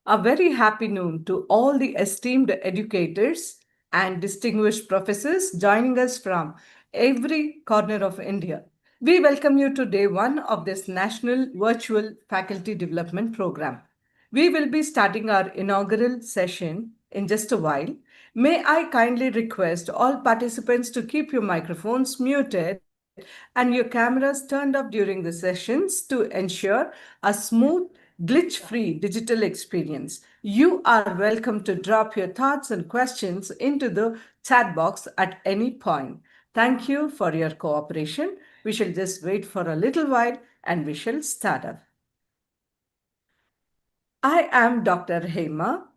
A very happy noon to all the esteemed educators and distinguished professors joining us from every corner of India. We welcome you to day one of this National Virtual Faculty Development Program. We will be starting our inaugural session in just a while. May I kindly request all participants to keep your microphones muted and your cameras turned off during the sessions to ensure a smooth, glitch free digital experience. You are welcome to drop your thoughts and questions into the chat box at any point. Thank you for your cooperation. We shall just wait for a little while and we shall start up. I am Dr. Hemavati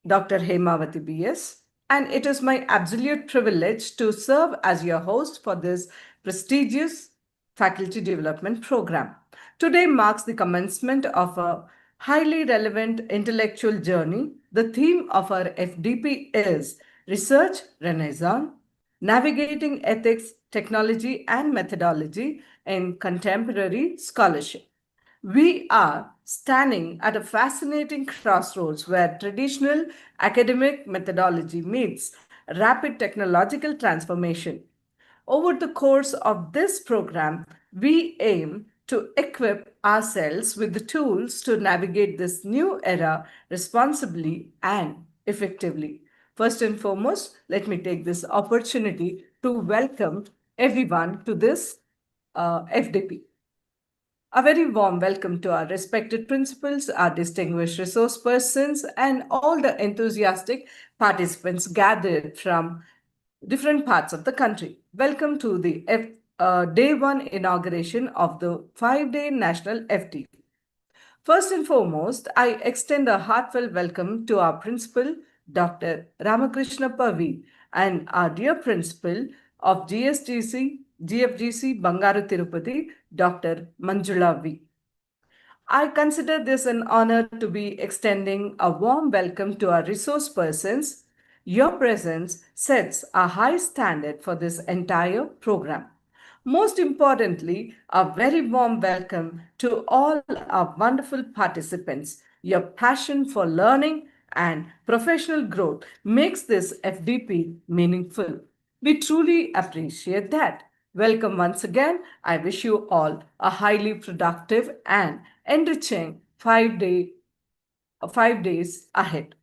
BS, and it is my absolute privilege to serve as your host for this prestigious faculty development program. Today marks the commencement of a highly relevant intellectual journey. The theme of our FDP is Research Renaissance, Navigating Ethics, Technology, and Methodology in Contemporary Scholarship. We are standing at a fascinating crossroads where traditional academic methodology meets rapid technological transformation. Over the course of this program, we aim to equip ourselves with the tools to navigate this new era responsibly and effectively. First and foremost, let me take this opportunity to welcome everyone to this FDP. A very warm welcome to our respected principals, our distinguished resource persons, and all the enthusiastic participants gathered from different parts of the country. Welcome to the day one inauguration of the 5-day National FT. First and foremost, I extend a heartfelt welcome to our principal, Dr. Ramakrishna Pavi, and our dear principal of GFGC Bangaru Tirupati, Dr. Manjula V. I consider this an honor to be extending a warm welcome to our resource persons. Your presence sets a high standard for this entire program. Most importantly, a very warm welcome to all our wonderful participants. Your passion for learning and professional growth makes this FDP meaningful. We truly appreciate that. Welcome once again. I wish you all a highly productive and enriching 5 days ahead.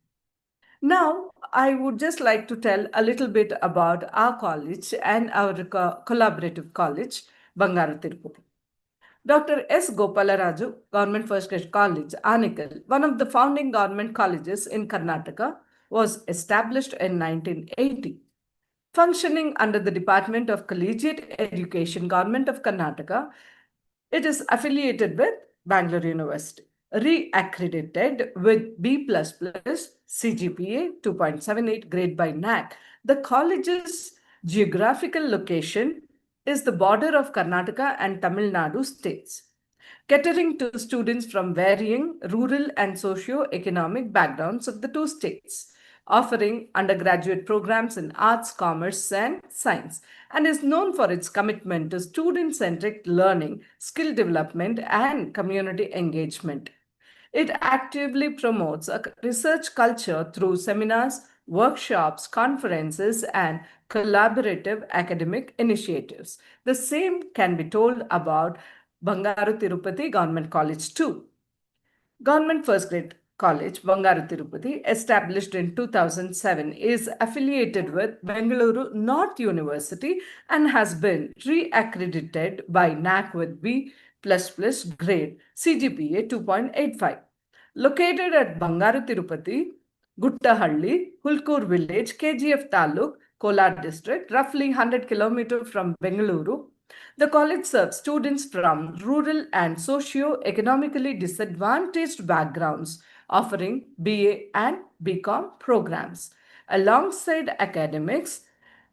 Now, I would just like to tell a little bit about our college and our collaborative college, Bangaru Tirupati. Dr. S. Gopalaraju, Government First Grade College, Anikal, one of the founding government colleges in Karnataka, was established in 1980. Functioning under the Department of Collegiate Education, Government of Karnataka, it is affiliated with Bangalore University. Re-accredited with B++ CGPA 2.78 grade by NAC. The college's geographical location is the border of Karnataka and Tamil Nadu states, catering to students from varying rural and socio-economic backgrounds of the two states, offering undergraduate programs in arts, commerce, and science, and is known for its commitment to student-centric learning, skill development, and community engagement. It actively promotes a research culture through seminars, workshops, conferences, and collaborative academic initiatives. The same can be told about Bangaru Tirupati Government College too. Government First Grade College, Bangaru Tirupati, established in 2007, is affiliated with Bengaluru North University and has been re-accredited by NAC with B++ grade CGPA 2.85. Located at Bangaru Tirupati, Guttahalli, Hulkur village, KGF Taluk, Kolar district, roughly 100 kilometers from Bengaluru, the college serves students from rural and socio-economically disadvantaged backgrounds, offering BA and BCom programs. Alongside academics,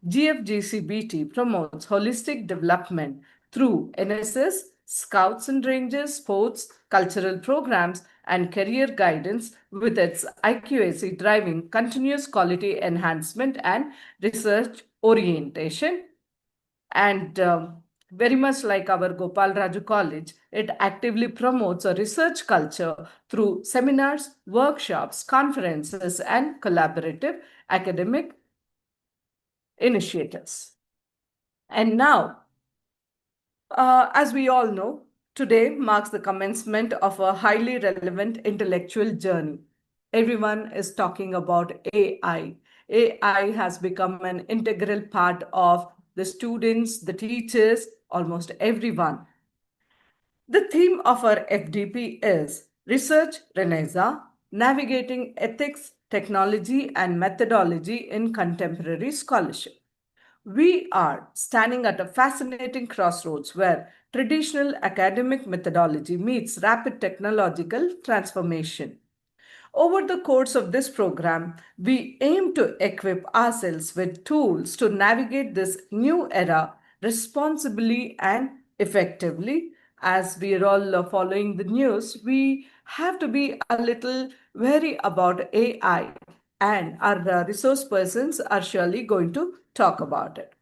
GFGCBT promotes holistic development through NSS, Scouts and Rangers, sports, cultural programs, and career guidance with its IQAC driving continuous quality enhancement and research orientation. And very much like our Gopal Raju College, it actively promotes a research culture through seminars, workshops, conferences, and collaborative academic initiatives. And now, as we all know, today marks the commencement of a highly relevant intellectual journey. Everyone is talking about AI. AI has become an integral part of the students, the teachers, almost everyone. The theme of our FDP is Research Renaissance, Navigating Ethics, Technology, and Methodology in Contemporary Scholarship. We are standing at a fascinating crossroads where traditional academic methodology meets rapid technological transformation. Over the course of this program, we aim to equip ourselves with tools to navigate this new era responsibly and effectively. As we are all following the news, we have to be a little wary about AI, and our resource persons are surely going to talk about it.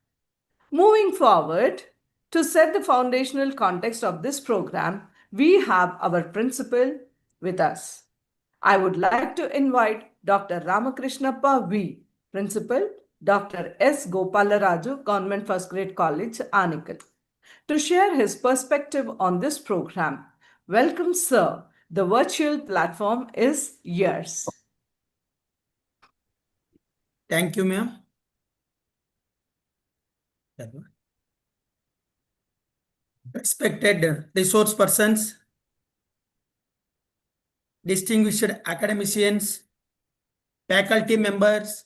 Moving forward, to set the foundational context of this program, we have our principal with us. I would like to invite Dr. Ramakrishnappa V, Principal, Dr. S. Gopalaraju, Government First Grade College, Anikkal, to share his perspective on this program. Welcome, sir. The virtual platform is yours. Thank you, ma'am. Respected resource persons, distinguished academicians, faculty members,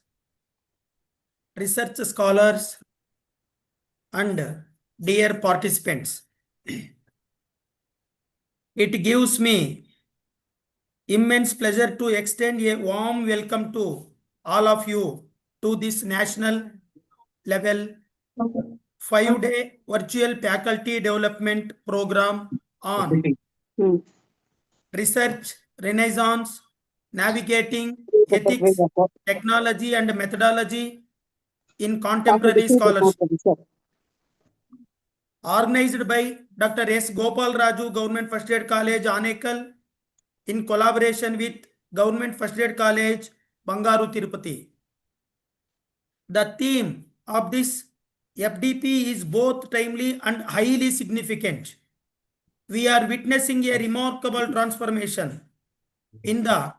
research scholars, and dear participants. It gives me immense pleasure to extend a warm welcome to all of you to this national level 5-day virtual faculty development program on research renaissance, navigating ethics, technology, and methodology in contemporary scholarship. Organized by Dr. S. Gopal Raju, Government First Grade College, Anikkal, in collaboration with Government First Grade College, Bangaru, Tirupati. The theme of this FDP is both timely and highly significant. We are witnessing a remarkable transformation in the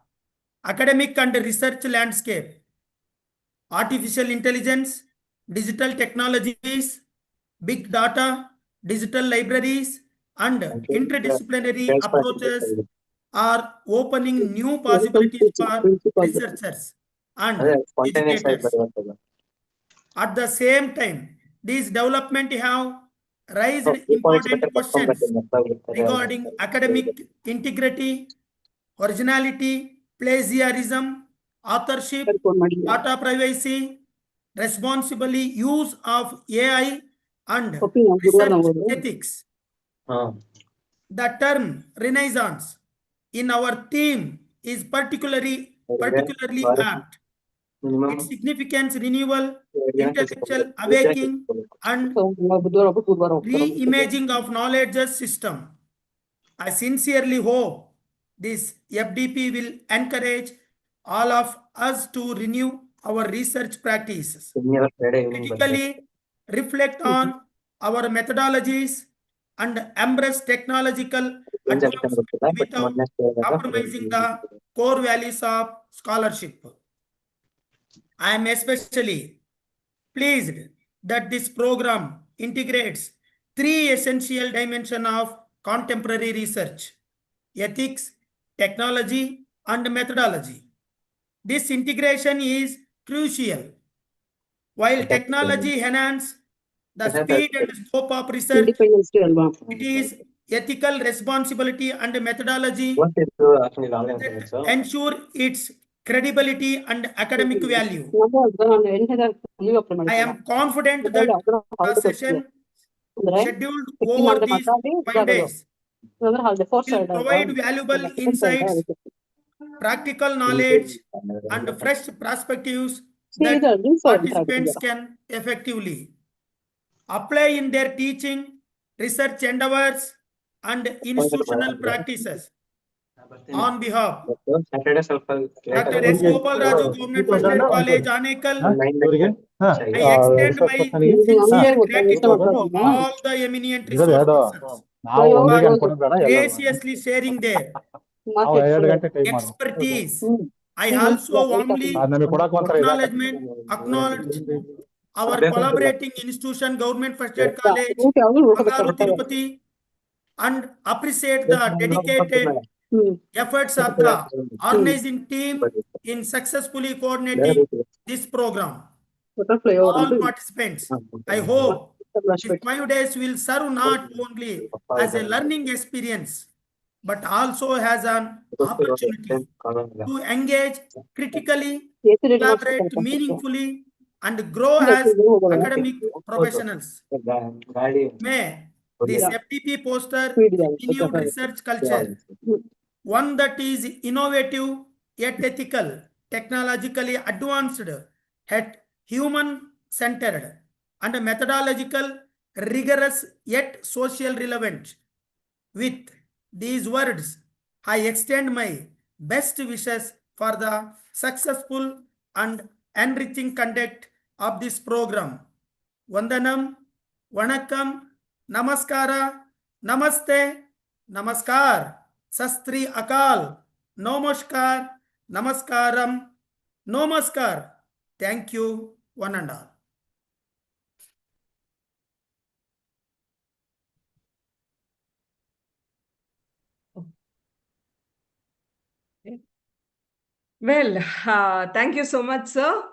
academic and research landscape. Artificial intelligence, digital technologies, big data, digital libraries, and interdisciplinary approaches are opening new possibilities for researchers and educators. At the same time, these developments have raised important questions regarding academic integrity, originality, plagiarism, authorship, data privacy, responsibly use of AI, and research ethics. The term Renaissance in our theme is particularly apt. Its significance, renewal, intellectual awakening, and reimaging of knowledge system. I sincerely hope this FDP will encourage all of us to renew our research practices, critically reflect on our methodologies, and embrace technological advancement without compromising the core values of scholarship. I am especially pleased that this program integrates three essential dimensions of contemporary research: ethics, technology, and methodology. This integration is crucial. While technology enhances the speed and scope of research, it is ethical responsibility and methodology that ensure its credibility and academic value. I am confident that the session scheduled over these 5 days will provide valuable insights, practical knowledge, and fresh perspectives that participants can effectively apply in their teaching, research endeavors, and institutional practices. On behalf Dr. S. Gopal Raju, Government First Aid College, Anekal, I extend my sincere gratitude to all the eminent resource persons for graciously sharing their expertise. I also warmly acknowledge our collaborating institution, Government First Aid College, Bangaru, Tirupati, and appreciate the dedicated efforts of the organizing team in successfully coordinating this program. All participants, I hope these 5 days will serve not only as a learning experience, but also as an opportunity to engage critically, collaborate meaningfully, and grow as academic professionals. May this FDP foster renewed research culture, one that is innovative yet ethical, technologically advanced, yet human-centered, and methodological, rigorous yet social relevant. With these words, I extend my best wishes for the successful and enriching conduct of this program. Vandanam, Vanakkam, Namaskara, Namaste, Namaskar, Sastri Akal, Namaskar, Namaskaram, Namaskar. Thank you, one and all. Well, thank you so much, sir,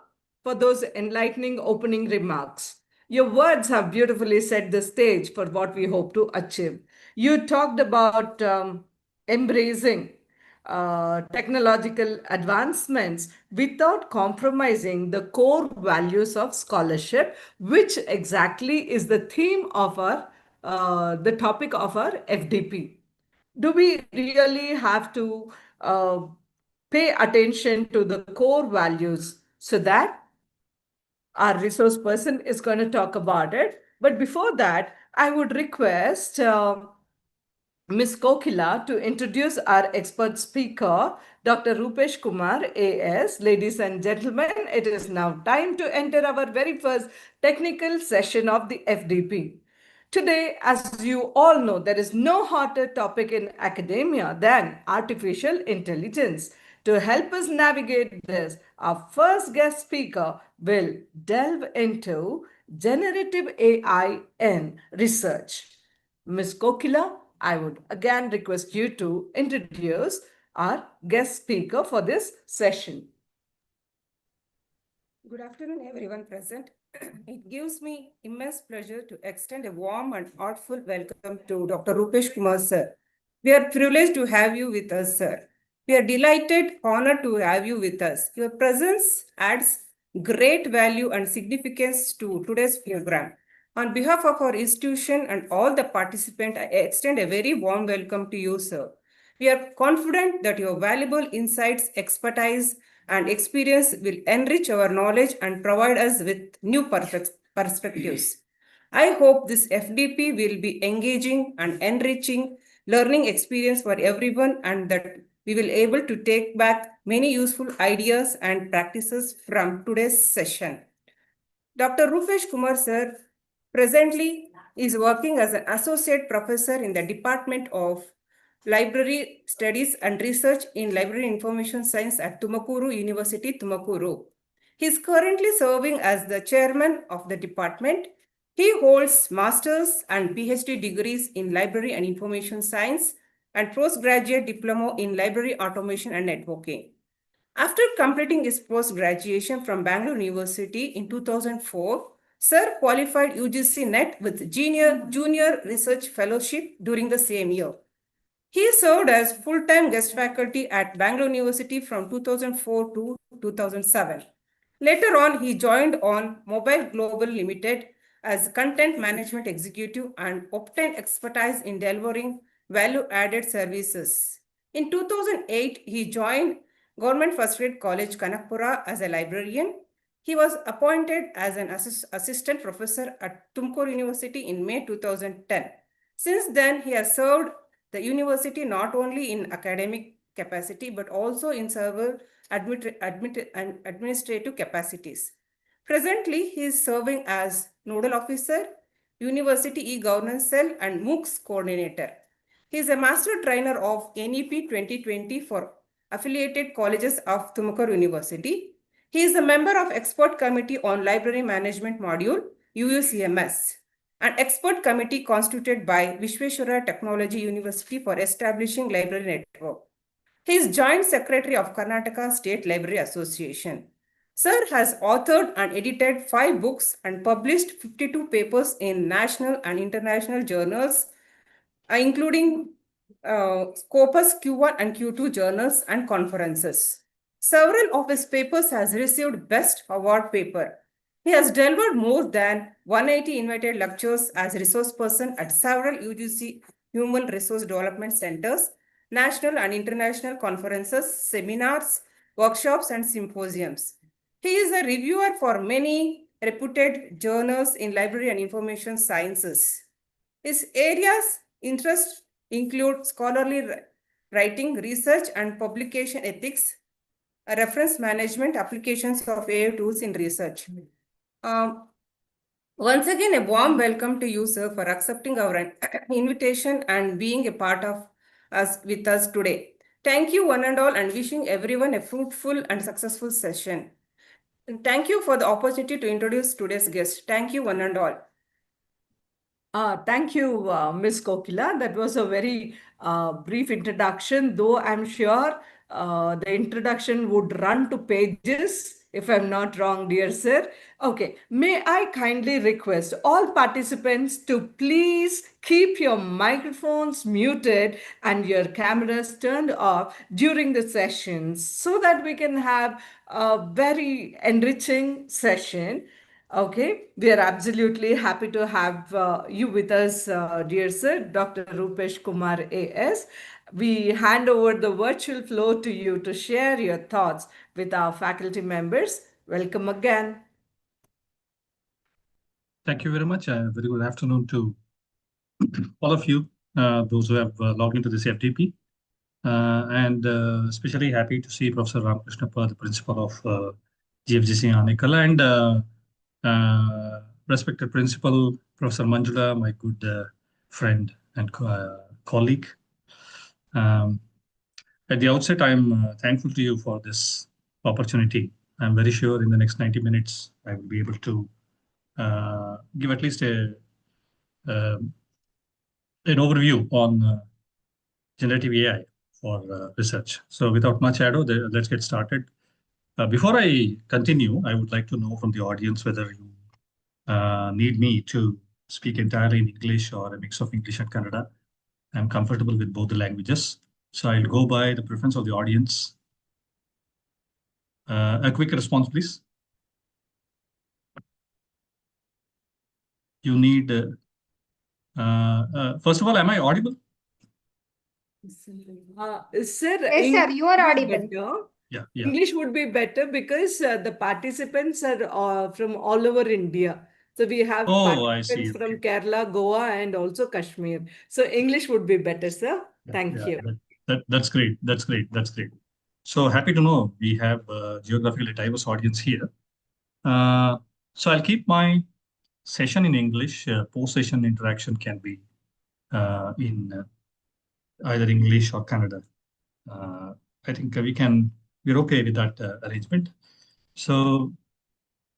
for those enlightening opening remarks. Your words have beautifully set the stage for what we hope to achieve. You talked about embracing technological advancements without compromising the core values of scholarship, which exactly is the theme of our the topic of our FDP. Do we really have to pay attention to the core values so that our resource person is going to talk about it? But before that, I would request Ms. Kokila to introduce our expert speaker, Dr. Rupesh Kumar, AS. Ladies and gentlemen, it is now time to enter our very first technical session of the FDP. Today, as you all know, there is no hotter topic in academia than artificial intelligence. To help us navigate this, our first guest speaker will delve into generative AI in research. Ms. Kokila, I would again request you to introduce our guest speaker for this session. Good afternoon, everyone present. It gives me immense pleasure to extend a warm and heartful welcome to Dr. Rupesh Kumar, sir. We are privileged to have you with us, sir. We are delighted, honored to have you with us. Your presence adds great value and significance to today's program. On behalf of our institution and all the participants, I extend a very warm welcome to you, sir. We are confident that your valuable insights, expertise, and experience will enrich our knowledge and provide us with new perspectives. I hope this FDP will be engaging and enriching learning experience for everyone, and that we will able to take back many useful ideas and practices from today's session. Dr. Rupesh Kumar, sir, presently is working as an associate professor in the Department of Library Studies and Research in Library Information Science at Tumakuru University, Tumakuru. He is currently serving as the chairman of the department. He holds master's and PhD degrees in Library and Information Science and postgraduate diploma in Library Automation and Networking. After completing his post-graduation from Bangalore University in 2004, Sir qualified UGC NET with Junior Research Fellowship during the same year. He served as full-time guest faculty at Bangalore University from 2004 to 2007. Later on, he joined on Mobile Global Limited as content management executive and obtained expertise in delivering value-added services. In 2008, he joined Government First Grade College, Kanakpura as a librarian. He was appointed as an assistant professor at Tumkur University in May 2010. Since then, he has served the university not only in academic capacity but also in several administrative capacities. Presently, he is serving as Nodal Officer, University E-Governance Cell, and MOOCs Coordinator. He is a Master Trainer of NEP 2020 for affiliated colleges of Tumakuru University. He is a member of Expert Committee on Library Management Module, UUCMS, an expert committee constituted by Vishweshwara Technology University for establishing library network. He is Joint Secretary of Karnataka State Library Association. Sir has authored and edited 5 books and published 52 papers in national and international journals, including Scopus Q1 and Q2 journals and conferences. Several of his papers has received Best Award paper. He has delivered more than 180 invited lectures as resource person at several UGC Human Resource Development Centers, national and international conferences, seminars, workshops, and symposiums. He is a reviewer for many reputed journals in library and information sciences. His areas interest include scholarly writing, research and publication ethics, reference management, applications of AI tools in research. Once again, a warm welcome to you, sir, for accepting our invitation and being a part of us with us today. Thank you, one and all, and wishing everyone a fruitful and successful session. And thank you for the opportunity to introduce today's guest. Thank you, one and all. Thank you, Ms. Kokila. That was a very brief introduction, though I'm sure the introduction would run to pages, if I'm not wrong, dear sir. Okay, may I kindly request all participants to please keep your microphones muted and your cameras turned off during the sessions so that we can have a very enriching session. Okay, we are absolutely happy to have you with us, dear sir, Dr. Rupesh Kumar AS. We hand over the virtual floor to you to share your thoughts with our faculty members. Welcome again. Thank you very much. Very good afternoon to all of you, those who have logged into this FDP. And especially happy to see Professor Ramakrishna, the principal of GFGC Anekal, and respected principal, Professor Manjula, my good friend and colleague. At the outset, I'm thankful to you for this opportunity. I'm very sure in the next 90 minutes, I will be able to give at least an overview on generative AI for research. So without much ado, let's get started. Before I continue, I would like to know from the audience whether you need me to speak entirely in English or a mix of English and Kannada. I'm comfortable with both the languages. So I'll go by the preference of the audience. A quick response, please. You need, first of all, am I audible? Sir, Yes, sir, you are audible. Yeah. English would be better because the participants are from all over India. So we have participants from Kerala, Goa, and also Kashmir. So English would be better, sir. Thank you. That's great. That's great. So happy to know we have a geographically diverse audience here. So I'll keep my session in English. Post-session interaction can be in either English or Kannada. I think we're okay with that arrangement. So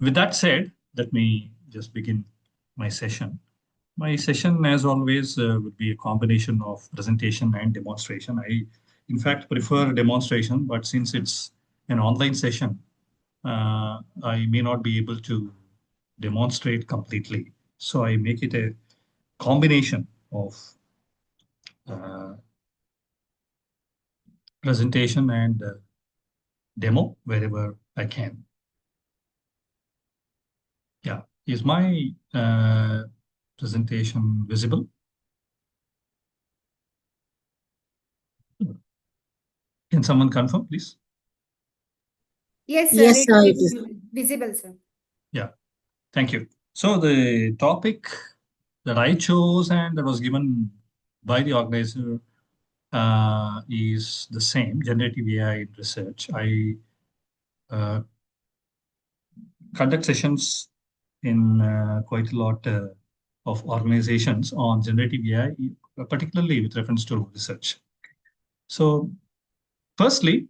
with that said, let me just begin my session. My session, as always, would be a combination of presentation and demonstration. I, in fact, prefer demonstration, but since it's an online session, I may not be able to demonstrate completely. So I make it a combination of presentation and demo wherever I can. Yeah, Is my presentation visible? Can someone confirm, please? Yes, sir. Yes, It sir, it is is. visible, sir. Yeah, thank you. So the topic that I chose and that was given by the organizer is the same, generative AI in research. I conduct sessions in quite a lot of organizations on generative AI, particularly with reference to research. So firstly,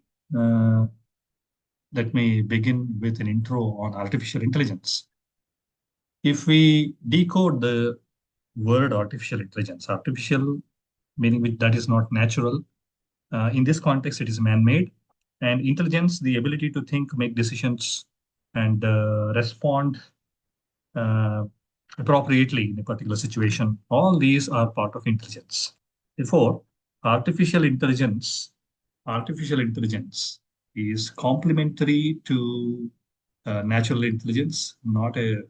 let me begin with an intro on artificial intelligence. If we decode the word artificial meaning which that is not natural. In this context, it is man-made, and intelligence, the ability to think, make decisions, and respond uh, appropriately in a particular situation. All these are part of intelligence. Therefore, artificial intelligence, artificial intelligence is complementary to natural intelligence, not a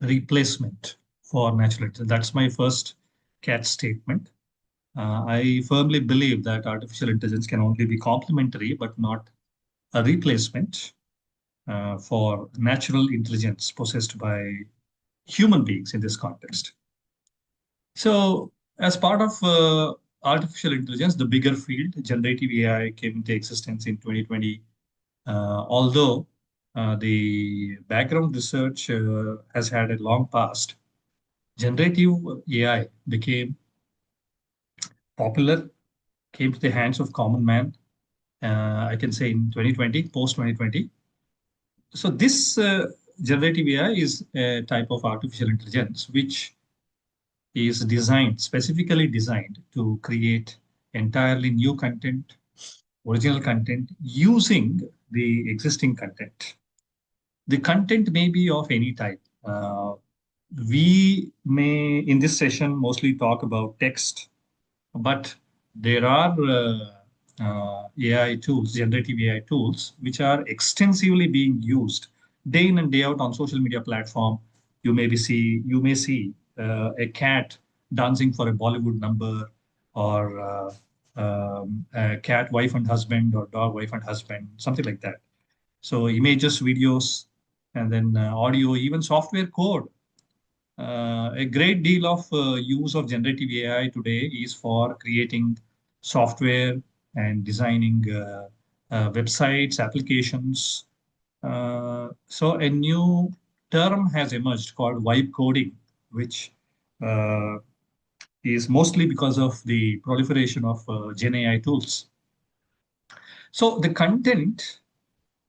replacement for natural intelligence. That's my first cat statement. I firmly believe that artificial intelligence can only be complementary, but not a replacement for natural intelligence possessed by human beings in this context. So, as part of artificial intelligence, the bigger field, generative AI, came into existence in 2020. Although the background research has had a long past, generative AI became popular, came to the hands of common man. I can say in 2020, post 2020. So this generative AI is a type of artificial intelligence which is designed, specifically designed to create entirely new content, original content using the existing content. The content may be of any type. We may, in this session, mostly talk about text, but there are AI tools, generative AI tools, which are extensively being used day in and day out on social media platform. You may see a cat dancing for a Bollywood number, or a cat wife and husband, or dog wife and husband, something like that. So images, videos, and then audio, even software code. A great deal of use of generative AI today is for creating software and designing websites, applications. So a new term has emerged called vibe coding, which uh, is mostly because of the proliferation of Gen AI tools. So the content,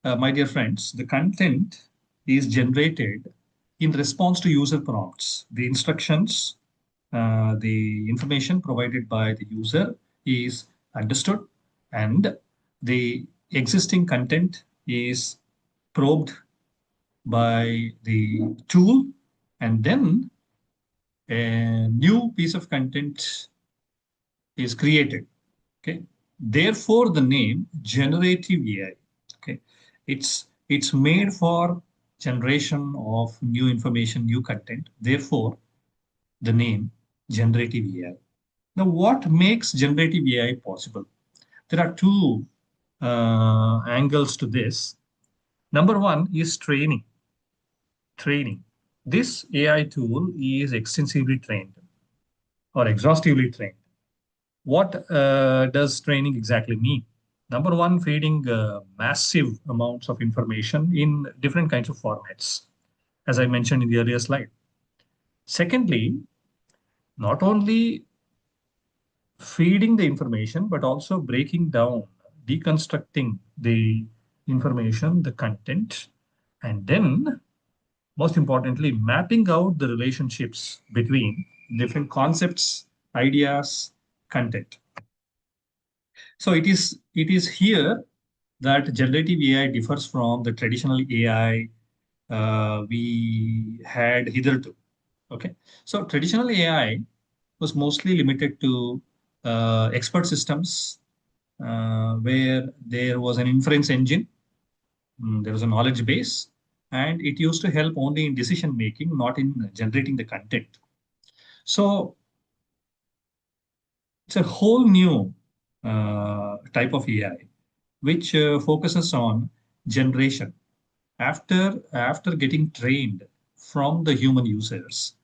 my dear friends, the content is generated in response to user prompts. The instructions, the information provided by the user is understood, and the existing content is probed by the tool, and then a new piece of content is created. Okay. Therefore, the name generative AI. Okay. It's made for generation of new information, new content. Therefore, the name generative AI. Now, what makes generative AI possible? There are two angles to this. Number one is training. Training. This AI tool is extensively trained or exhaustively trained. What does training exactly mean? Number one, feeding massive amounts of information in different kinds of formats, as I mentioned in the earlier slide. Secondly, not only feeding the information, but also breaking down, deconstructing the information, the content, and then, most importantly, mapping out the relationships between different concepts, ideas, content. So it is here that generative AI differs from the traditional AI we had hitherto. Okay, so traditional AI was mostly limited to expert systems where there was an inference engine, there was a knowledge base, and it used to help only in decision making, not in generating the content. So it's a whole new type of AI which focuses on generation. After getting trained from the human users,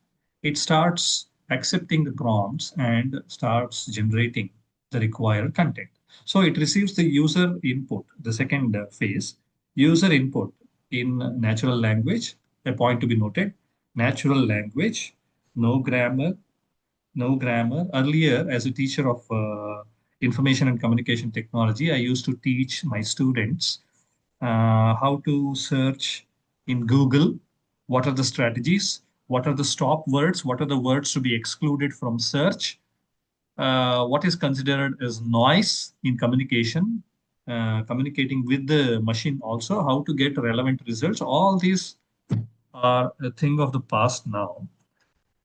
it starts accepting the prompts and starts generating the required content. So it receives the user input, the second phase, user input in natural language. A point to be noted: natural language, no grammar, no grammar. Earlier, as a teacher of information and communication technology, I used to teach my students how to search in Google, what are the strategies, what are the stop words, what are the words to be excluded from search, what is considered as noise in communication, communicating with the machine also, how to get relevant results. All these are a thing of the past now.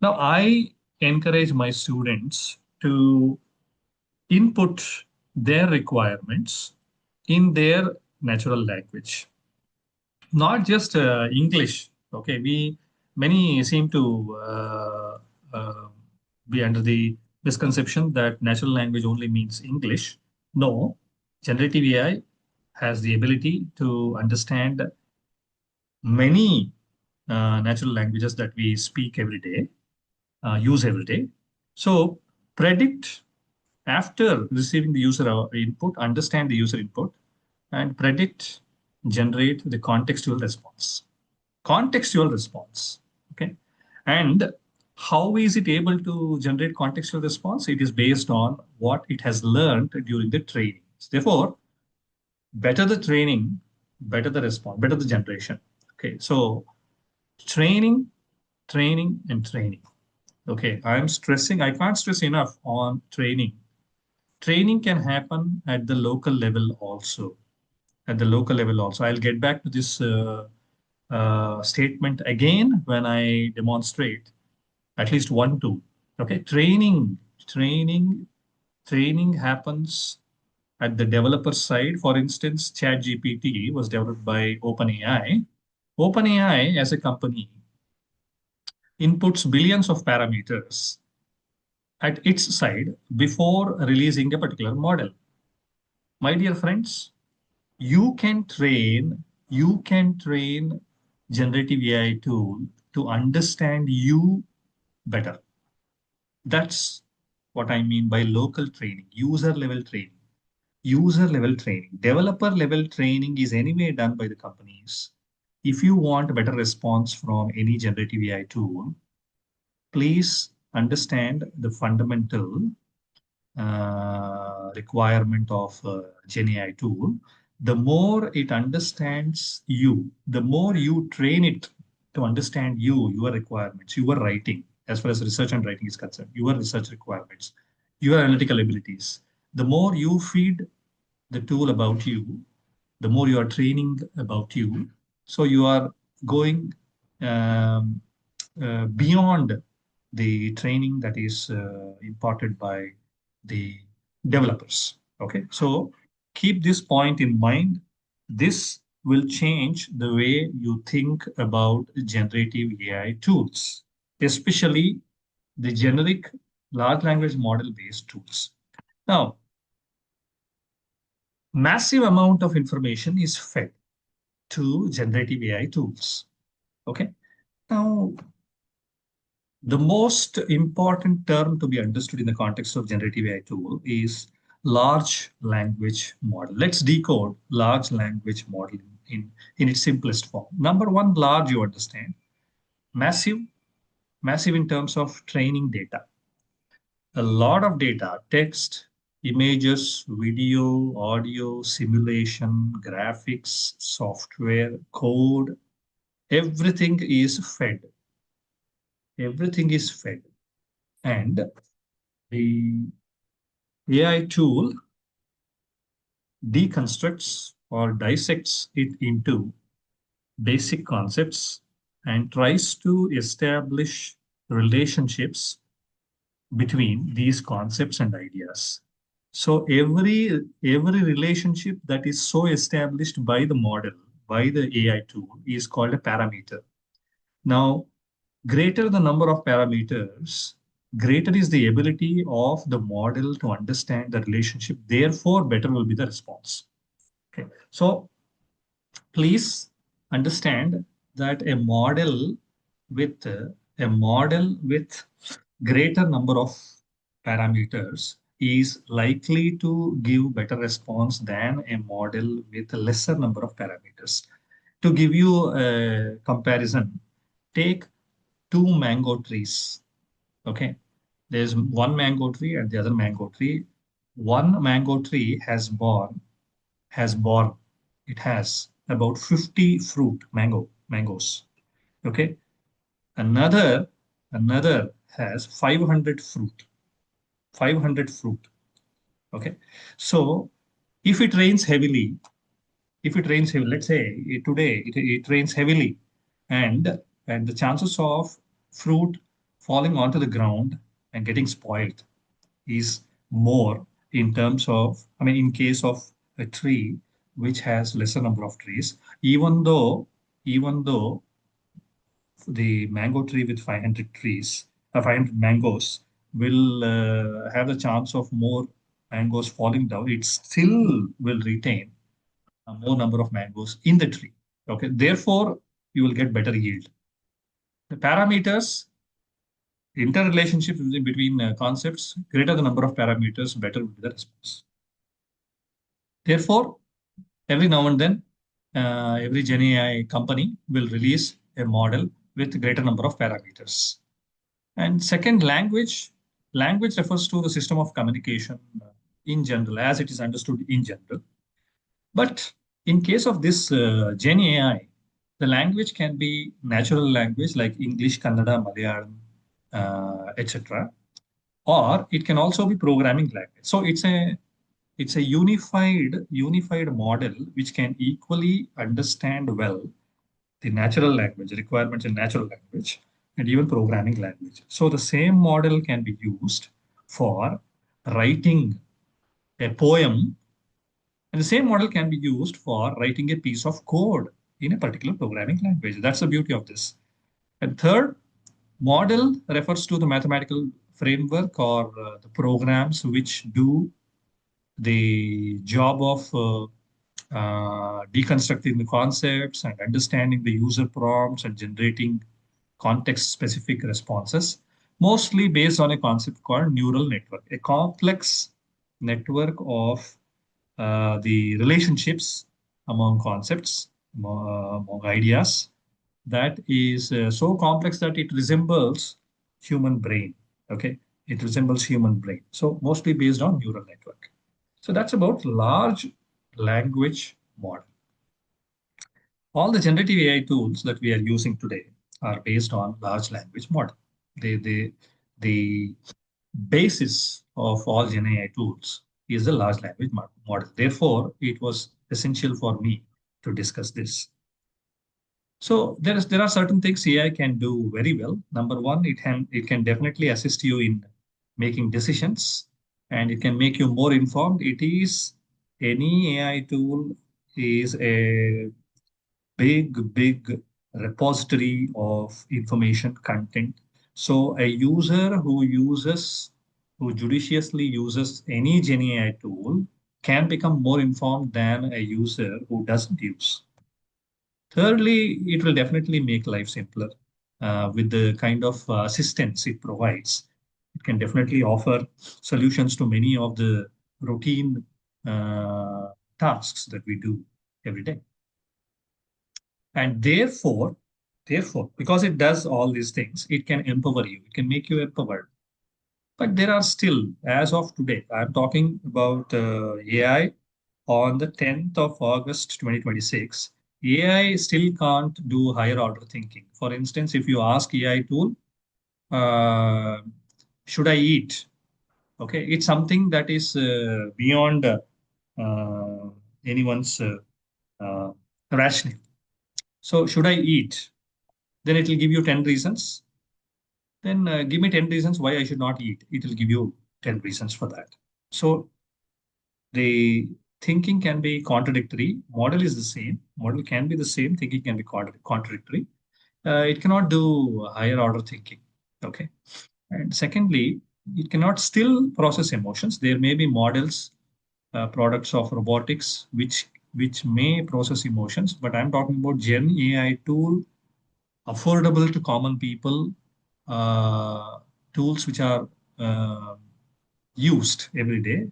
Now, I encourage my students to input their requirements in their natural language, not just English. Okay, we many seem to be under the misconception that natural language only means English. No, generative AI has the ability to understand many natural languages that we speak every day, use every day. So predict after receiving the user input, understand the user input, and predict, generate the contextual response. Contextual response. Okay. And how is it able to generate contextual response? It is based on what it has learned during the training. Therefore, better the training, better the response, better the generation. Okay. So training, training, and training. Okay. I'm stressing, I can't stress enough on training. Training can happen at the local level also. At the local level also. I'll get back to this statement again when I demonstrate at least one tool. Okay, training, training happens at the developer side. For instance, ChatGPT was developed by OpenAI. OpenAI, as a company, inputs billions of parameters at its side before releasing a particular model. My dear friends, you can train generative AI tool to understand you better. That's what I mean by local training, user level training. User level training, developer level training is anyway done by the companies. If you want a better response from any generative AI tool, please understand the fundamental requirement of Gen AI tool. The more it understands you, the more you train it to understand you, your requirements, your writing, as far as research and writing is concerned, your research requirements, your analytical abilities. The more you feed the tool about you, the more you are training about you. So you are going um, beyond the training that is imparted by the developers. Okay, so keep this point in mind. This will change the way you think about generative AI tools, especially the generic large language model based tools. Now, massive amount of information is fed to generative AI tools. Okay. Now, the most important term to be understood in the context of generative AI tool is large language model. Let's decode large language model in its simplest form. Number one, large, you understand. Massive, massive in terms of training data. A lot of data, text, images, video, audio, simulation, graphics, software, code, everything is fed. Everything is fed. And the AI tool deconstructs or dissects it into basic concepts and tries to establish relationships between these concepts and ideas. So every relationship that is so established by the model by the AI tool is called a parameter. Now, greater the number of parameters, greater is the ability of the model to understand the relationship. Therefore, better will be the response. Okay. So please understand that a model with greater number of parameters is likely to give better response than a model with a lesser number of parameters. To give you a comparison, take two mango trees. Okay, there's one mango tree and the other mango tree. One mango tree has borne, it has about 50 mangoes. Okay, another has 500 fruit. Okay, so if it rains heavily, let's say today it rains heavily, and the chances of fruit falling onto the ground and getting spoiled is more in terms of, I mean, in case of a tree which has lesser number of trees, even though the mango tree with 500 mangoes will have the chance of more mangoes falling down, it still will retain a more number of mangoes in the tree. Okay, therefore you will get better yield. The parameters, interrelationships between concepts, greater the number of parameters, better will be the response. Therefore, every now and then, every Gen AI company will release a model with greater number of parameters. And second, language. Language refers to the system of communication in general, as it is understood in general. But in case of this Gen AI, the language can be natural language like English, Kannada, Malayalam, etc. Or it can also be programming language. So it's a unified model which can equally understand well the natural language requirements in natural language and even programming language. So the same model can be used for writing a poem, and the same model can be used for writing a piece of code in a particular programming language. That's the beauty of this. And third, model refers to the mathematical framework or the programs which do the job of deconstructing the concepts and understanding the user prompts and generating context-specific responses, mostly based on a concept called neural network, a complex network of the relationships among concepts, among ideas, that is so complex that it resembles human brain. Okay, it resembles human brain. So mostly based on neural network. So that's about large language model. All the generative AI tools that we are using today are based on large language model. The basis of all Gen AI tools is the large language model. Therefore, it was essential for me to discuss this. So there are certain things AI can do very well. Number one, it can definitely assist you in making decisions, and it can make you more informed. Any AI tool is a big repository of information content. So a user who judiciously uses any Gen AI tool can become more informed than a user who doesn't use. Thirdly, it will definitely make life simpler with the kind of assistance it provides. It can definitely offer solutions to many of the routine tasks that we do every day. And therefore, because it does all these things, it can empower you. It can make you empowered. But there are still, as of today, I'm talking about AI on the 10th of August 2026. AI still can't do higher order thinking. For instance, if you ask AI tool, uh, should I eat? Okay, it's something that is beyond anyone's uh, rationing. So, should I eat? Then it will give you 10 reasons. Then give me 10 reasons why I should not eat. It will give you 10 reasons for that. So the thinking can be contradictory. Model is the same. Model can be the same. Thinking can be contradictory. It cannot do higher order thinking. Okay. And secondly, it cannot still process emotions. There may be models, products of robotics, which may process emotions, but I'm talking about Gen AI tool, affordable to common people, uh, tools which are uh, used every day,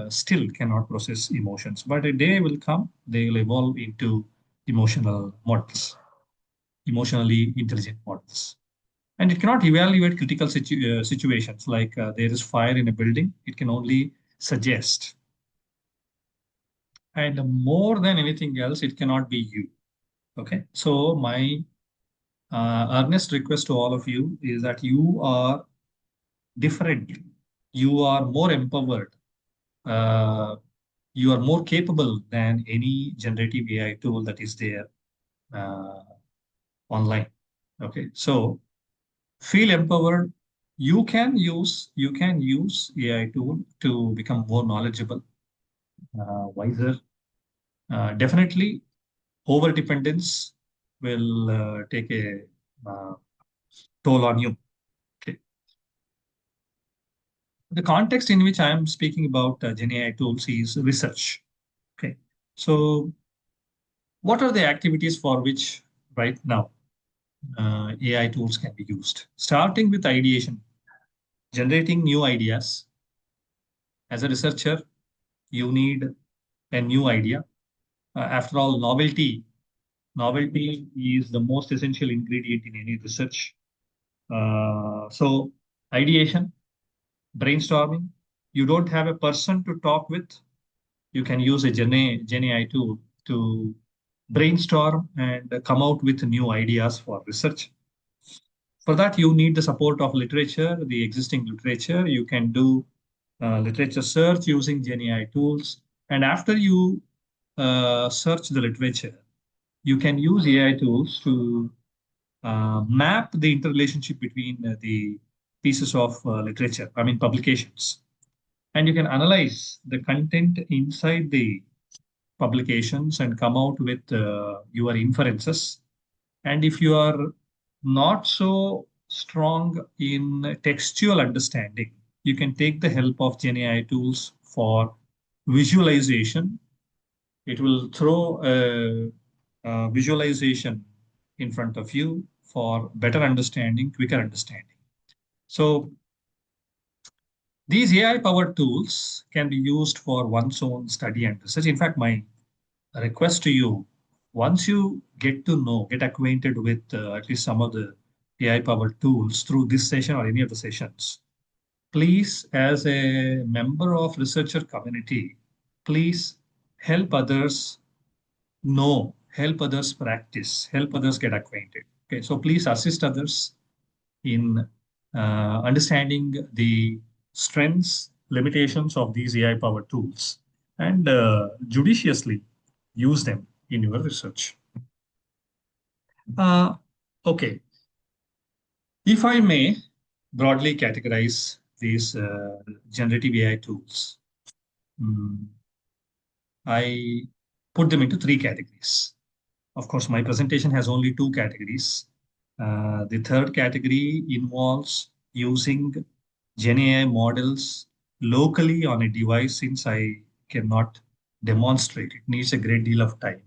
still cannot process emotions. But a day will come, they will evolve into emotional models, emotionally intelligent models. And it cannot evaluate critical situations like there is fire in a building. It can only suggest. And more than anything else, it cannot be you. Okay. So my earnest request to all of you is that you are different. You are more empowered. Uh, you are more capable than any generative AI tool that is there uh, online. Okay. So feel empowered. You can use AI tool to become more knowledgeable, wiser. Definitely, over dependence will take a uh, toll on you. Okay. The context in which I am speaking about Gen AI tools is research. Okay. So, what are the activities for which right now AI tools can be used? Starting with ideation, generating new ideas. As a researcher, you need a new idea. After all, novelty is the most essential ingredient in any research. So, ideation, brainstorming. You don't have a person to talk with. You can use a Gen AI tool to brainstorm and come out with new ideas for research. For that, you need the support of literature, the existing literature. You can do literature search using Gen AI tools. And after you search the literature, you can use AI tools to map the interrelationship between the pieces of literature, I mean, publications. And you can analyze the content inside the publications and come out with your inferences. And if you are not so strong in textual understanding, you can take the help of Gen AI tools for visualization. It will throw a visualization in front of you for better understanding, quicker understanding. So these AI powered tools can be used for one's own study and research. In fact, my request to you, once you get to know, get acquainted with at least some of the AI powered tools through this session or any of the sessions, please, as a member of researcher community, please help others know, help others practice, help others get acquainted. Okay, so please assist others in understanding the strengths, limitations of these AI powered tools and judiciously use them in your research. Uh, okay, if I may broadly categorize these generative AI tools, I put them into three categories. Of course, my presentation has only two categories. The third category involves using Gen AI models locally on a device since I cannot demonstrate. It needs a great deal of time.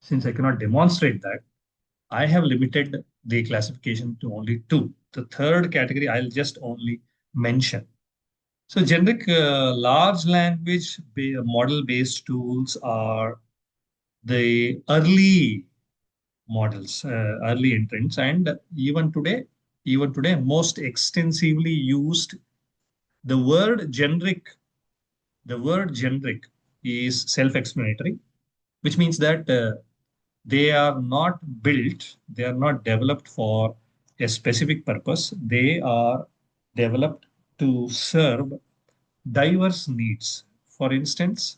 Since I cannot demonstrate that, I have limited the classification to only two. The third category I'll just only mention. So generic large language model based tools are the early models, early entrants, and even today, most extensively used. The word generic, the word generic is self-explanatory, which means that they are not built, they are not developed for a specific purpose. They are developed to serve diverse needs. For instance,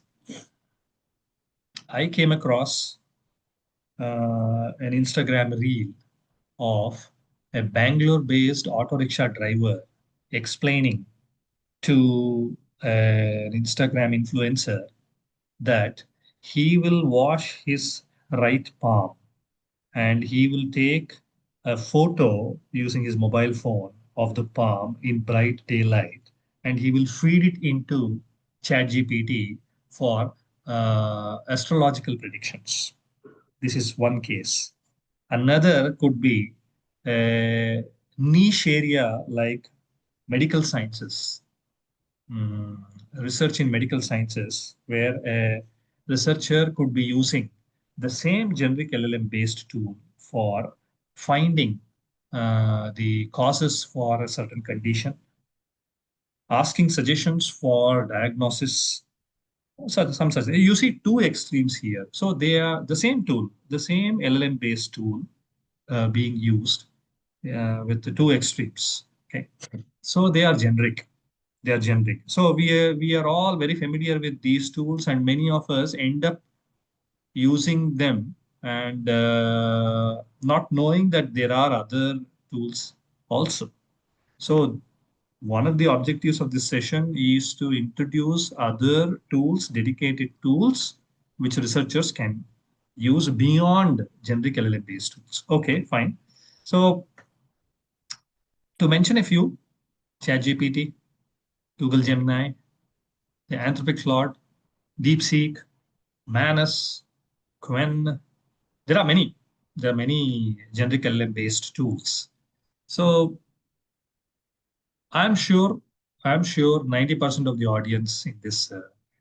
I came across an Instagram reel of a Bangalore-based auto rickshaw driver explaining to an Instagram influencer that he will wash his right palm and he will take a photo using his mobile phone of the palm in bright daylight and he will feed it into ChatGPT for astrological predictions. This is one case. Another could be a niche area like medical sciences, mm, research in medical sciences, where a researcher could be using the same generic LLM based tool for finding the causes for a certain condition, asking suggestions for diagnosis. So some such. You see two extremes here. So they are the same tool, the same LLM based tool being used with the two extremes. Okay, so they are generic. They are generic. So we are all very familiar with these tools, and many of us end up using them and not knowing that there are other tools also. So one of the objectives of this session is to introduce other tools, dedicated tools, which researchers can use beyond generic LLM-based tools. Okay, fine. So to mention a few, ChatGPT, Google Gemini, the Anthropic Claude, DeepSeek, Manus, Quen. There are many. There are many generic LLM-based tools. So I'm sure, I'm sure 90% of the audience in this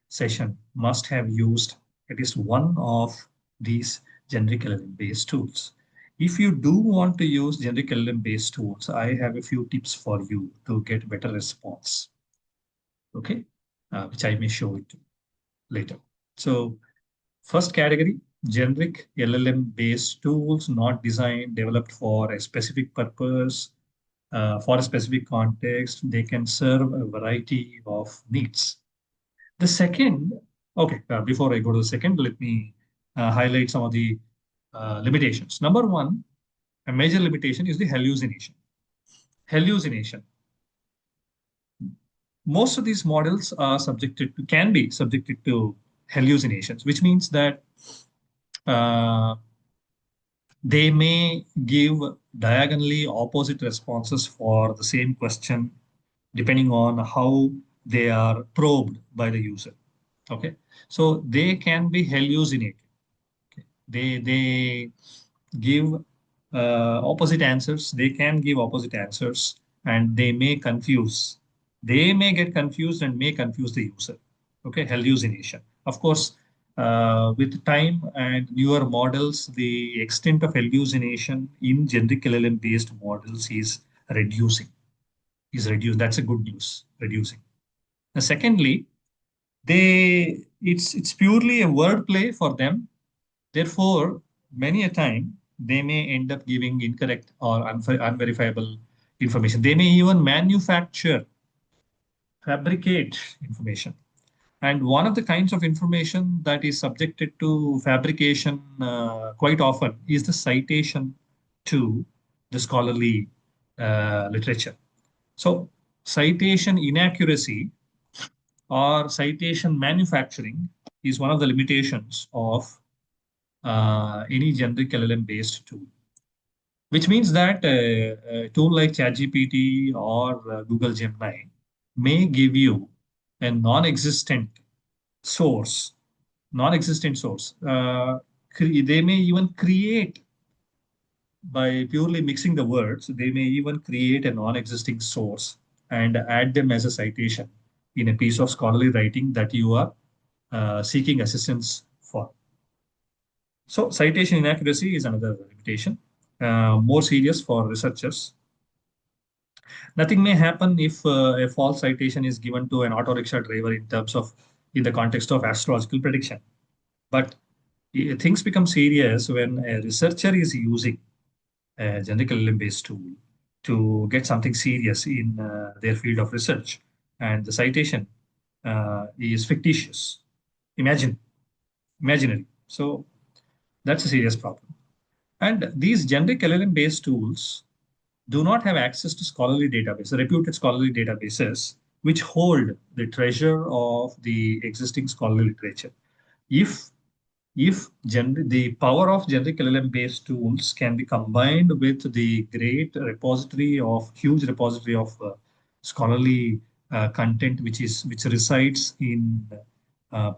session must have used at least one of these generic LLM-based tools. If you do want to use generic LLM-based tools, I have a few tips for you to get better response. Okay, which I may show it later. So first category, generic LLM-based tools not designed, developed for a specific purpose, for a specific context. They can serve a variety of needs. The second, okay, before I go to the second, let me highlight some of the limitations. Number one, a major limitation is the hallucination. Hallucination. Most of these models are subjected to, can be subjected to hallucinations, which means that uh, they may give diagonally opposite responses for the same question depending on how they are probed by the user. Okay, so they can be hallucinated. Okay. They give opposite answers. They can give opposite answers, and they may confuse. They may get confused and may confuse the user. Okay, hallucination. Of course, with time and newer models, the extent of hallucination in generic LLM based models is reducing. Is reduced. That's a good news. Reducing. Now, secondly, it's purely a wordplay for them. Therefore, many a time they may end up giving incorrect or unverifiable information. They may even manufacture, fabricate information. And one of the kinds of information that is subjected to fabrication quite often is the citation to the scholarly literature. So, citation inaccuracy or citation manufacturing is one of the limitations of any generic LLM based tool, which means that a tool like ChatGPT or Google Gemini may give you a source, non-existent source. They may even create by purely mixing the words. They may even create a non-existing source and add them as a citation in a piece of scholarly writing that you are seeking assistance for. So citation inaccuracy is another limitation, more serious for researchers. Nothing may happen if a false citation is given to an auto rickshaw driver in the context of astrological prediction. But things become serious when a researcher is using a generic LLM-based tool to get something serious in their field of research, and the citation is fictitious, imaginary. So that's a serious problem. And these generic LLM-based tools do not have access to scholarly databases, reputed scholarly databases, which hold the treasure of the existing scholarly literature. if the power of generic LLM based tools can be combined with the huge repository of scholarly content which resides in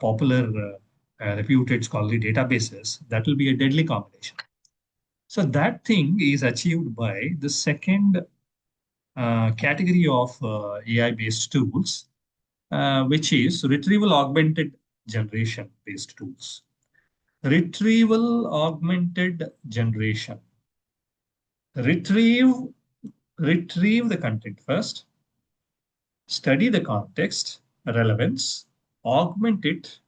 popular reputed scholarly databases, that will be a deadly combination. So that thing is achieved by the second category of AI based tools, which is retrieval augmented generation based tools. Retrieval augmented generation. Retrieve, retrieve the content first, study the context, relevance, augment it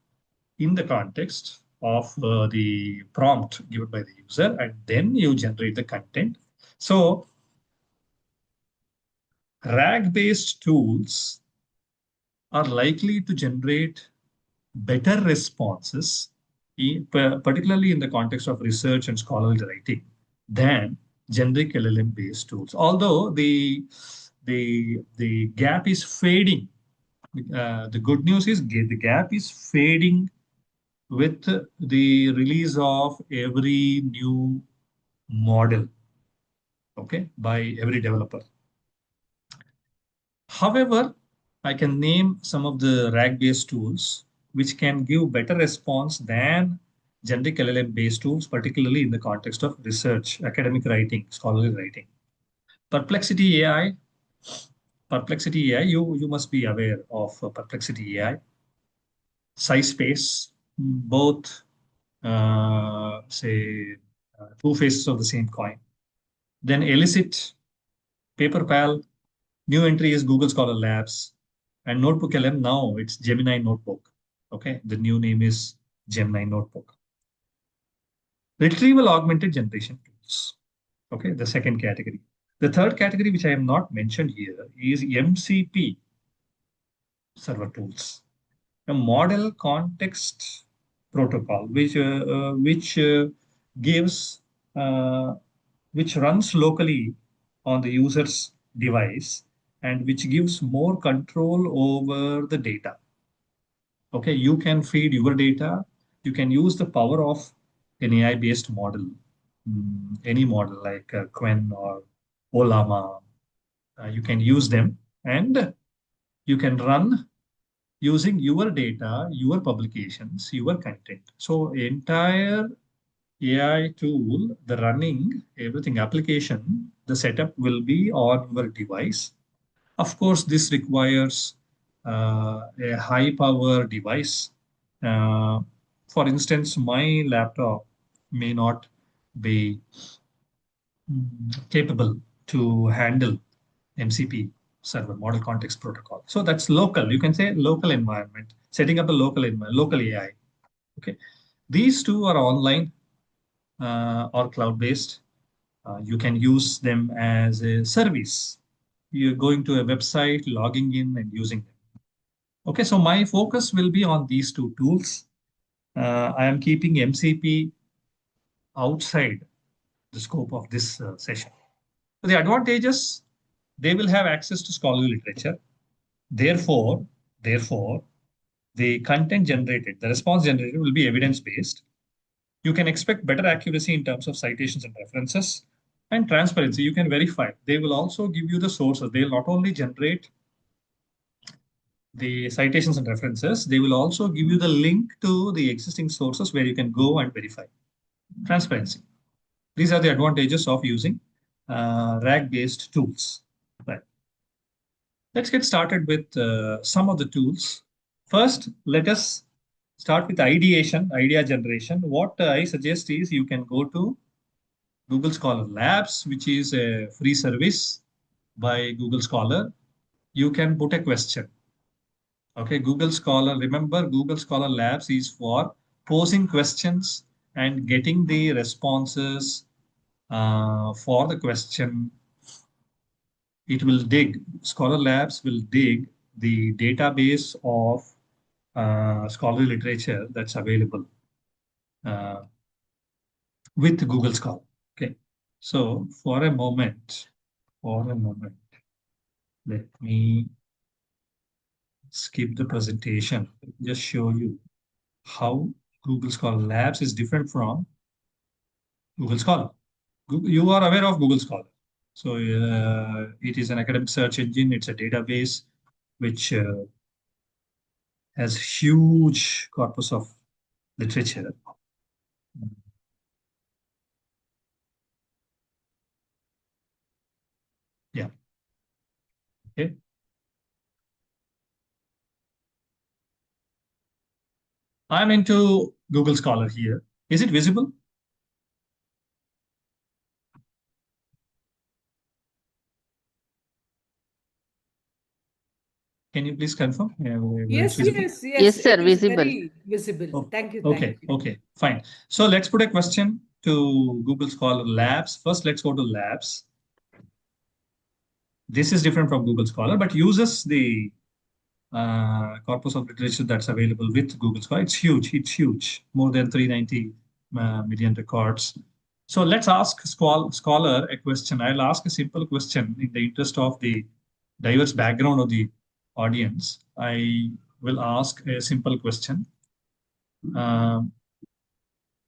in the context of the prompt given by the user, and then you generate the content. So RAG-based tools are likely to generate better responses, particularly in the context of research and scholarly writing, than generic LLM-based tools. Although the gap is fading. The good news is the gap is fading with the release of every new model, okay, by every developer. However, I can name some of the RAG-based tools which can give better response than generic LLM-based tools, particularly in the context of research, academic writing, scholarly writing. Perplexity AI, Perplexity AI, you must be aware of Perplexity AI. SciSpace, both say two faces of the same coin. Then Elicit, PaperPal, new entry is Google Scholar Labs, and Notebook LM now it's Gemini Notebook. Okay, the new name is Gemini Notebook. Retrieval augmented generation tools. Okay, the second category. The third category, which I have not mentioned here, is MCP server tools. A model context protocol, which gives which runs locally on the user's device and which gives more control over the data. Okay, you can feed your data. You can use the power of an AI-based model, any model like Quen or Olama. You can use them and you can run using your data, your publications, your content. So entire AI tool, the running, everything application, the setup will be on your device. Of course, this requires a high power device. Uh, for instance, my laptop may not be capable to handle MCP server, model context protocol. So that's local. You can say local environment, setting up a local environment, local AI. Okay, these two are online or cloud-based. You can use them as a service. You're going to a website, logging in and using them. Okay, so my focus will be on these two tools. I am keeping MCP outside the scope of this session. So the advantages, they will have access to scholarly literature. Therefore, the content generated, the response generated will be evidence-based. You can expect better accuracy in terms of citations and references and transparency. You can verify. They will also give you the sources. They will not only generate the citations and references, they will also give you the link to the existing sources where you can go and verify. Transparency. These are the advantages of using RAG-based tools. Right. Let's get started with some of the tools. First, let us start with ideation, idea generation. What I suggest is you can go to Google Scholar Labs, which is a free service by Google Scholar. You can put a question. Okay, Google Scholar, remember Google Scholar Labs is for posing questions and getting the responses for the question. It will dig, Scholar Labs will dig the database of scholarly literature that's available uh, with Google Scholar. Okay, so for a moment, let me skip the presentation, just show you how Google Scholar Labs is different from Google Scholar. You are aware of Google Scholar. So it is an academic search engine. It's a database which has huge corpus of literature. Yeah. Okay. I'm into Google Scholar here. Is it visible? Can you please confirm? Whether Yes, it's visible? yes, Yes, yes. sir, It is visible. very visible. Oh, Thank you. okay, Thank you. okay, fine. So let's put a question to Google Scholar Labs. First, let's go to Labs. This is different from Google Scholar, but uses the corpus of literature that's available with Google Scholar. It's huge. It's huge. More than 390 million records. So let's ask Scholar a question. I'll ask a simple question in the interest of the diverse background of the audience. I will ask a simple question. Um,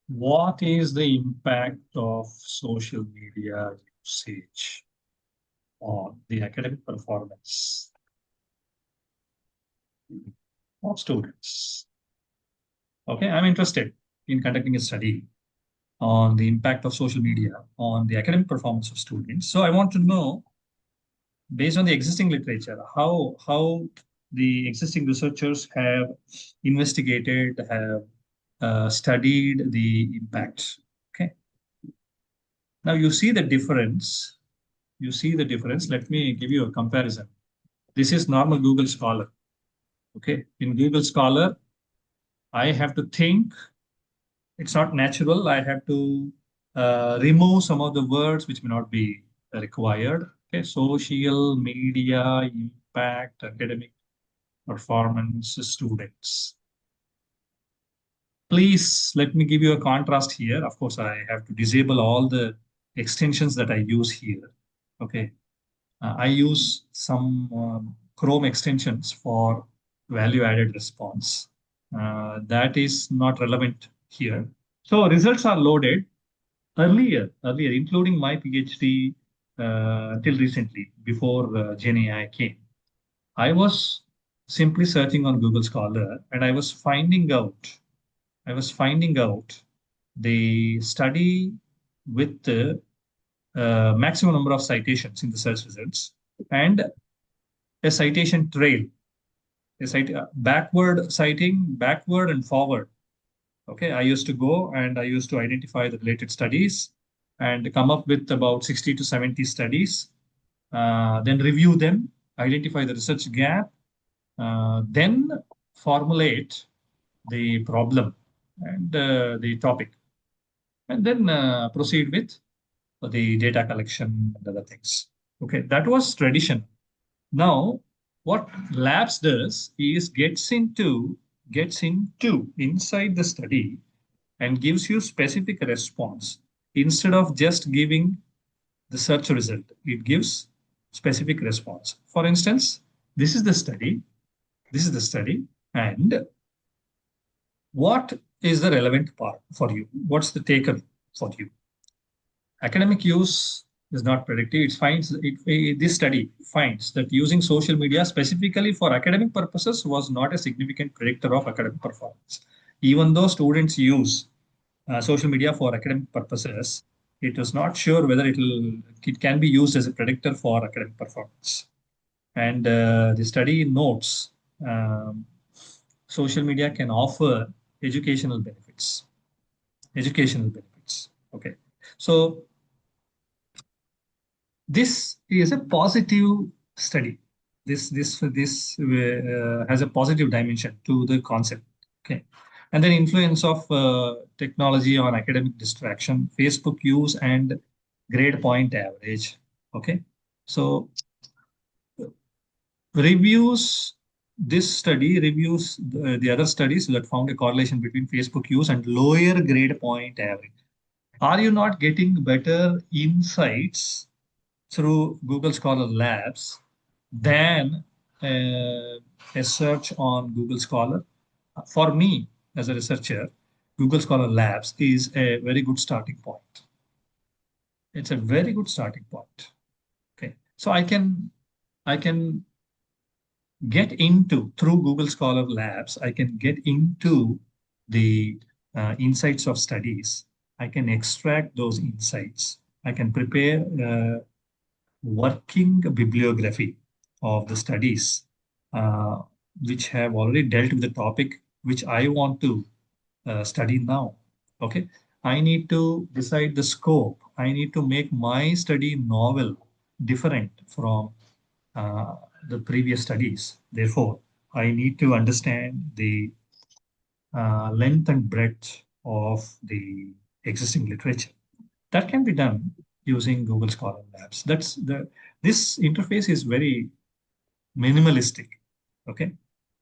what is the impact of social media usage on the academic performance of students? Okay, I'm interested in conducting a study on the impact of social media on the academic performance of students. So I want to know, based on the existing literature, how the existing researchers have investigated, have studied the impact. Okay. Now you see the difference. You see the difference. Let me give you a comparison. This is normal Google Scholar. Okay. In Google Scholar, I have to think. It's not natural. I have to remove some of the words which may not be required. Okay. Social media impact academic performance students. Please let me give you a contrast here. Of course, I have to disable all the extensions that I use here. Okay. I use some Chrome extensions for value-added response. That is not relevant here. So results are loaded earlier, including my PhD till recently, before GenAI came. I was simply searching on Google Scholar, and I was finding out the study with the maximum number of citations in the search results and a citation trail, backward citing, backward and forward. Okay, I used to go and I used to identify the related studies and come up with about 60 to 70 studies, then review them, identify the research gap, then formulate the problem and the topic, and then proceed with the data collection and other things. Okay, that was tradition. Now, what labs does is gets into inside the study and gives you specific response instead of just giving the search result. It gives specific response. For instance, this is the study. This is the study, and what is the relevant part for you? What's the takeaway for you? Academic use is not predictive. This study finds that using social media specifically for academic purposes was not a significant predictor of academic performance. Even though students use social media for academic purposes, it is not sure whether it can be used as a predictor for academic performance. And the study notes social media can offer educational benefits. Educational benefits. Okay. So this is a positive study. This has a positive dimension to the concept. Okay, and then influence of technology on academic distraction, Facebook use, and grade point average. Okay, so reviews. This study reviews the other studies that found a correlation between Facebook use and lower grade point average. Are you not getting better insights through Google Scholar Labs than a search on Google Scholar? For me, as a researcher, Google Scholar Labs is a very good starting point. It's a very good starting point. Okay, so I can get into through Google Scholar Labs. I can get into the insights of studies. I can extract those insights. I can prepare working bibliography of the studies uh, which have already dealt with the topic which I want to study now. Okay, I need to decide the scope. I need to make my study novel, different from uh, the previous studies. Therefore, I need to understand the length and breadth of the existing literature. That can be done using Google Scholar Labs. This interface is very minimalistic. Okay,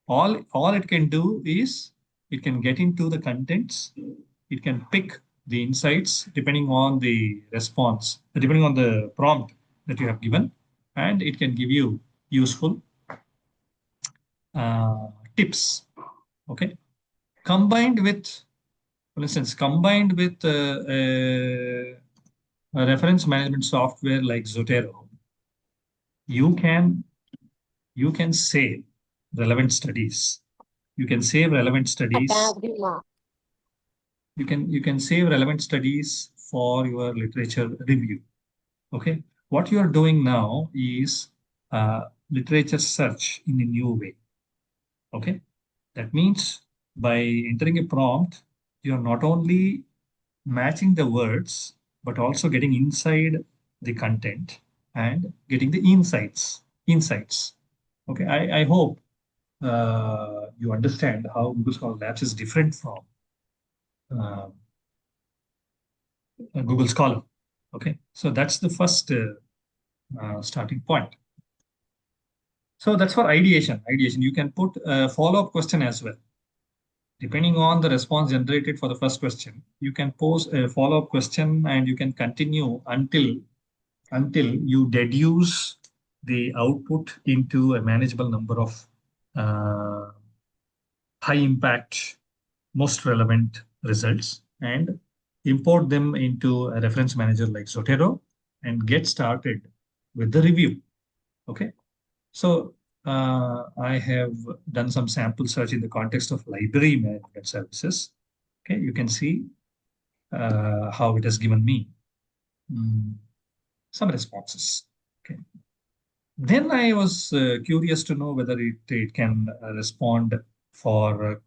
all it can do is it can get into the contents. It can pick the insights depending on the response, depending on the prompt that you have given, and it can give you useful tips. Okay, combined with, for instance, combined with a reference management software like Zotero, you can you can save relevant studies. You can save relevant studies. You can save relevant studies for your literature review. Okay, what you are doing now is literature search in a new way. Okay, that means by entering a prompt, you are not only matching the words, but also getting inside the content and getting the insights. Insights. Okay, I hope you understand how Google Scholar Labs is different from uh, Google Scholar. Okay, so that's the first starting point. So that's for ideation. Ideation. You can put a follow-up question as well. Depending on the response generated for the first question, you can pose a follow-up question and you can continue until you deduce the output into a manageable number of uh, high impact, most relevant results and import them into a reference manager like Zotero and get started with the review. Okay. So I have done some sample search in the context of library management services. Okay. You can see how it has given me some responses. Okay. Then I was curious to know whether it can respond for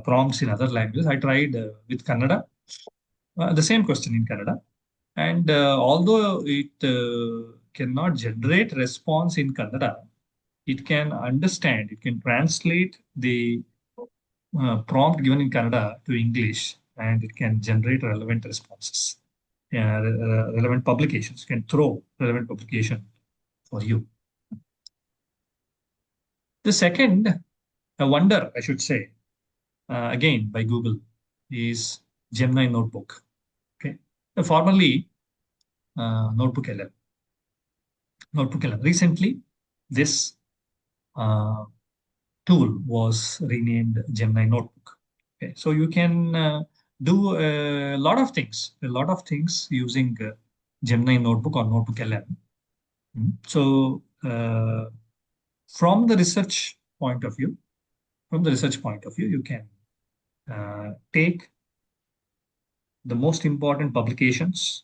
prompts in other languages. I tried with Kannada, the same question in Kannada. And although it cannot generate response in Kannada, it can understand, it can translate the prompt given in Kannada to English, and it can generate relevant responses, relevant publications, can throw relevant publication for you. The second wonder, I should say, again by Google, is Gemini Notebook. Okay, formerly Notebook 11. Notebook 11. Recently, this tool was renamed Gemini Notebook. Okay, so you can do a lot of things using Gemini Notebook or Notebook 11. So from the research point of view, you can take the most important publications.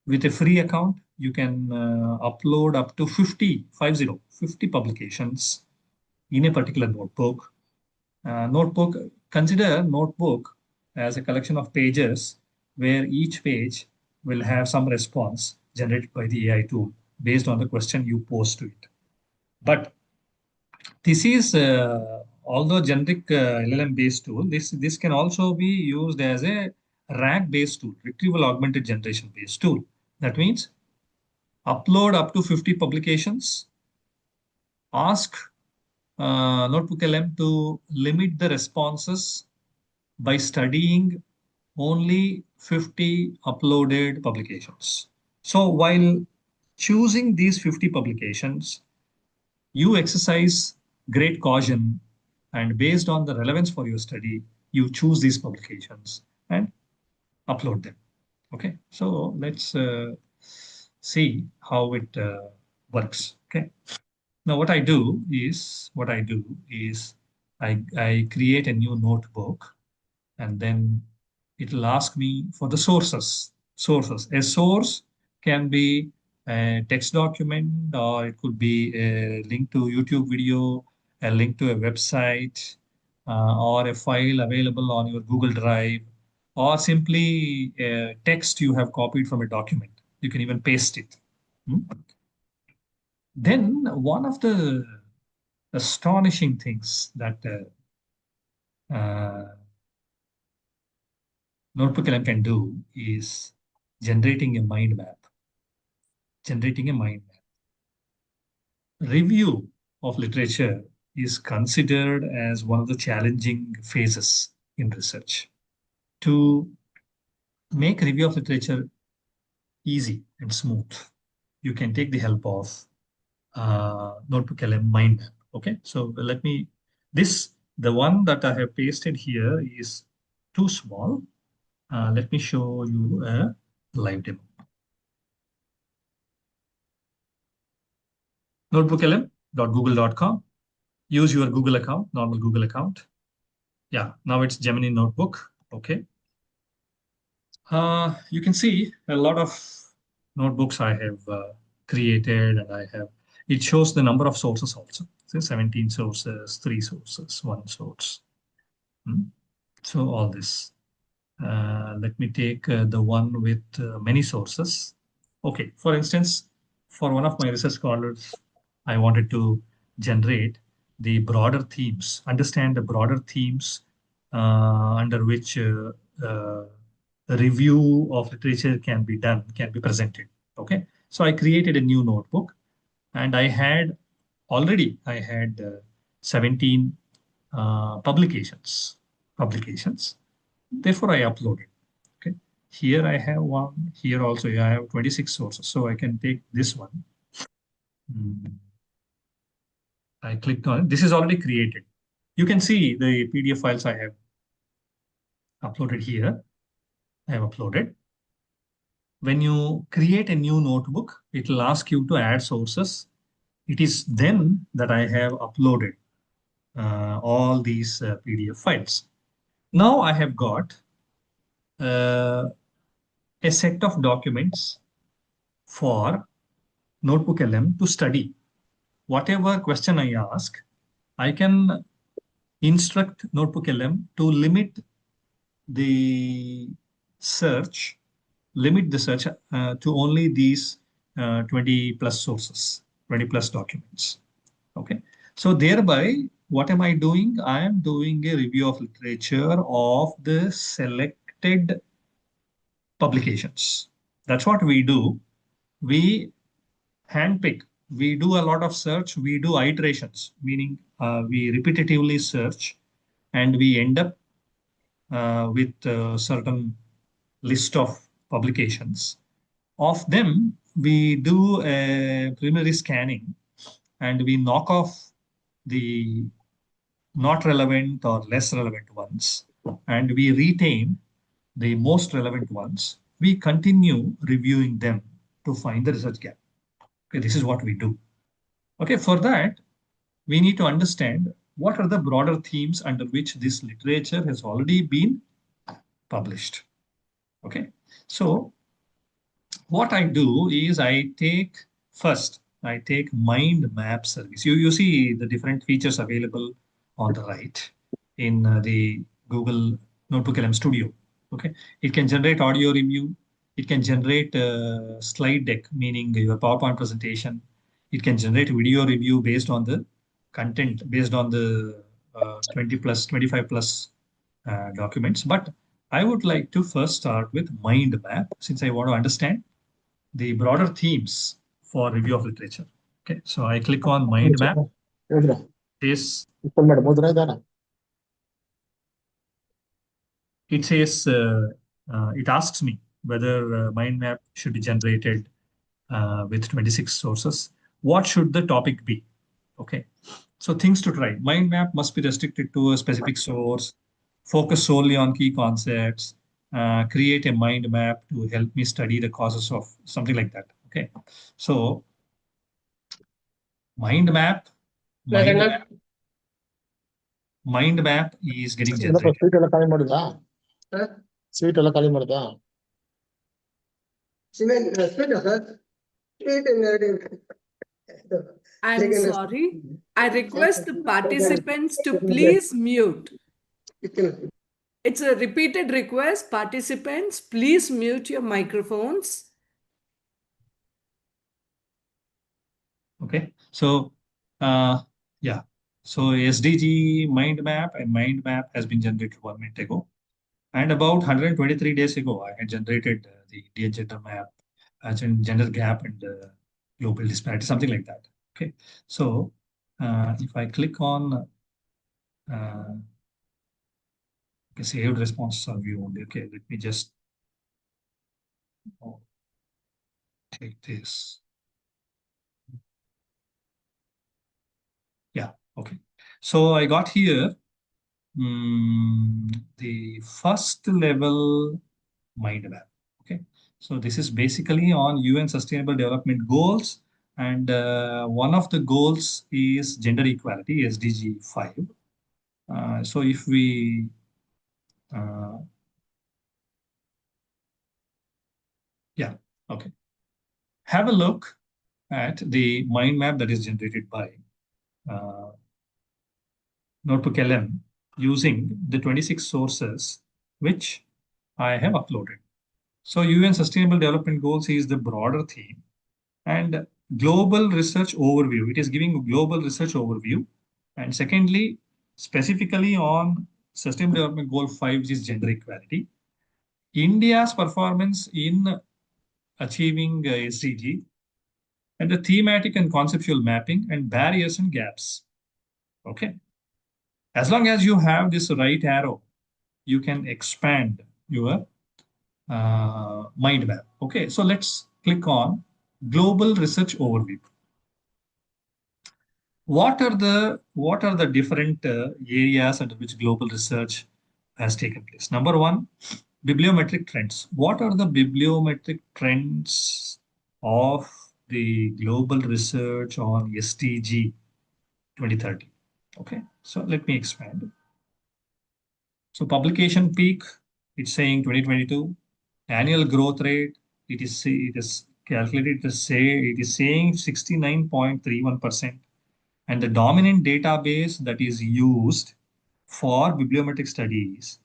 With a free account, you can upload up to 50 publications in a particular notebook. Consider notebook as a collection of pages where each page will have some response generated by the AI tool based on the question you pose to it. But this is, although generic LLM-based tool, this can also be used as a RAG-based tool, retrieval augmented generation-based tool. That means upload up to 50 publications, ask Notebook LM to limit the responses by studying only 50 uploaded publications. So while choosing these 50 publications, you exercise great caution, and based on the relevance for your study, you choose these publications and upload them. Okay, so let's see how it works. Okay, now what I do is I create a new notebook, and then it'll ask me for the sources. Sources. A source can be a text document, or it could be a link to YouTube video, a link to a website, or a file available on your Google Drive, or simply a text you have copied from a document. You can even paste it. Hmm? Then one of the astonishing things that Notebook LM can do is generating a mind map. Generating a mind map. Review of literature is considered as one of the challenging phases in research. To make review of literature easy and smooth, you can take the help of Notebook LM mind map. Okay, so the one that I have pasted here is too small. Let me show you a live demo. notebooklm.google.com. Use your Google account, normal Google account. Yeah, now it's Gemini Notebook. Okay. You can see a lot of notebooks I have created, and it shows the number of sources also. So 17 sources, 3 sources, 1 source. So all this. Let me take the one with many sources. Okay, for instance, for one of my research scholars, I wanted to generate the broader themes, understand the broader themes under which a review of literature can be done, can be presented. Okay, so I created a new notebook, and I had 17 publications. Therefore, I uploaded. Okay, here I have one. Here also I have 26 sources, so I can take this one. I clicked on it. This is already created. You can see the PDF files I have uploaded here. I have uploaded. When you create a new notebook, it will ask you to add sources. It is then that I have uploaded all these PDF files. Now I have got a set of documents for Notebook LM to study. Whatever question I ask, I can instruct Notebook LM to limit the search to only these 20 plus sources, 20 plus documents. Okay. So thereby, what am I doing? I am doing a review of literature of the selected publications. That's what we do. We handpick. We do a lot of search. We do iterations, meaning we repetitively search, and we end up with a certain list of publications. Of them, we do a preliminary scanning, and we knock off the not relevant or less relevant ones, and we retain the most relevant ones. We continue reviewing them to find the research gap. Okay, this is what we do. Okay, for that, we need to understand what are the broader themes under which this literature has already been published. Okay, so what I do is I take mind map service. You see the different features available on the right in the Google Notebook LM Studio. Okay, it can generate audio review. It can generate a slide deck, meaning your PowerPoint presentation. It can generate video review based on the content, based on the 20 plus, 25 plus documents. But I would like to first start with mind map, since I want to understand the broader themes for review of literature. Okay, so I click on mind map. It asks me whether mind map should be generated with 26 sources. What should the topic be? Okay, so things to try. Mind map must be restricted to a specific source. focus solely on key concepts, create a mind map to help me study the causes of something like that. Okay. So mind map, mind map, mind map is getting ಏನಪ್ಪ generated. Seat ಎಲ್ಲ ಖಾಲಿ ಮಾಡಿದಾ seat ಎಲ್ಲ ಖಾಲಿ ಮಾಡಿದಾ I'm sorry. I request the participants to please mute. It's a repeated request. Participants, please mute your microphones. Okay. So, yeah. So SDG mind map and mind map has been generated 1 minute ago. And about 123 days ago, I had generated the Indian gender map, as in gender gap and global disparity, something like that. Okay. So if I click on okay, saved responses are view only. Okay, let me just take this. Yeah, okay. So I got here the first level mind map. Okay, so this is basically on UN Sustainable Development Goals, and one of the goals is gender equality, SDG 5. So if we yeah, okay, have a look at the mind map that is generated by Notebook LM using the 26 sources which I have uploaded. So UN Sustainable Development Goals is the broader theme, and global research overview. It is giving a global research overview. And secondly, specifically on Sustainable Development Goal 5, which is gender equality, India's performance in achieving SDG, and the thematic and conceptual mapping and barriers and gaps. Okay. As long as you have this right arrow, you can expand your mind map. Okay, so let's click on global research overview. What are the different areas under which global research has taken place? Number one, bibliometric trends. What are the bibliometric trends of the global research on SDG 2030? Okay, so let me expand. So publication peak, it's saying 2022. Annual growth rate, it is calculated to say it is saying 69.31%. And the dominant database that is used for bibliometric studies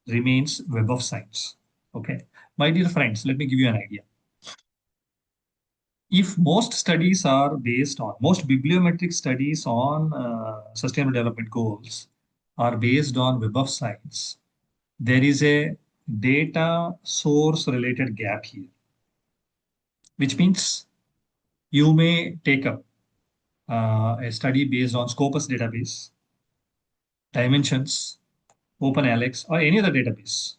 remains Web of Science. Okay, my dear friends, let me give you an idea. If most bibliometric studies on sustainable development goals are based on Web of Science, there is a data source related gap here, which means you may take up a study based on Scopus database, Dimensions, OpenAlex, or any other database.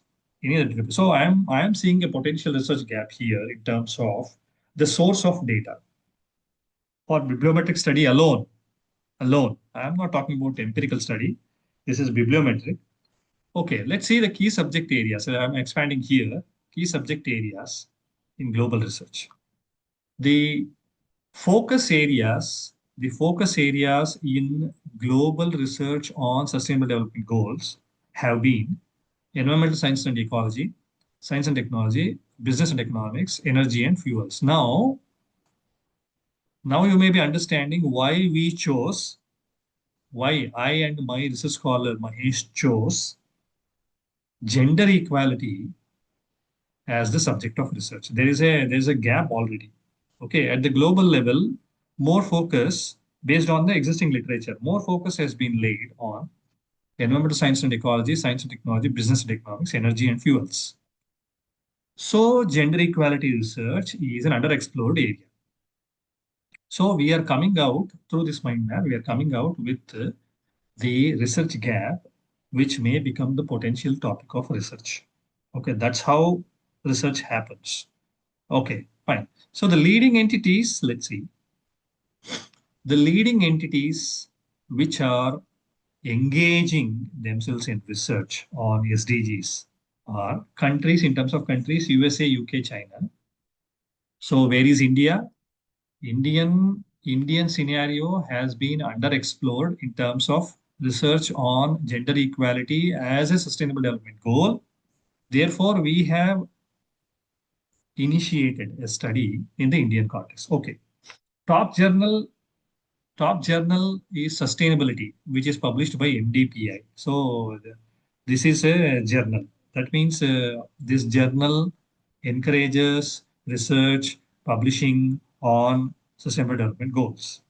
So I am seeing a potential research gap here in terms of the source of data for bibliometric study alone. I am not talking about empirical study. This is bibliometric. Okay, let's see the key subject areas. So I'm expanding here. Key subject areas in global research. The the focus areas in global research on sustainable development goals have been environmental science and ecology, science and technology, business and economics, energy and fuels. Now you may be understanding why I and my research scholar Mahesh chose gender equality as the subject of research. There is a gap already. Okay, at the global level, more focus based on the existing literature, more focus has been laid on environmental science and ecology, science and technology, business and economics, energy and fuels. So gender equality research is an underexplored area. So we are coming out through this mind map, we are coming out with the research gap, which may become the potential topic of research. Okay, that's how research happens. Okay, fine. So the leading entities, let's see. The leading entities which are engaging themselves in research on SDGs are countries, in terms of countries, USA, UK, China. So where is India? Indian scenario has been underexplored in terms of research on gender equality as a sustainable development goal. Therefore, we have initiated a study in the Indian context. Okay. Top journal, top journal is Sustainability, which is published by MDPI. So this is a journal. That means this journal encourages research publishing on sustainable development goals.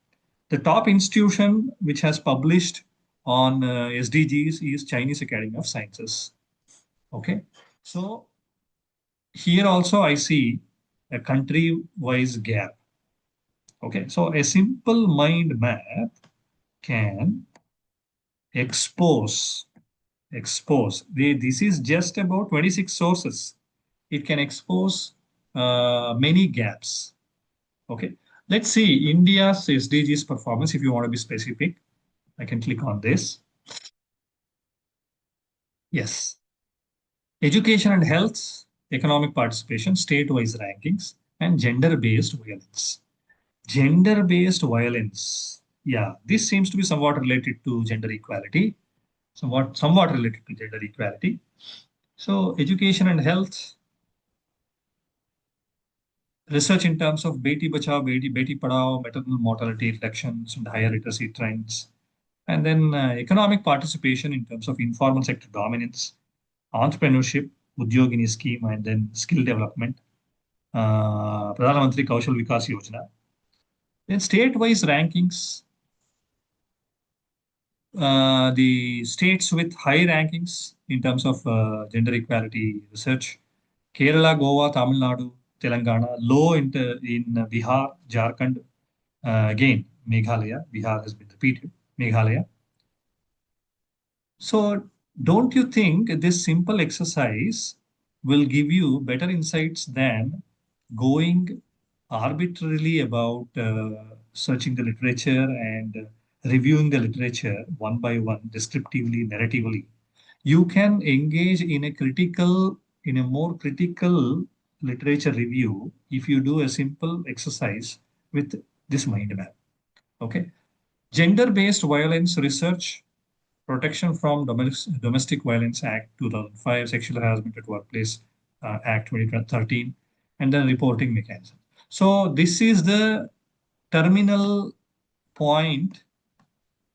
The top institution which has published on SDGs is Chinese Academy of Sciences. Okay. So here also I see a country-wise gap. Okay. So a simple mind map can expose, this is just about 26 sources. It can expose many gaps. Okay. Let's see India's SDGs performance. If you want to be specific, I can click on this. Yes. Education and health, economic participation, state-wise rankings, and gender-based violence. Gender-based violence. Yeah, this seems to be somewhat related to gender equality. Somewhat related to gender equality. So education and health, research in terms of Beti Bachao, Beti Padhao, maternal mortality reductions and higher literacy trends. And then economic participation in terms of informal sector dominance, entrepreneurship, Udyogini scheme, and then skill development, Pradhan Mantri Kaushal Vikas Yojana. Then state-wise rankings, the states with high rankings in terms of gender equality research, Kerala, Goa, Tamil Nadu, Telangana, low in Bihar, Jharkhand, again, Meghalaya, Bihar has been repeated, Meghalaya. So don't you think this simple exercise will give you better insights than going arbitrarily about searching the literature and reviewing the literature one by one, descriptively, narratively? You can engage in a more critical literature review if you do a simple exercise with this mind map. Okay. Gender-based violence research, Protection from Domestic Violence Act 2005, Sexual Harassment at Workplace Act 2013, and then reporting mechanism. So this is the terminal point,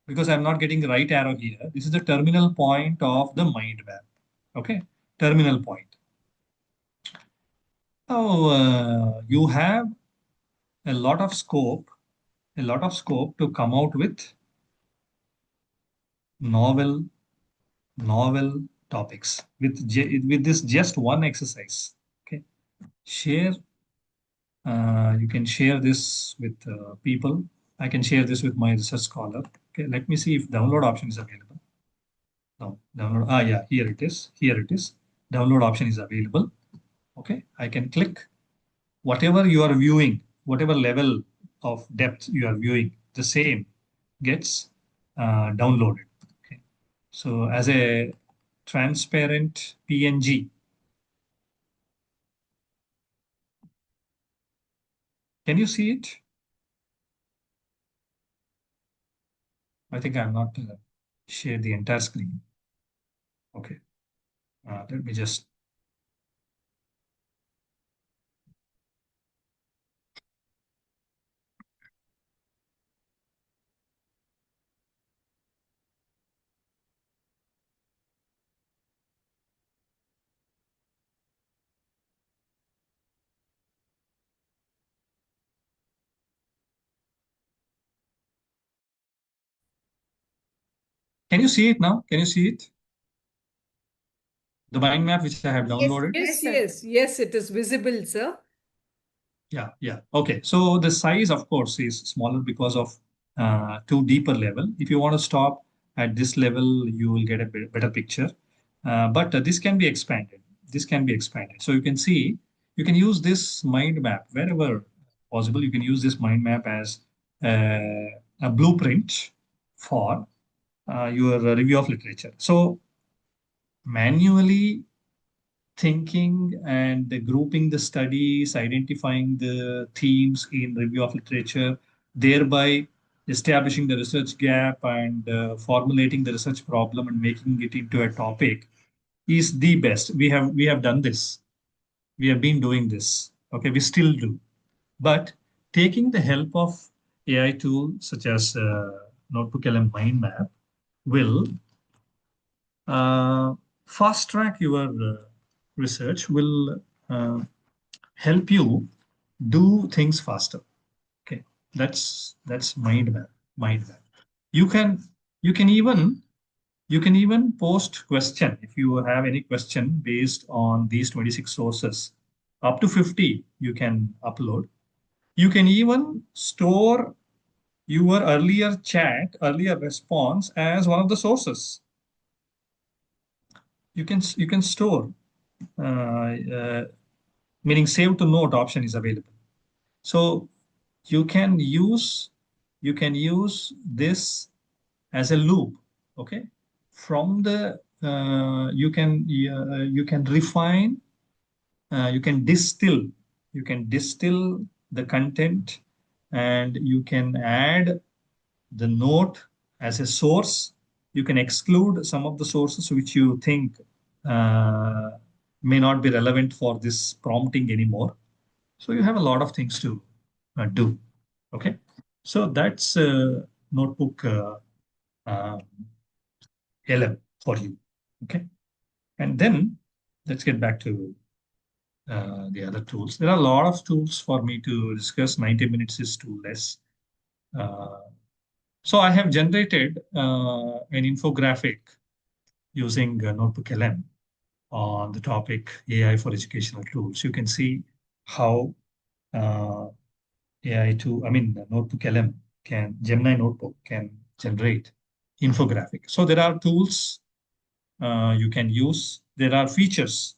because I'm not getting the right arrow here. This is the terminal point of the mind map. Okay, terminal point. Now you have a lot of scope, to come out with novel topics with this just one exercise. Okay, share. You can share this with people. I can share this with my research scholar. Okay, let me see if download option is available. No, download. Ah, yeah, here it is. Here it is. Download option is available. Okay, I can click whatever you are viewing, whatever level of depth you are viewing, the same gets downloaded. Okay, so as a transparent PNG. Can you see it? I think I'm not share the entire screen. Okay, let me just. Can you see it now? Can you see it? The mind map which I have downloaded. Yes, sir. yes, it is visible, sir. Yeah. Okay. So the size, of course, is smaller because of too deeper level. If you want to stop at this level, you will get a better picture. But this can be expanded. This can be expanded. So you can see, you can use this mind map wherever possible. You can use this mind map as a blueprint for your review of literature. So manually thinking and grouping the studies, identifying the themes in review of literature, thereby establishing the research gap and formulating the research problem and making it into a topic is the best. We have done this. We have been doing this. Okay, we still do. But taking the help of AI tools such as Notebook LM Mind Map will uh, fast track your research, will uh, help you do things faster. Okay, that's mind map. Mind map. You can you can even you can even post question if you have any question based on these 26 sources. Up to 50 you can upload. You can even store your earlier chat, earlier response as one of the sources. You can store, meaning save to note option is available. So you can use this as a loop. Okay, from the you can refine, you can distill the content, and you can add the note as a source. You can exclude some of the sources which you think uh, may not be relevant for this prompting anymore. So you have a lot of things to do. Okay. So that's notebook uh, 11 for you. Okay. And then let's get back to the other tools. There are a lot of tools for me to discuss. 90 minutes is too less. Uh, so I have generated an infographic using Notebook LM on the topic AI for educational tools. You can see how uh, Notebook LM Gemini Notebook can generate infographic. So there are tools you can use. There are features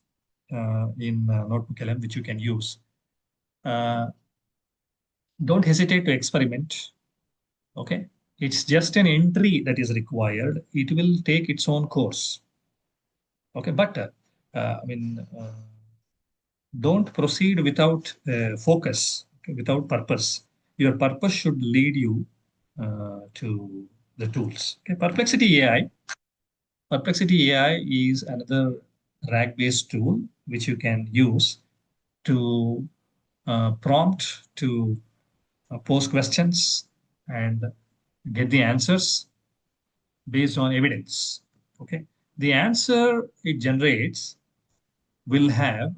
in Notebook LM which you can use. Uh, don't hesitate to experiment. Okay, it's just an entry that is required. It will take its own course. Okay, but don't proceed without focus, okay, without purpose. Your purpose should lead you to the tools. Okay, Perplexity AI. Perplexity AI is another RAG-based tool which you can use to prompt to pose questions and get the answers based on evidence. Okay, the answer it generates will have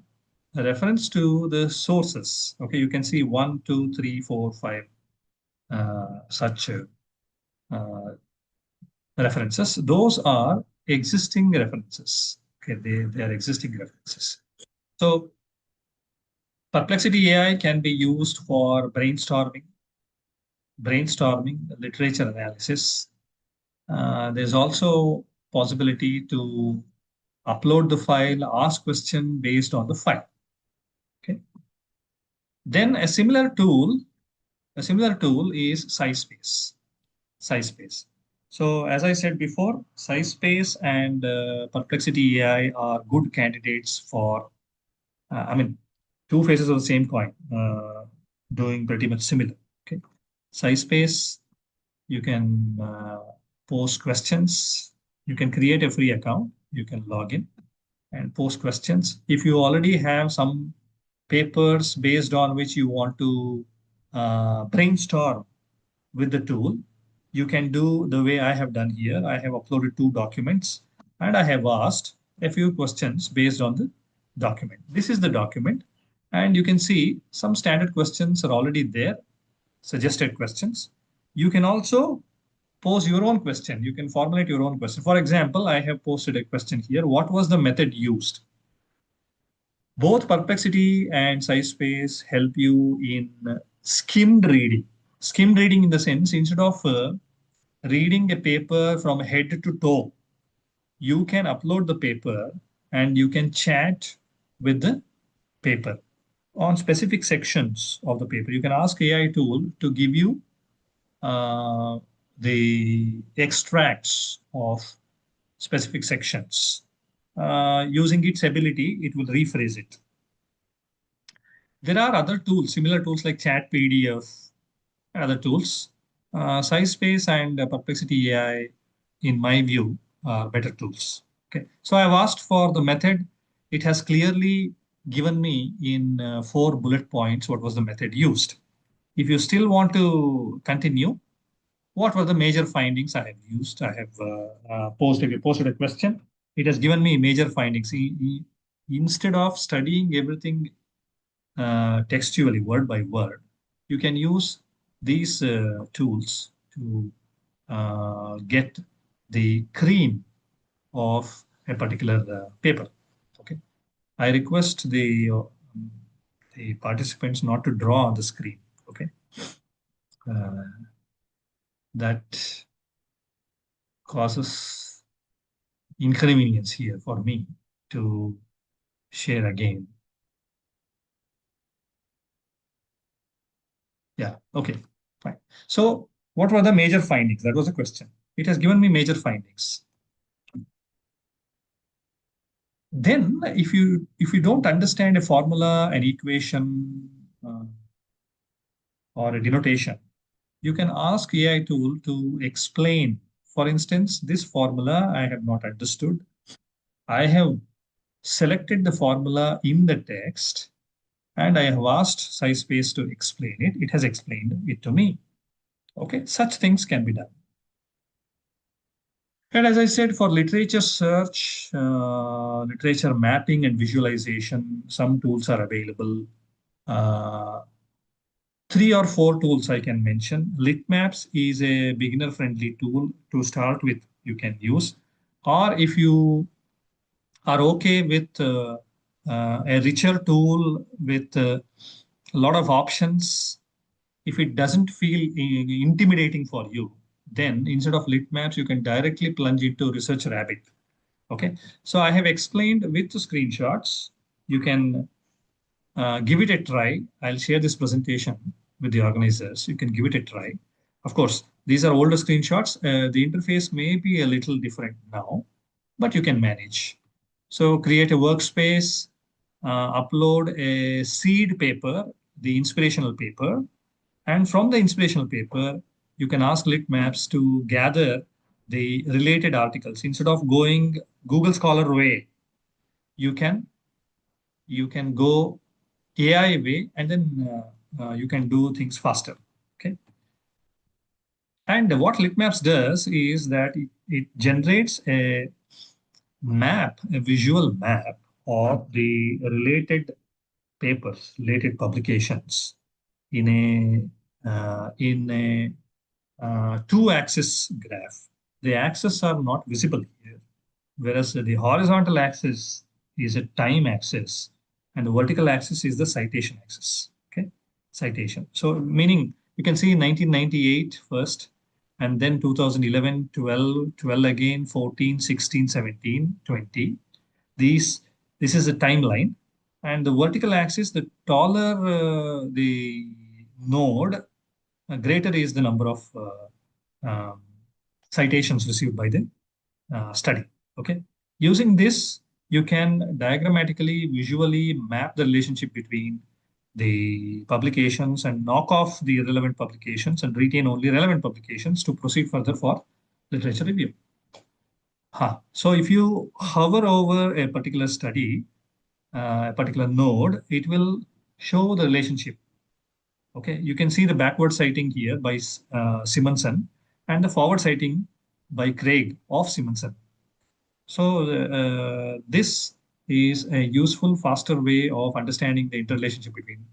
a reference to the sources. Okay, you can see 1, 2, 3, 4, 5 such uh, references. Those are existing references. Okay, they are existing references. So Perplexity AI can be used for brainstorming, literature analysis. There's also possibility to upload the file, ask question based on the file. Okay. Then a similar tool is SciSpace. SciSpace. So as I said before, SciSpace and Perplexity AI are good candidates for, two faces of the same coin, doing pretty much similar. Okay. SciSpace, you can post questions. You can create a free account. You can log in and post questions. If you already have some papers based on which you want to brainstorm with the tool, you can do the way I have done here. I have uploaded 2 documents and I have asked a few questions based on the document. This is the document, and you can see some standard questions are already there, suggested questions. You can also pose your own question. You can formulate your own question. For example, I have posted a question here. What was the method used? Both Perplexity and SciSpace help you in skimmed reading. Skimmed reading in the sense, instead of reading a paper from head to toe, you can upload the paper and you can chat with the paper on specific sections of the paper. You can ask AI tool to give you uh, the extracts of specific sections. Using its ability, it will rephrase it. There are other tools, similar tools like Chat PDF and other tools. SciSpace and Perplexity AI, in my view, are better tools. Okay, so I've asked for the method. It has clearly given me in 4 bullet points what was the method used. If you still want to continue, what were the major findings I have used? I have posted a question. It has given me major findings. Instead of studying everything textually, word by word, you can use these tools to get the cream of a particular paper. Okay, I request the participants not to draw on the screen. Okay, that causes inconvenience here for me to share again. Yeah, okay, fine. So what were the major findings? That was the question. It has given me major findings. Then if you don't understand a formula, an equation, or a denotation, you can ask AI tool to explain. For instance, this formula I have not understood. I have selected the formula in the text and I have asked SciSpace to explain it. It has explained it to me. Okay, such things can be done. And as I said, for literature search, literature mapping and visualization, some tools are available. 3 or 4 tools I can mention. Litmaps is a beginner-friendly tool to start with, you can use. Or if you are okay with a richer tool with a lot of options, if it doesn't feel intimidating for you, then instead of Litmaps, you can directly plunge into Research Rabbit. Okay, so I have explained with the screenshots. You can give it a try. I'll share this presentation with the organizers. You can give it a try. Of course, these are older screenshots. The interface may be a little different now, but you can manage. So create a workspace, upload a seed paper, the inspirational paper, and from the inspirational paper, you can ask Litmaps to gather the related articles. Instead of going Google Scholar way, you can go AI way, and then you can do things faster. Okay. And what Litmaps does is that it generates a map, a visual map of the related papers, related publications in a 2-axis graph. The axes are not visible here, whereas the horizontal axis is a time axis and the vertical axis is the citation axis. Okay, citation. So meaning you can see 1998 first, and then 2011, 12, 12 again, 14, 16, 17, 20. This is a timeline, and the vertical axis, the taller the node, greater is the number of citations received by the study. Okay, using this, you can diagrammatically, visually map the relationship between the publications and knock off the irrelevant publications and retain only relevant publications to proceed further for literature review. So if you hover over a particular study, a particular node, it will show the relationship. Okay, you can see the backward citing here by Simonson and the forward citing by Craig of Simonson. So this is a useful, faster way of understanding the interrelationship between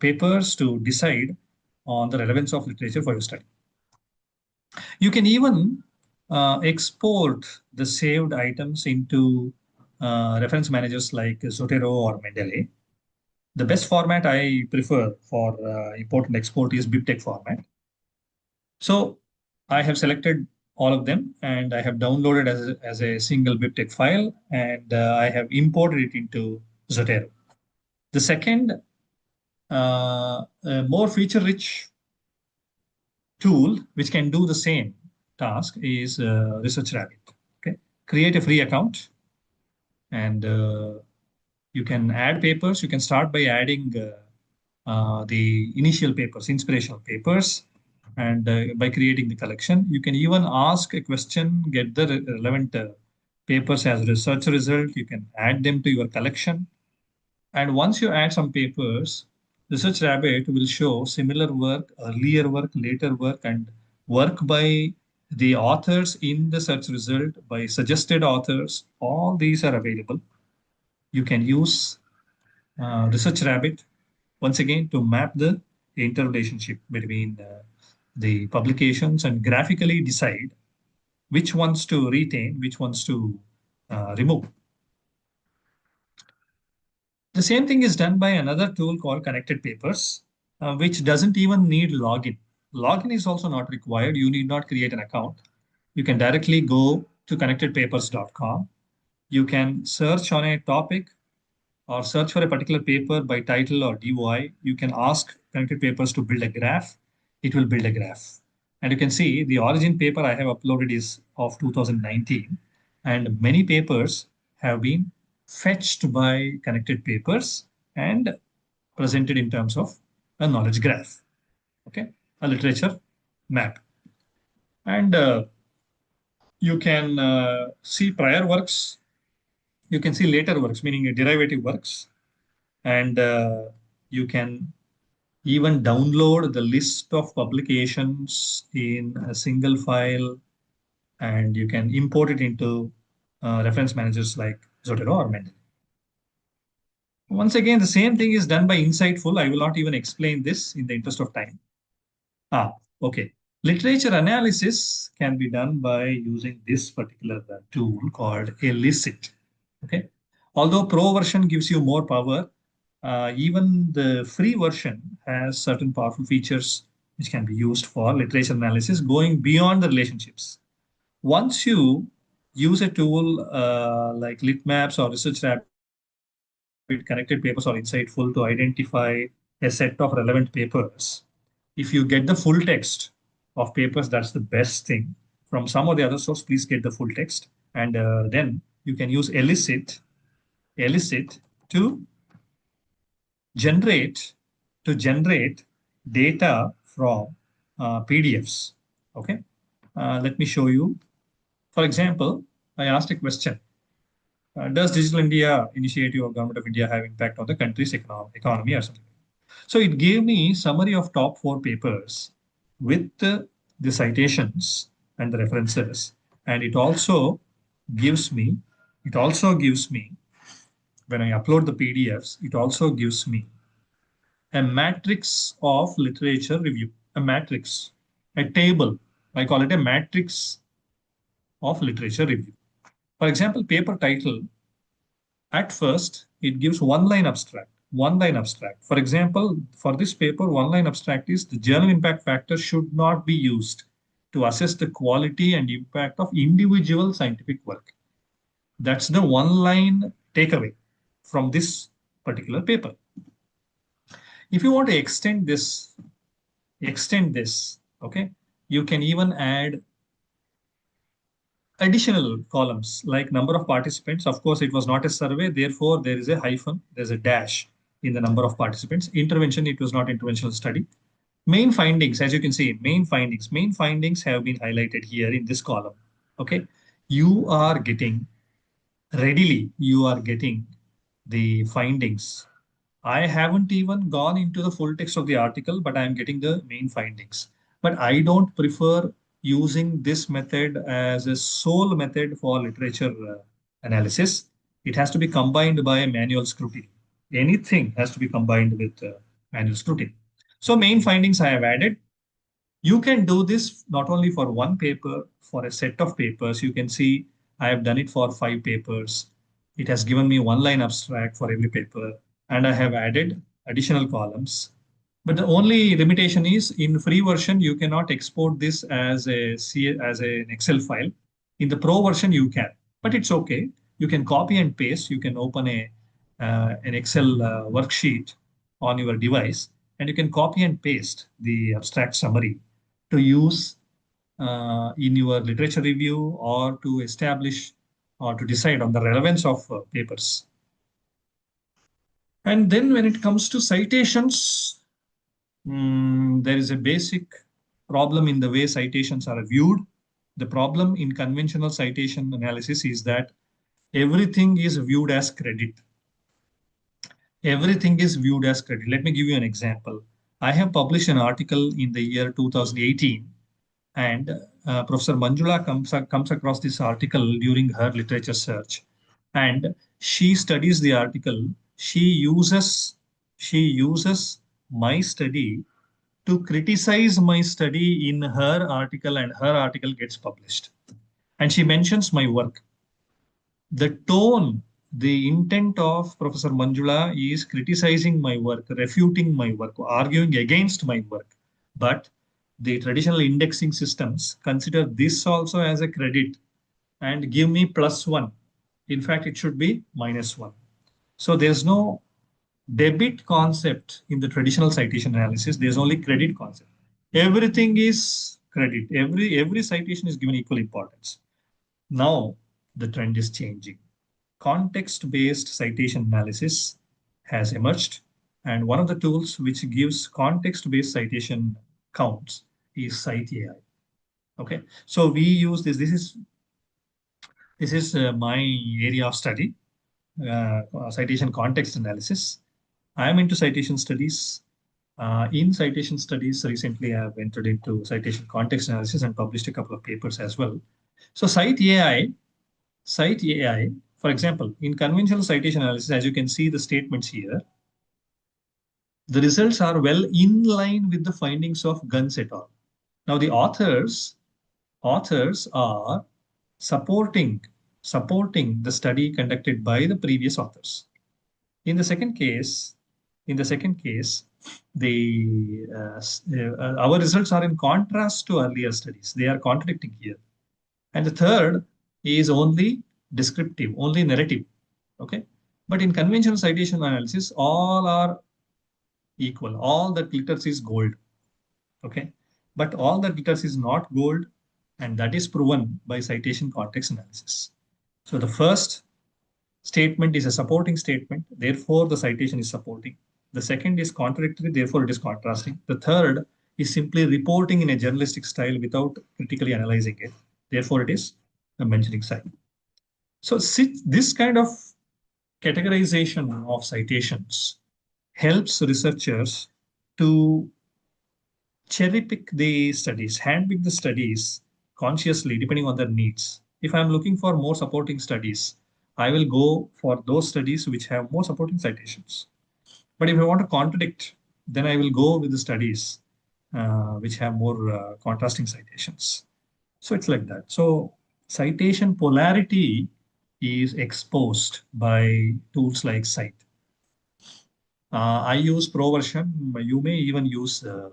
papers to decide on the relevance of literature for your study. You can even export the saved items into reference managers like Zotero or Mendeley. The best format I prefer for import and export is BibTeX format. So I have selected all of them and I have downloaded as a single BibTeX file, and I have imported it into Zotero. The second, more feature-rich tool which can do the same task is Research Rabbit. Okay, create a free account, and you can add papers. You can start by adding the initial papers, inspirational papers, and by creating the collection. You can even ask a question, get the relevant papers as research result. You can add them to your collection. And once you add some papers, Research Rabbit will show similar work, earlier work, later work, and work by the authors in the search result, by suggested authors. All these are available. You can use Research Rabbit once again to map the interrelationship between the publications and graphically decide which ones to retain, which ones to remove. The same thing is done by another tool called Connected Papers, which doesn't even need login. Login is also not required. You need not create an account. You can directly go to connectedpapers.com. You can search on a topic or search for a particular paper by title or DOI. You can ask Connected Papers to build a graph. It will build a graph. And you can see the origin paper I have uploaded is of 2019. And many papers have been fetched by Connected Papers and presented in terms of a knowledge graph, okay, a literature map. And you can see prior works. You can see later works, meaning derivative works. And you can even download the list of publications in a single file, and you can import it into reference managers like Zotero or Mendeley. Once again, the same thing is done by Insightful. I will not even explain this in the interest of time. Okay. Literature analysis can be done by using this particular tool called Elicit. Okay. Although Pro version gives you more power, even the free version has certain powerful features which can be used for literature analysis going beyond the relationships. Once you use a tool like Litmaps or Research Rabbit, Connected Papers or Insightful to identify a set of relevant papers, if you get the full text of papers, that's the best thing. From some or the other source, please get the full text. And then you can use Elicit to generate data from PDFs. Okay, let me show you. For example, I asked a question: does Digital India initiative of Government of India have impact on the country's economy or something? So it gave me summary of top 4 papers with the citations and the references, and it also gives me when I upload the PDFs, it also gives me a matrix of literature review, a matrix, a table. I call it a matrix of literature review. For example, paper title, at first, it gives one line abstract. For example, for this paper, one line abstract is the journal impact factor should not be used to assess the quality and impact of individual scientific work. That's the one line takeaway from this particular paper. If you want to extend this, okay, you can even add additional columns like number of participants. Of course, it was not a survey, therefore there is a hyphen, there's a dash in the number of participants. Intervention, it was not interventional study. Main findings, as you can see, main findings have been highlighted here in this column. Okay, you are getting the findings. I haven't even gone into the full text of the article, but I'm getting the main findings. But I don't prefer using this method as a sole method for literature analysis. It has to be combined by manual scrutiny. Anything has to be combined with manual scrutiny. So main findings I have added. You can do this not only for one paper, for a set of papers. You can see I have done it for 5 papers. It has given me one line abstract for every paper, and I have added additional columns. But the only limitation is in free version, you cannot export this as an Excel file. In the Pro version, you can, but it's okay. You can copy and paste. You can open an Excel worksheet on your device, and you can copy and paste the abstract summary to use in your literature review or to establish or to decide on the relevance of papers. And then when it comes to citations, there is a basic problem in the way citations are viewed. The problem in conventional citation analysis is that everything is viewed as credit. Everything is viewed as credit. Let me give you an example. I have published an article in the year 2018, and Professor Manjula comes across this article during her literature search, and she studies the article. She uses my study to criticize my study in her article, and her article gets published. And she mentions my work. The tone, the intent of Professor Manjula is criticizing my work, refuting my work, arguing against my work. But the traditional indexing systems consider this also as a credit and give me +1. In fact, it should be -1. So there's no debit concept in the traditional citation analysis. There's only credit concept. Everything is credit. Every citation is given equal importance. Now the trend is changing. Context-based citation analysis has emerged, and one of the tools which gives context-based citation counts is Cite AI. Okay, so we use this. This is my area of study, citation context analysis. I am into citation studies. In citation studies, recently I have entered into citation context analysis and published a couple of papers as well. So Cite AI, for example, in conventional citation analysis, as you can see the statements here, the results are well in line with the findings of Guns et al. Now the authors are supporting the study conducted by the previous authors. In the second case, the our results are in contrast to earlier studies. They are contradicting here. And the third is only descriptive, only narrative. Okay. But in conventional citation analysis, all are equal. All that glitters is gold. Okay. But all that glitters is not gold, and that is proven by citation context analysis. So the first statement is a supporting statement, therefore the citation is supporting. The second is contradictory, therefore it is contrasting. The third is simply reporting in a journalistic style without critically analyzing it. Therefore, it is a mentioning side. So this kind of categorization of citations helps researchers to cherry pick the studies, hand pick the studies consciously depending on their needs. If I'm looking for more supporting studies, I will go for those studies which have more supporting citations. But if I want to contradict, then I will go with the studies which have more contrasting citations. So it's like that. So citation polarity is exposed by tools like Cite. I use pro version. You may even use uh,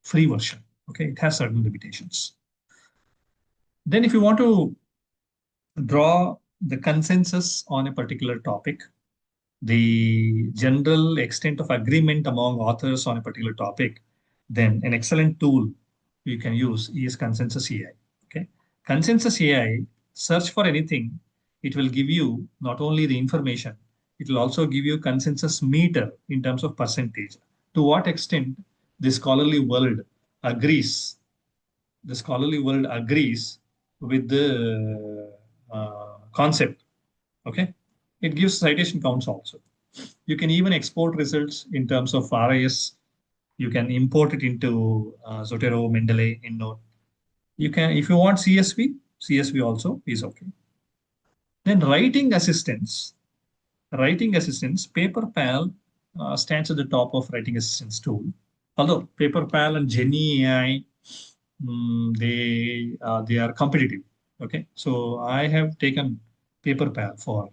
free version. Okay, it has certain limitations. Then if you want to draw the consensus on a particular topic, the general extent of agreement among authors on a particular topic, then an excellent tool you can use is Consensus AI. Okay, Consensus AI, search for anything, it will give you not only the information, it will also give you consensus meter in terms of percentage. To what extent the scholarly world agrees, with the concept. Okay, it gives citation counts also. You can even export results in terms of RIS. You can import it into Zotero, Mendeley, EndNote. You can, if you want CSV also is okay. Then writing assistance, PaperPal stands at the top of writing assistance tool. Although PaperPal and Jenny AI, they are competitive. Okay, so I have taken PaperPal for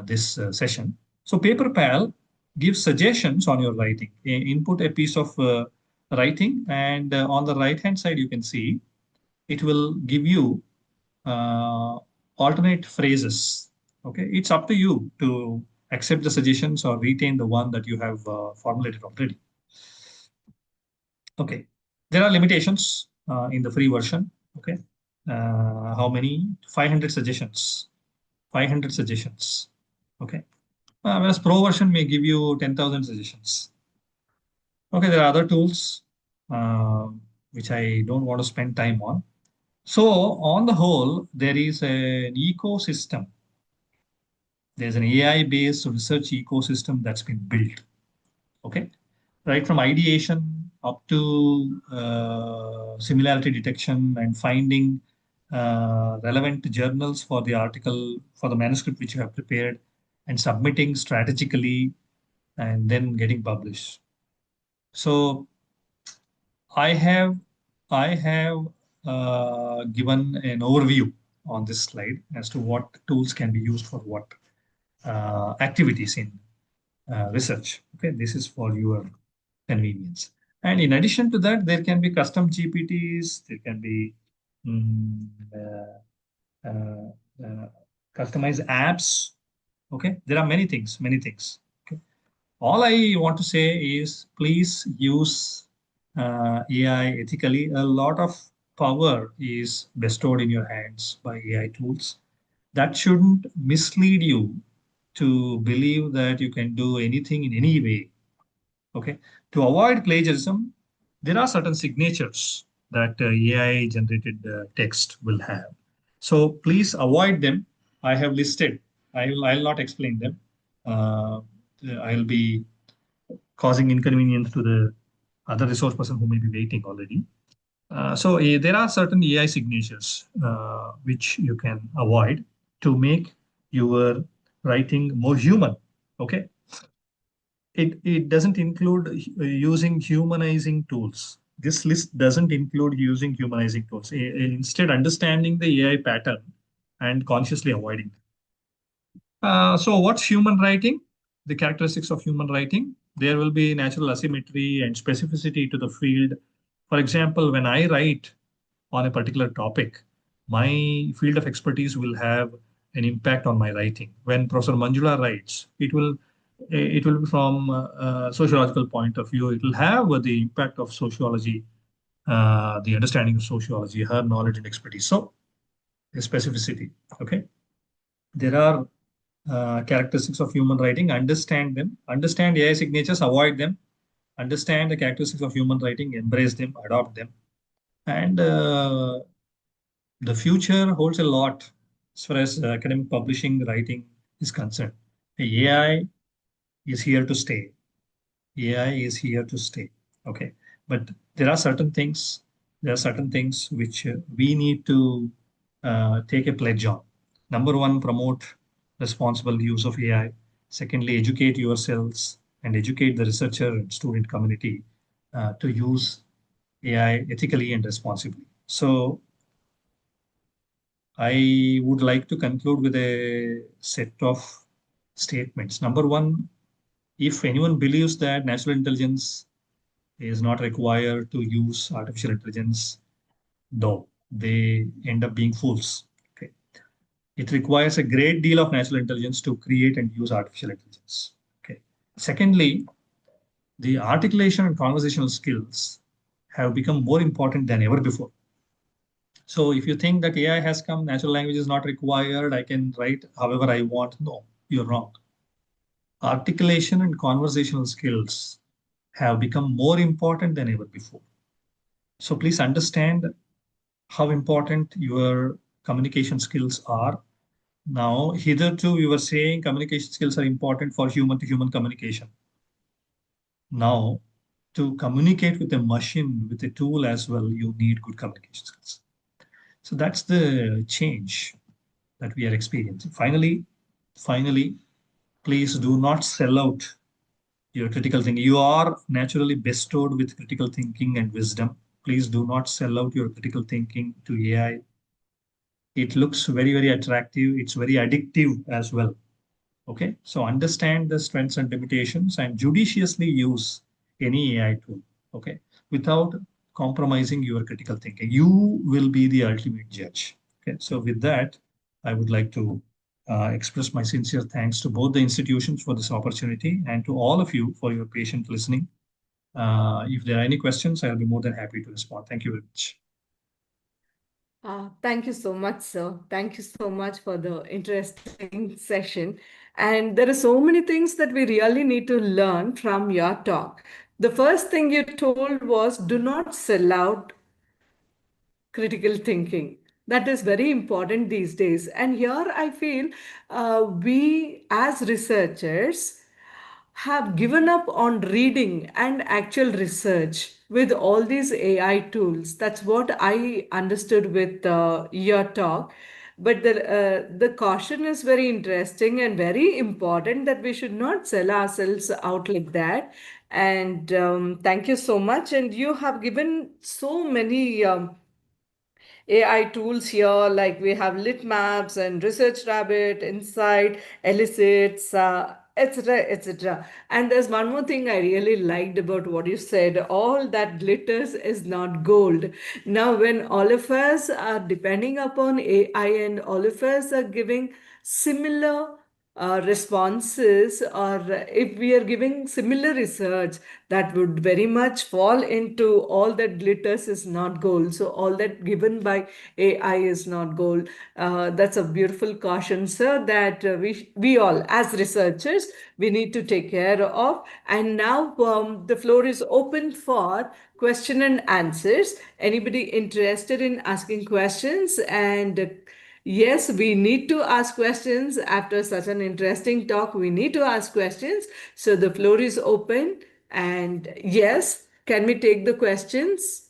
this session. So PaperPal gives suggestions on your writing. Input a piece of writing, and on the right-hand side, you can see it will give you alternate phrases. Okay, it's up to you to accept the suggestions or retain the one that you have formulated already. Okay, There are limitations in the free version. Okay. How many? 500 suggestions. 500 suggestions. Okay. Whereas pro version may give you 10,000 suggestions. Okay, there are other tools which I don't want to spend time on. So on the whole, there is an ecosystem. There's an AI-based research ecosystem that's been built. Okay, right from ideation up to similarity detection and finding relevant journals for the article, for the manuscript which you have prepared, and submitting strategically and then getting published. So I have I have given an overview on this slide as to what tools can be used for what activities in research. Okay, this is for your convenience. And in addition to that, there can be custom GPTs. There can be mm, uh, uh, customized apps. Okay, there are many things, many things. Okay. All I want to say is please use AI ethically. A lot of power is bestowed in your hands by AI tools. That shouldn't mislead you to believe that you can do anything in any way. Okay. To avoid plagiarism, there are certain signatures that AI generated text will have. So please avoid them. I have listed. I'll not explain them. Uh, I'll be causing inconvenience to the other resource person who may be waiting already. So there are certain AI signatures which you can avoid to make your writing more human. Okay, it doesn't include using humanizing tools. This list doesn't include using humanizing tools. Instead, understanding the AI pattern and consciously avoiding them. So what's human writing? The characteristics of human writing. There will be natural asymmetry and specificity to the field. For example, when I write on a particular topic, my field of expertise will have an impact on my writing. When Professor Manjula writes, it will be from a sociological point of view. It will have the impact of sociology, the understanding of sociology, her knowledge and expertise. So, the specificity. Okay, there are characteristics of human writing. Understand them. Understand AI signatures. Avoid them. Understand the characteristics of human writing. Embrace them. Adopt them. And the future holds a lot as far as academic publishing writing is concerned. AI is here to stay. AI is here to stay. Okay, but there are certain things. There are certain things which we need to take a pledge on. Number one, promote responsible use of AI. Secondly, educate yourselves and educate the researcher and student community to use AI ethically and responsibly. So I would like to conclude with a set of statements. Number one, if anyone believes that natural intelligence is not required to use artificial intelligence, no, they end up being fools. Okay. It requires a great deal of natural intelligence to create and use artificial intelligence. Okay. Secondly, the articulation and conversational skills have become more important than ever before. So if you think that AI has come, natural language is not required, I can write however I want. No, you're wrong. Articulation and conversational skills have become more important than ever before. So please understand how important your communication skills are. Now, hitherto, we were saying communication skills are important for human to human communication. Now, to communicate with a machine, with a tool as well, you need good communication skills. So that's the change that we are experiencing. Finally, please do not sell out your critical thinking. You are naturally bestowed with critical thinking and wisdom. Please do not sell out your critical thinking to AI. It looks very, very attractive. It's very addictive as well. Okay, so understand the strengths and limitations and judiciously use any AI tool. Okay, without compromising your critical thinking. You will be the ultimate judge. Okay, so with that, I would like to express my sincere thanks to both the institutions for this opportunity and to all of you for your patient listening. If there are any questions, I'll be more than happy to respond. Thank you very much. Thank you so much, sir. Thank you so much for the interesting session. And there are so many things that we really need to learn from your talk. The first thing you told was do not sell out critical thinking. That is very important these days. And here I feel we as researchers have given up on reading and actual research with all these AI tools. That's what I understood with your talk. But the caution is very interesting and very important that we should not sell ourselves out like that. And thank you so much. And you have given so many AI tools here, like we have lit maps and research rabbit, insight, elicits, etc., etc. And there's one more thing I really liked about what you said. All that glitters is not gold. Now, when all of us are depending upon AI and all of us are giving similar responses, or if we are giving similar research, that would very much fall into all that glitters is not gold. So all that given by AI is not gold. That's a beautiful caution, sir, that we all as researchers we need to take care of. And now the floor is open for question and answers. Anybody interested in asking questions? And yes, we need to ask questions after such an interesting talk. We need to ask questions. So the floor is open. And yes, can we take the questions?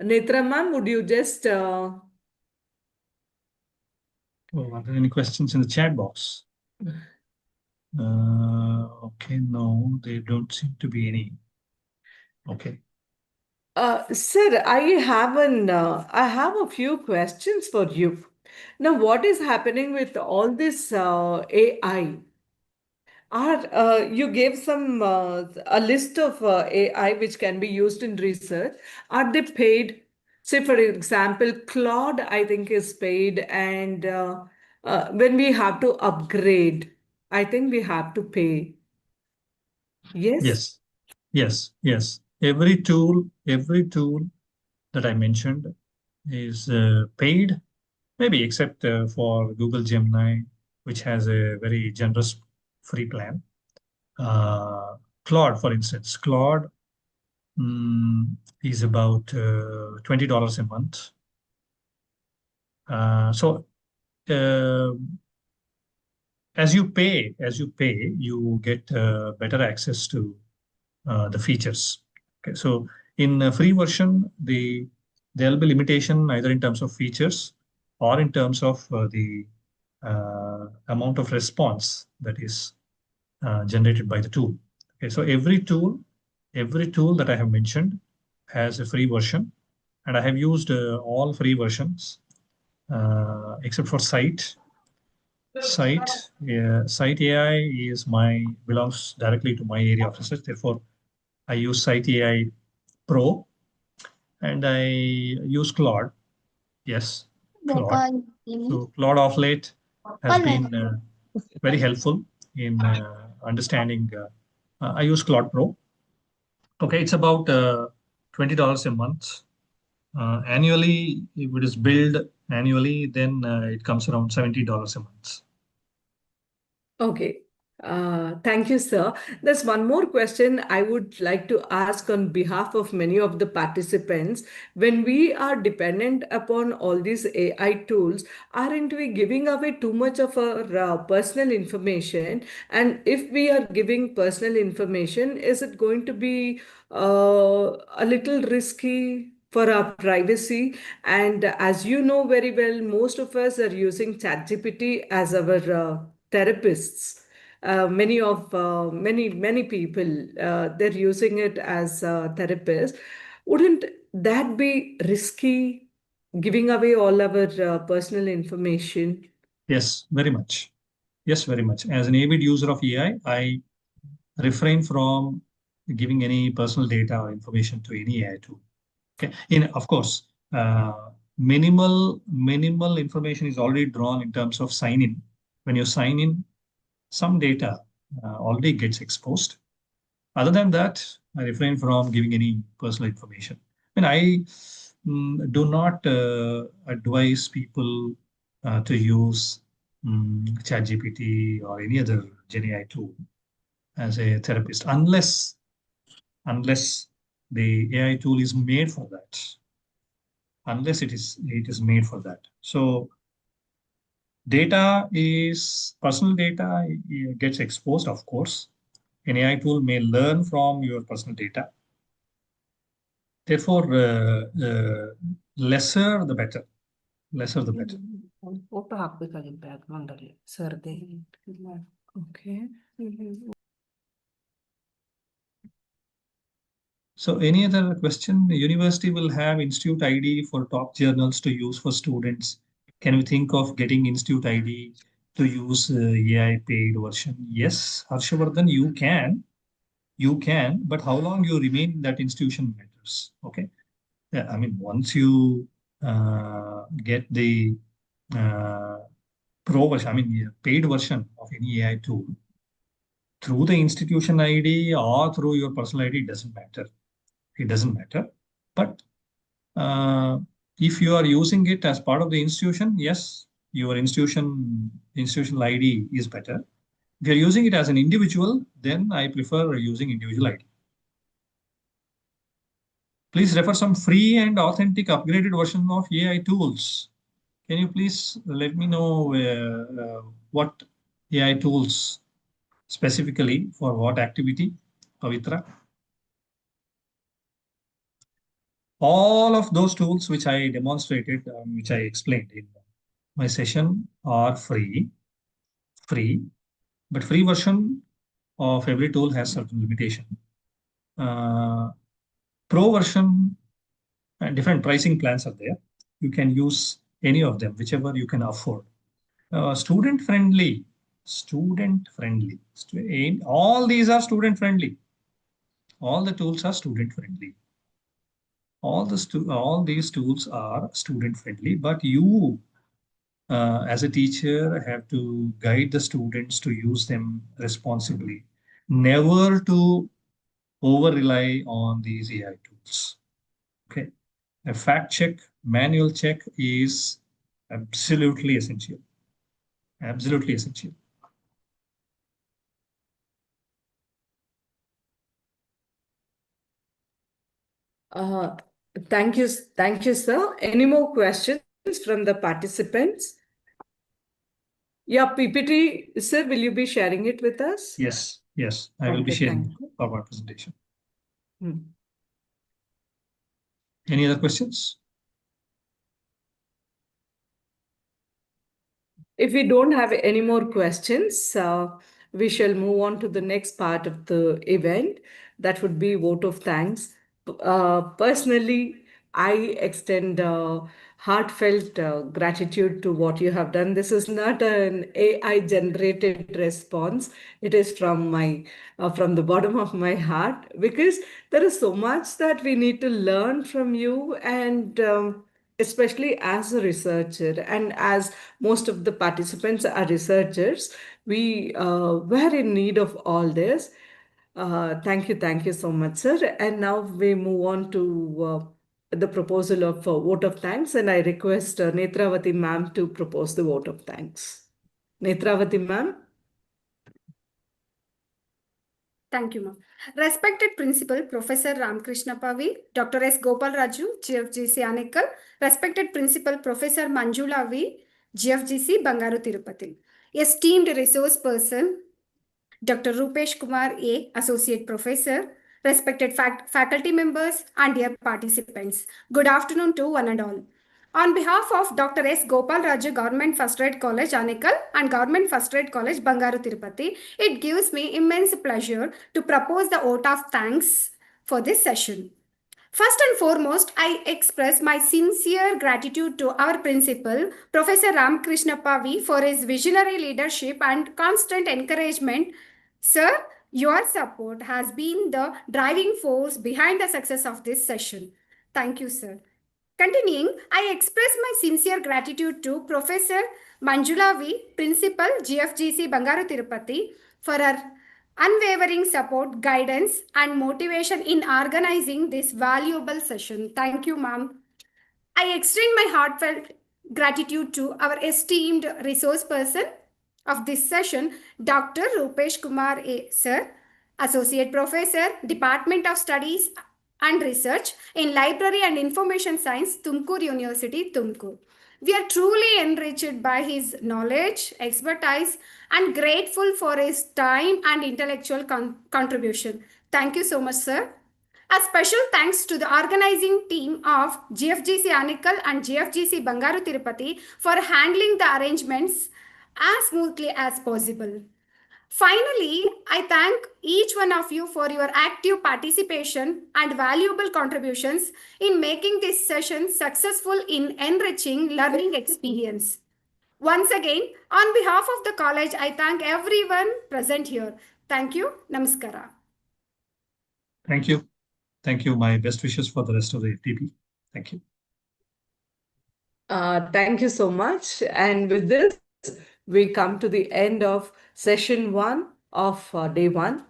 Netra ma'am, would you just Oh, are there any questions in the chat box? Okay, no, there don't seem to be any. Okay. Sir, I have a few questions for you. Now, what is happening with all this AI? You gave some a list of AI which can be used in research. Are they paid? Say, for example, Claude, I think, is paid, and when we have to upgrade, I think we have to pay. Yes. Yes, yes, yes. Every tool that I mentioned is paid, maybe except for Google Gemini, which has a very generous free plan. Claude, for instance, Claude is about $20 a month. So uh, as you pay, you get better access to the features. Okay, so in a free version, there'll be limitation either in terms of features or in terms of the amount of response that is generated by the tool. Okay, so every tool that I have mentioned has a free version, and I have used all free versions except for Site. Site AI belongs directly to my area of research. Therefore, I use Site AI Pro, and I use Claude. Yes, Claude. So Claude of late has been very helpful in understanding. I use Claude Pro. Okay, it's about $20 a month. Annually, if it is billed annually, then it comes around $70 a month. Okay. Thank you, sir. There's one more question I would like to ask on behalf of many of the participants. When we are dependent upon all these AI tools, aren't we giving away too much of our personal information? And if we are giving personal information, is it going to be a little risky for our privacy? And as you know very well, most of us are using ChatGPT as our therapists. Many people they're using it as a therapist. Wouldn't that be risky, giving away all our personal information? Yes, very much. Yes, very much. As an avid user of AI, I refrain from giving any personal data or information to any AI tool. Okay. Of course, minimal information is already drawn in terms of sign in. When you sign in, some data already gets exposed. Other than that, I refrain from giving any personal information. I do not advise people to use ChatGPT or any other GenAI tool as a therapist unless the AI tool is made for that. Unless it is made for that. So personal data gets exposed, of course. An AI tool may learn from your personal data. Therefore, lesser the better. Lesser the better. Photo ಹಾಕ್ಬೇಕಾಗಿತ್ತು background ಅಲ್ಲಿ ಸರ್ದೆ. Okay. So any other question? The university will have institute ID for top journals to use for students. Can we think of getting institute ID to use AI paid version? Yes, Harshavardhan, you can, but how long you remain in that institution matters. Okay. Yeah, once you get the pro version, paid version of any AI tool through the institution ID or through your personal ID, it doesn't matter. It doesn't matter. But if you are using it as part of the institution, yes, your institutional ID is better. If you're using it as an individual, then I prefer using individual ID. Please refer some free and authentic upgraded version of AI tools. Can you please let me know what AI tools specifically for what activity, Pavitra? All of those tools which I demonstrated, which I explained in my session are free, but free version of every tool has certain limitation. Pro version and different pricing plans are there. You can use any of them, whichever you can afford. Student friendly. All these are student friendly. All the tools are student friendly. All these tools are student friendly, but you as a teacher have to guide the students to use them responsibly, never to over rely on these AI tools. Okay. A fact check, manual check is absolutely essential. Absolutely essential. Thank you, sir. Any more questions from the participants? Yeah, PPT, sir, will you be sharing it with us? Yes, I will be Okay, sharing thank you. our presentation. Hmm. Any other questions? If we don't have any more questions, we shall move on to the next part of the event. That would be vote of thanks. Personally, I extend heartfelt gratitude to what you have done. This is not an AI generated response. It is from the bottom of my heart, because there is so much that we need to learn from you, and especially as a researcher, and as most of the participants are researchers, we were in need of all this. Thank you so much, sir. And now we move on to the proposal of vote of thanks, and I request Netravati ma'am to propose the vote of thanks. Netravati ma'am. Thank you, ma'am. Respected Principal Professor Ramakrishna Pavi, Dr. S. Gopal Raju, GFGC Anekal, Respected Principal Professor Manjula V, GFGC Bangaru Tirupati, esteemed resource person Dr. Rupesh Kumar A, Associate Professor, respected faculty members and dear participants. Good afternoon to one and all. On behalf of Dr. S. Gopal Raju Government First Grade College, Anekal and Government First Grade College, Bangaru Tirupati, it gives me immense pleasure to propose the vote of thanks for this session. First and foremost, I express my sincere gratitude to our principal, Professor Ramakrishna Pavi, for his visionary leadership and constant encouragement. Sir, your support has been the driving force behind the success of this session. Thank you, sir. Continuing, I express my sincere gratitude to Professor Manjula V, Principal, GFGC Bangaru Tirupati, for her unwavering support, guidance, and motivation in organizing this valuable session. Thank you, ma'am. I extend my heartfelt gratitude to our esteemed resource person of this session, Dr. Rupesh Kumar A. Sir, Associate Professor, Department of Studies and Research in Library and Information Science, Tumkur University, Tumkur. We are truly enriched by his knowledge, expertise, and grateful for his time and intellectual contribution. Thank you so much, sir. A special thanks to the organizing team of GFGC Anikal and GFGC Bangaru Tirupati for handling the arrangements as smoothly as possible. Finally, I thank each one of you for your active participation and valuable contributions in making this session successful in enriching learning experience. Once again, on behalf of the college, I thank everyone present here. Thank you. Namaskara. Thank you. Thank you. My best wishes for the rest of the FDP. Thank you. Thank you so much. And with this, we come to the end of session 1 of day 1.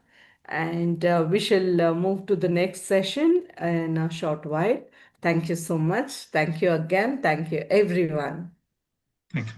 And we shall move to the next session in a short while. Thank you so much. Thank you again. Thank you, everyone. Thank you.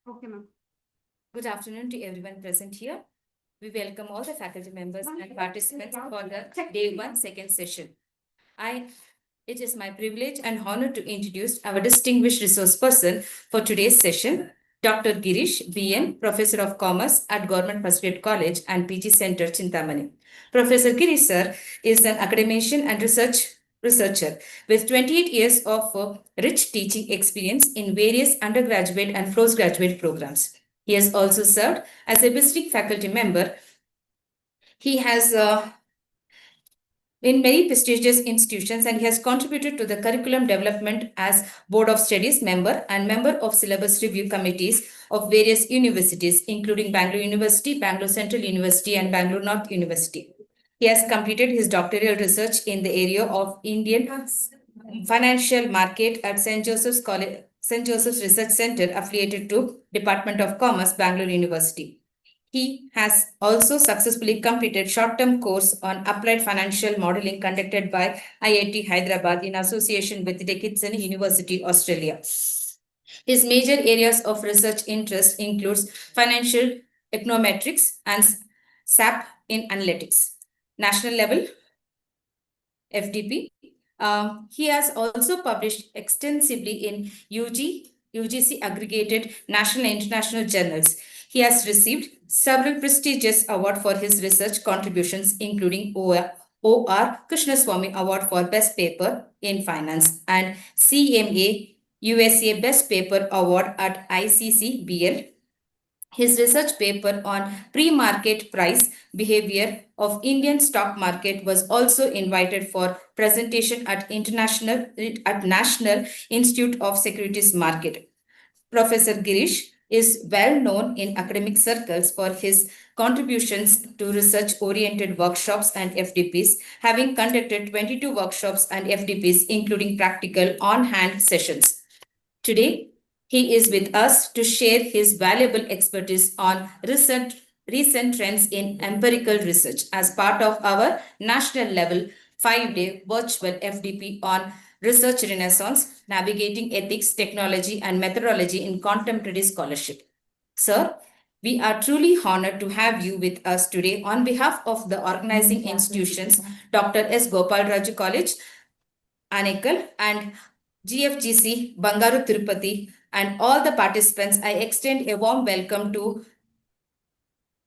Okay, ma'am. Good afternoon to everyone present here. We welcome all the faculty members and participants for the day 1 second session. It is my privilege and honor to introduce our distinguished resource person for today's session, Dr. Girish, BM, Professor of Commerce at Government Postgraduate College and PG Center, Chintamani. Professor Girish, sir, is an academician and research researcher with 28 years of rich teaching experience in various undergraduate and postgraduate programs. He has also served as a visiting faculty member. He has in many prestigious institutions, and he has contributed to the curriculum development as Board of Studies member and member of syllabus review committees of various universities, including Bangalore University, Bangalore Central University, and Bangalore North University. He has completed his doctoral research in the area of Indian financial market at St. Joseph's College, St. Joseph's Research Center, affiliated to Department of Commerce, Bangalore University. He has also successfully completed short-term course on applied financial modeling conducted by IIT Hyderabad in association with Dickinson University, Australia. His major areas of research interest includes financial econometrics and SAP in analytics. National level, FDP. He has also published extensively in UGC aggregated national and international journals. He has received several prestigious awards for his research contributions, including O.R. Krishnaswamy Award for Best Paper in Finance and CMA USA Best Paper Award at ICCBL. His research paper on pre-market price behavior of Indian stock market was also invited for presentation at National Institute of Securities Market. Professor Girish is well known in academic circles for his contributions to research-oriented workshops and FDPs, having conducted 22 workshops and FDPs, including practical on-hand sessions. Today, he is with us to share his valuable expertise on recent trends in empirical research as part of our national level 5-day virtual FDP on Research Renaissance, Navigating Ethics, Technology, and Methodology in Contemporary Scholarship. Sir, we are truly honored to have you with us today on behalf of the organizing institutions, Dr. S. Gopal Raju College, Anekal, and GFGC, Bangaru Tirupati, and all the participants. I extend a warm welcome to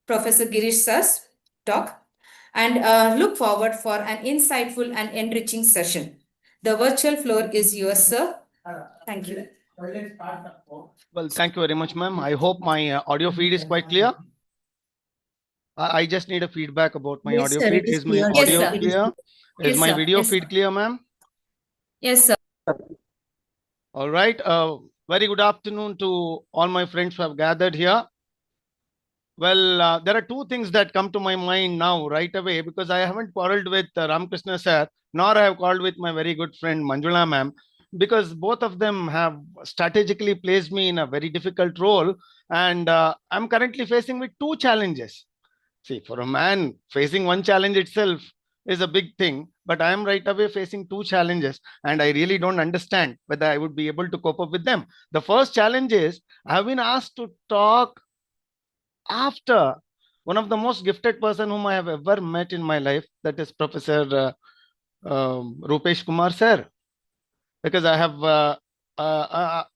Professor Girish Sir's talk and look forward for an insightful and enriching session. The virtual floor is yours, sir. Thank you. Well, thank you very much, ma'am. I hope my audio feed is quite clear. I just need a feedback about my Yes, audio sir, feed. it is Is my clear. audio Yes, sir. clear? Is Yes, my sir. video Yes, feed sir. clear, ma'am? Yes, sir. All right. Very good afternoon to all my friends who have gathered here. Well, there are two things that come to my mind now right away, because I haven't quarreled with Ramakrishna sir, nor I have quarreled with my very good friend Manjula ma'am, because both of them have strategically placed me in a very difficult role. And I'm currently facing with two challenges. See, for a man, facing one challenge itself is a big thing, but I am right away facing two challenges, and I really don't understand whether I would be able to cope up with them. The first challenge is I've been asked to talk after one of the most gifted person whom I have ever met in my life, that is Professor Rupesh Kumar sir, because I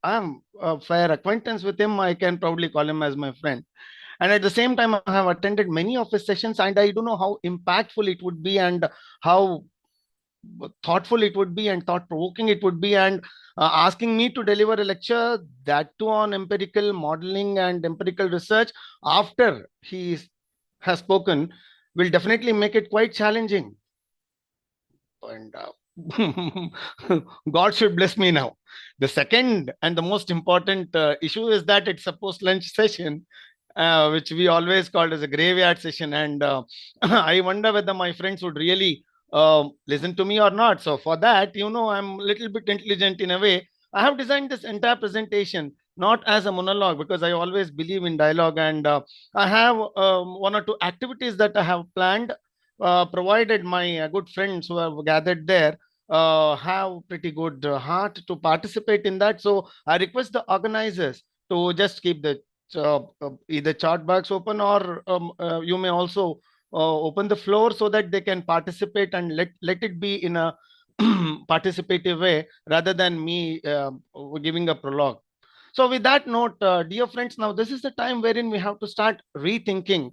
am a fair acquaintance with him. I can proudly call him as my friend. And at the same time, I have attended many of his sessions, and I don't know how impactful it would be and how thoughtful it would be and thought-provoking it would be, and asking me to deliver a lecture, that too on empirical modeling and empirical research after he has spoken, will definitely make it quite challenging. And God should bless me now. The second and the most important issue is that it's a post-lunch session, which we always called as a graveyard session. And I wonder whether my friends would really listen to me or not. So for that, I'm a little bit intelligent in a way. I have designed this entire presentation not as a monologue, because I always believe in dialogue. And I have one or two activities that I have planned, provided my good friends who have gathered there have pretty good heart to participate in that. So I request the organizers to just keep the either chat box open, or you may also open the floor so that they can participate, and let it be in a participative way rather than me giving a prologue. So with that note, dear friends, now this is the time wherein we have to start rethinking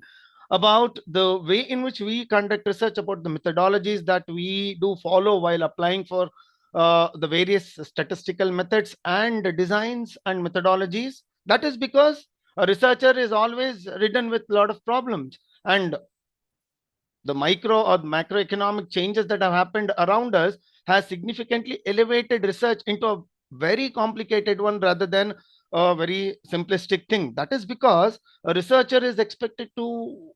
about the way in which we conduct research, about the methodologies that we do follow while applying for the various statistical methods and designs and methodologies. That is because a researcher is always ridden with a lot of problems, and the micro or macroeconomic changes that have happened around us has significantly elevated research into a very complicated one rather than a very simplistic thing. That is because a researcher is expected to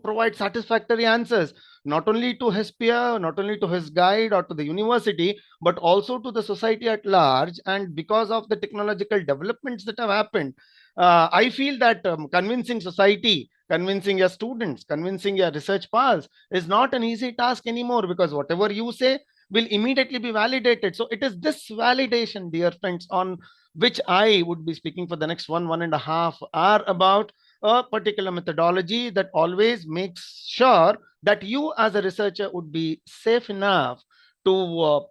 provide satisfactory answers, not only to his peer, not only to his guide or to the university, but also to the society at large. And because of the technological developments that have happened, I feel that convincing society, convincing your students, convincing your research pals is not an easy task anymore, because whatever you say will immediately be validated. So it is this validation, dear friends, on which I would be speaking for the next 1.5 hours about a particular methodology that always makes sure that you as a researcher would be safe enough to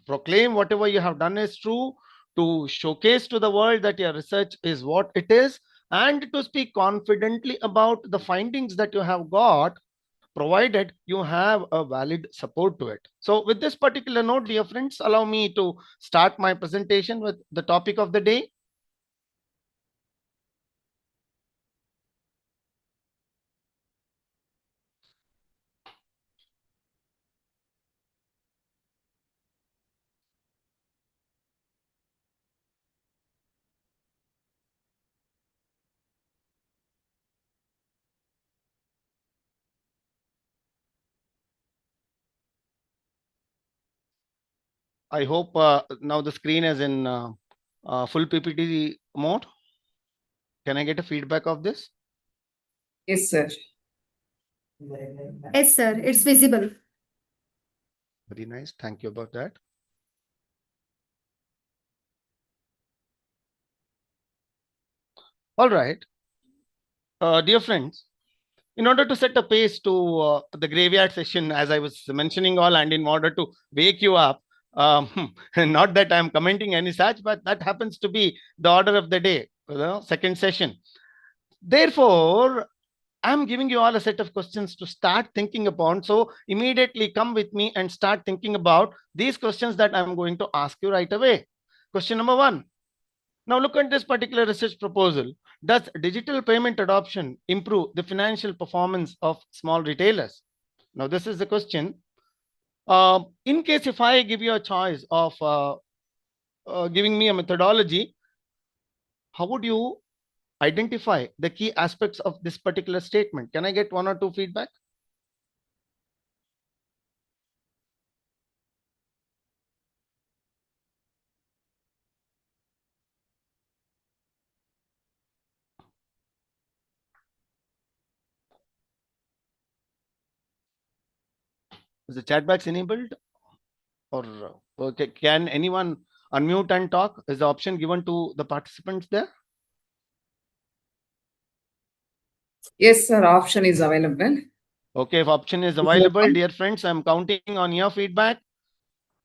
proclaim whatever you have done is true, to showcase to the world that your research is what it is, and to speak confidently about the findings that you have got, provided you have a valid support to it. So with this particular note, dear friends, allow me to start my presentation with the topic of the day. I hope now the screen is in full PPT mode. Can I get a feedback of this? Yes, sir. Yes, sir. It's visible. Very nice. Thank you about that. All right. Dear friends, in order to set a pace to the graveyard session, as I was mentioning all, and in order to wake you up, not that I'm commenting any such, but that happens to be the order of the day, second session. Therefore, I'm giving you all a set of questions to start thinking upon. So immediately come with me and start thinking about these questions that I'm going to ask you right away. Question number 1. Now look at this particular research proposal. Does digital payment adoption improve the financial performance of small retailers? Now this is the question. In case if I give you a choice of giving me a methodology, how would you identify the key aspects of this particular statement? Can I get 1 or 2 feedback? Is the chat box enabled? Or okay, can anyone unmute and talk? Is the option given to the participants there? Yes, sir. Option is available. Okay, if option is available, dear friends, I'm counting on your feedback.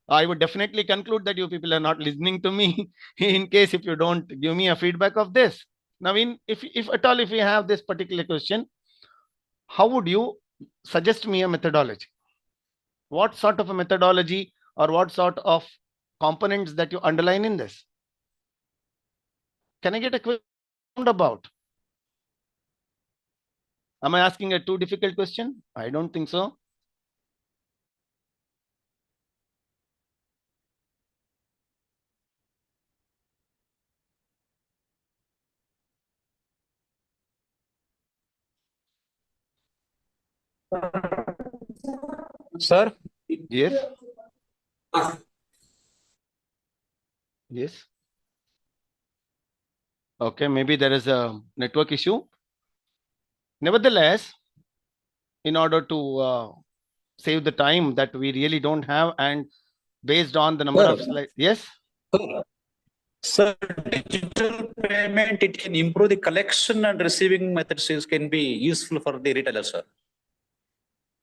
I would definitely conclude that you people are not listening to me in case if you don't give me a feedback of this. Now, if at all, if we have this particular question, how would you suggest me a methodology? What sort of a methodology or what sort of components that you underline in this? Can I get a quick roundabout? Am I asking a too difficult question? I don't think so. Sir? Yes. Yes. Okay, maybe there is a network issue. Nevertheless, in order to save the time that we really don't have, and based on the number of slides. Yes. Sir, digital payment, it can improve the collection and receiving methods can be useful for the retailer, sir.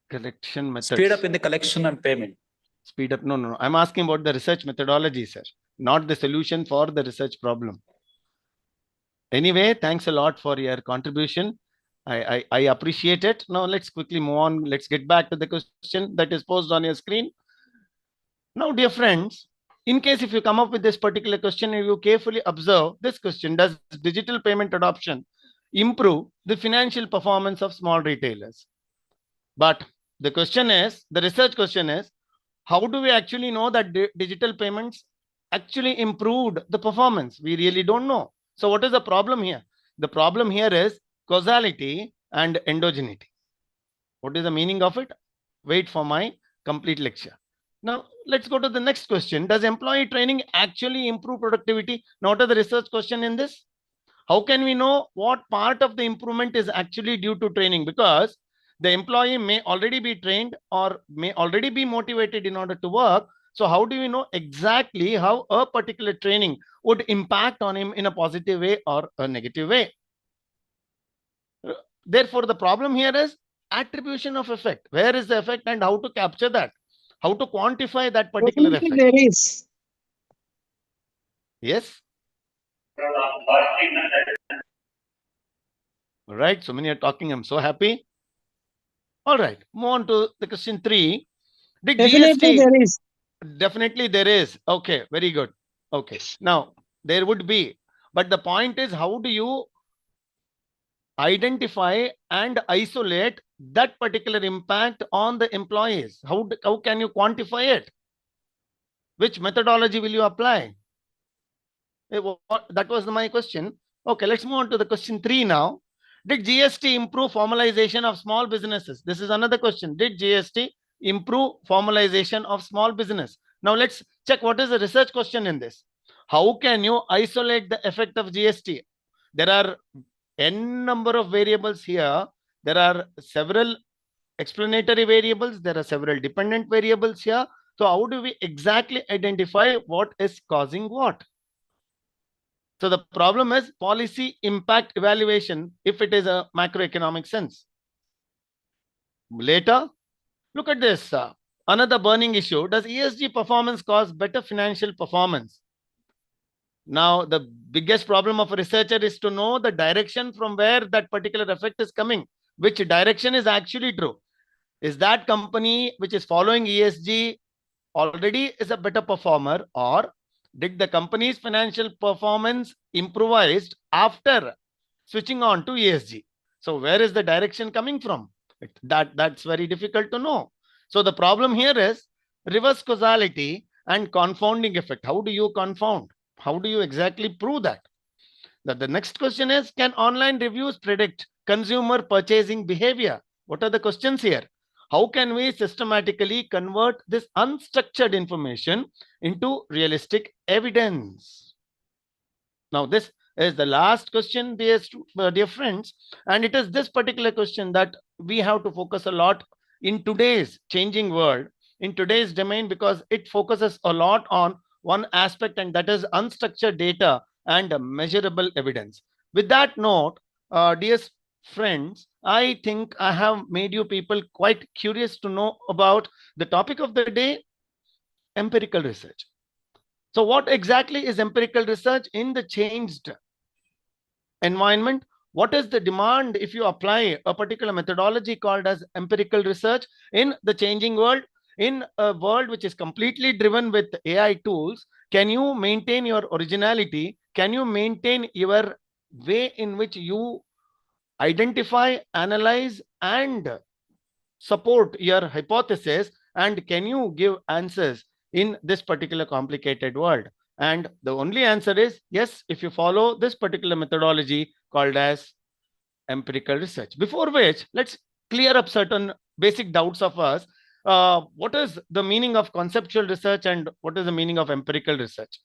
Collection methods. Speed up in the collection and payment. Speed up. No. I'm asking about the research methodology, sir, not the solution for the research problem. Anyway, thanks a lot for your contribution. I appreciate it. Now let's quickly move on. Let's get back to the question that is posed on your screen. Now, dear friends, in case if you come up with this particular question and you carefully observe this question, does digital payment adoption improve the financial performance of small retailers? But the question is, the research question is, how do we actually know that digital payments actually improved the performance? We really don't know. So what is the problem here? The problem here is causality and endogeneity. What is the meaning of it? Wait for my complete lecture. Now, let's go to the next question. Does employee training actually improve productivity? Now, what is the research question in this? How can we know what part of the improvement is actually due to training? Because the employee may already be trained or may already be motivated in order to work. So how do we know exactly how a particular training would impact on him in a positive way or a negative way? Therefore, the problem here is attribution of effect. Where is the effect and how to capture that? How to quantify that particular Definitely effect? there is. Yes. All right. So many are talking. I'm so happy. All right. Move on to the question 3. Did Definitely GST? there is. Definitely there is. Okay. Very good. Okay. Now, there would be. But the point is, how do you identify and isolate that particular impact on the employees? How can you quantify it? Which methodology will you apply? That was my question. Okay, let's move on to the question 3 now. Did GST improve formalization of small businesses? This is another question. Did GST improve formalization of small business? Now let's check what is the research question in this. How can you isolate the effect of GST? There are n number of variables here. There are several explanatory variables. There are several dependent variables here. So how do we exactly identify what is causing what? So the problem is policy impact evaluation if it is a macroeconomic sense. Later, look at this. Another burning issue. Does ESG performance cause better financial performance? Now, the biggest problem of a researcher is to know the direction from where that particular effect is coming. Which direction is actually true? Is that company which is following ESG already is a better performer, or did the company's financial performance improvised after switching on to ESG? So where is the direction coming from? That's very difficult to know. So the problem here is reverse causality and confounding effect. How do you confound? How do you exactly prove that? The next question is, can online reviews predict consumer purchasing behavior? What are the questions here? How can we systematically convert this unstructured information into realistic evidence? Now, this is the last question, dear friends, and it is this particular question that we have to focus a lot in today's changing world, in today's domain, because it focuses a lot on one aspect, and that is unstructured data and measurable evidence. With that note, dear friends, I think I have made you people quite curious to know about the topic of the day, empirical research. So what exactly is empirical research in the changed environment? What is the demand if you apply a particular methodology called as empirical research in the changing world? In a world which is completely driven with AI tools, can you maintain your originality? Can you maintain your way in which you identify, analyze, and support your hypothesis? And can you give answers in this particular complicated world? And the only answer is yes, if you follow this particular methodology called as empirical research. Before which, let's clear up certain basic doubts of us. What is the meaning of conceptual research and what is the meaning of empirical research?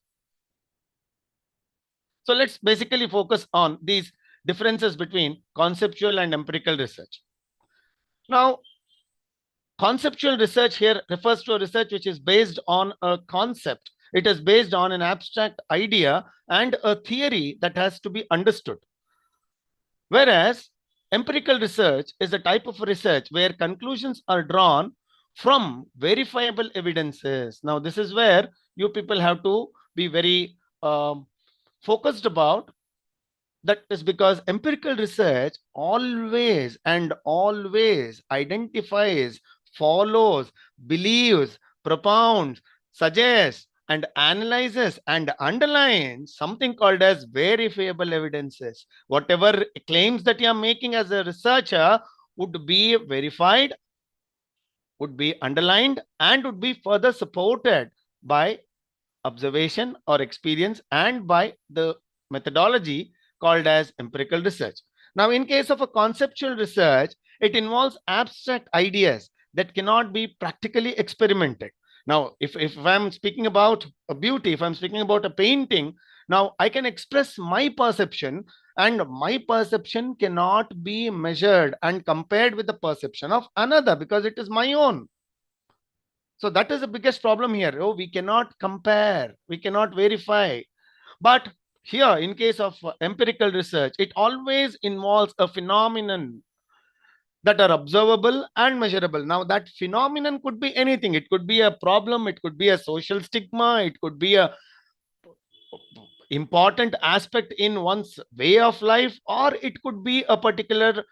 So let's basically focus on these differences between conceptual and empirical research. Now, conceptual research here refers to a research which is based on a concept. It is based on an abstract idea and a theory that has to be understood. Whereas empirical research is a type of research where conclusions are drawn from verifiable evidences. Now, this is where you people have to be very focused about. That is because empirical research always and always identifies, follows, believes, propounds, suggests, and analyzes and underlines something called as verifiable evidences. Whatever claims that you are making as a researcher would be verified, would be underlined, and would be further supported by observation or experience and by the methodology called as empirical research. Now, in case of a conceptual research, it involves abstract ideas that cannot be practically experimented. Now, if I'm speaking about a beauty, if I'm speaking about a painting, now I can express my perception, and my perception cannot be measured and compared with the perception of another because it is my own. So that is the biggest problem here. Oh, we cannot compare, we cannot verify. But here, in case of empirical research, it always involves a phenomenon that are observable and measurable. Now, that phenomenon could be anything. It could be a problem, it could be a social stigma, it could be a important aspect in one's way of life, or it could be a particular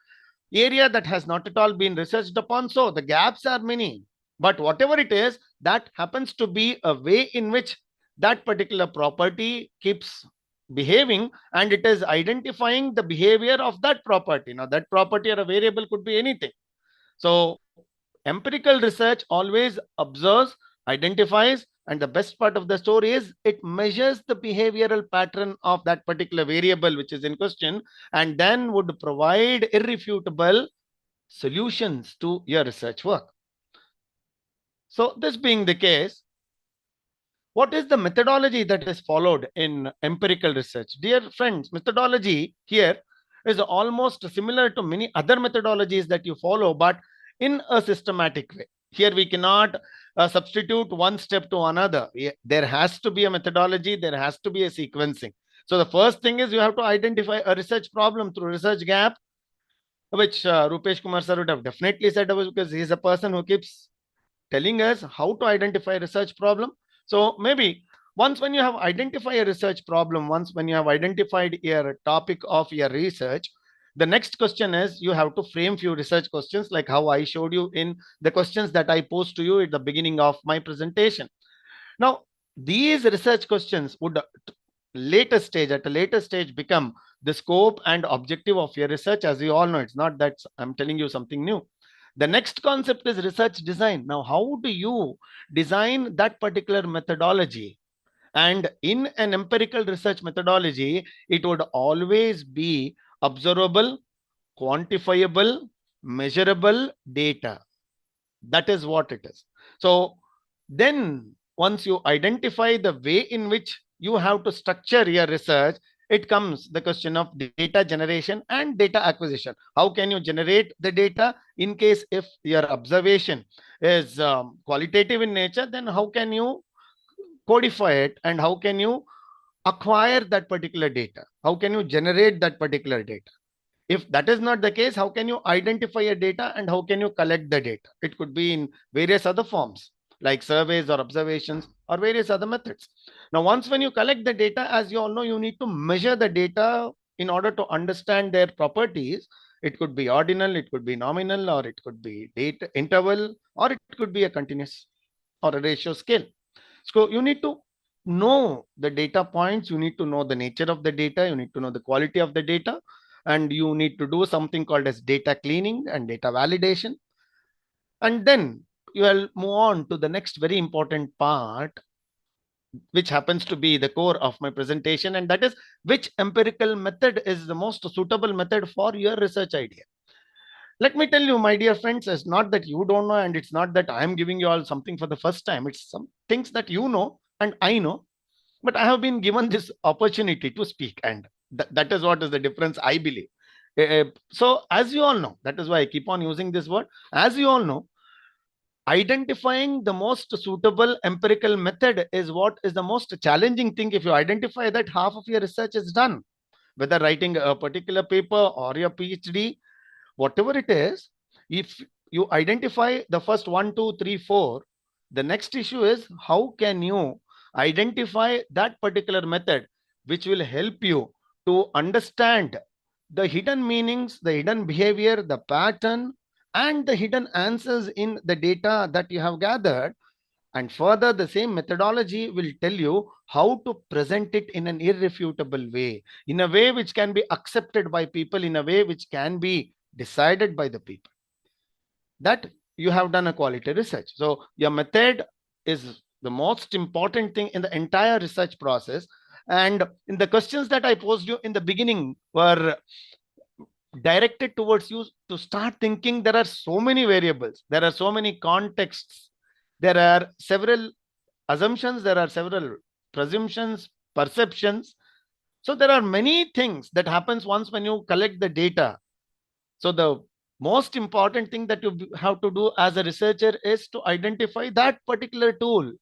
area that has not at all been researched upon. So the gaps are many. But whatever it is, that happens to be a way in which that particular property keeps behaving, and it is identifying the behavior of that property. Now, that property or a variable could be anything. So empirical research always observes, identifies, and the best part of the story is it measures the behavioral pattern of that particular variable which is in question, and then would provide irrefutable solutions to your research work. So, this being the case, what is the methodology that is followed in empirical research? Dear friends, methodology here is almost similar to many other methodologies that you follow, but in a systematic way. Here we cannot substitute one step to another. There has to be a methodology, there has to be a sequencing. So the first thing is you have to identify a research problem through research gap, which Rupesh Kumar sir would have definitely said, because he is a person who keeps telling us how to identify a research problem. So maybe once when you have identified a research problem, once when you have identified your topic of your research, the next question is you have to frame few research questions like how I showed you in the questions that I posed to you at the beginning of my presentation. Now, these research questions would at a later stage become the scope and objective of your research. As you all know, it's not that I'm telling you something new. The next concept is research design. Now, how do you design that particular methodology? And in an empirical research methodology, it would always be observable, quantifiable, measurable data. That is what it is. So then once you identify the way in which you have to structure your research, it comes the question of data generation and data acquisition. How can you generate the data? In case if your observation is qualitative in nature, then how can you codify it, and how can you acquire that particular data? How can you generate that particular data? If that is not the case, how can you identify a data and how can you collect the data? It could be in various other forms like surveys or observations or various other methods. Now, once when you collect the data, as you all know, you need to measure the data in order to understand their properties. It could be ordinal, it could be nominal, or it could be data interval, or it could be a continuous or a ratio scale. So you need to know the data points, you need to know the nature of the data, you need to know the quality of the data, and you need to do something called as data cleaning and data validation. And then you will move on to the next very important part, which happens to be the core of my presentation, and that is which empirical method is the most suitable method for your research idea. Let me tell you, my dear friends, it's not that you don't know, and it's not that I am giving you all something for the first time. It's some things that you know and I know, but I have been given this opportunity to speak, and that is what is the difference, I believe. So as you all know, that is why I keep on using this word. As you all know, identifying the most suitable empirical method is what is the most challenging thing. If you identify that, half of your research is done, whether writing a particular paper or your PhD, whatever it is. If you identify the first 1, 2, 3, 4, the next issue is how can you identify that particular method which will help you to understand the hidden meanings, the hidden behavior, the pattern, and the hidden answers in the data that you have gathered. And further, the same methodology will tell you how to present it in an irrefutable way, in a way which can be accepted by people, in a way which can be decided by the people. That you have done a quality research. So your method is the most important thing in the entire research process. And in the questions that I posed you in the beginning were directed towards you to start thinking there are so many variables, there are so many contexts, there are several assumptions, there are several presumptions, perceptions. So there are many things that happens once when you collect the data. So the most important thing that you have to do as a researcher is to identify that particular tool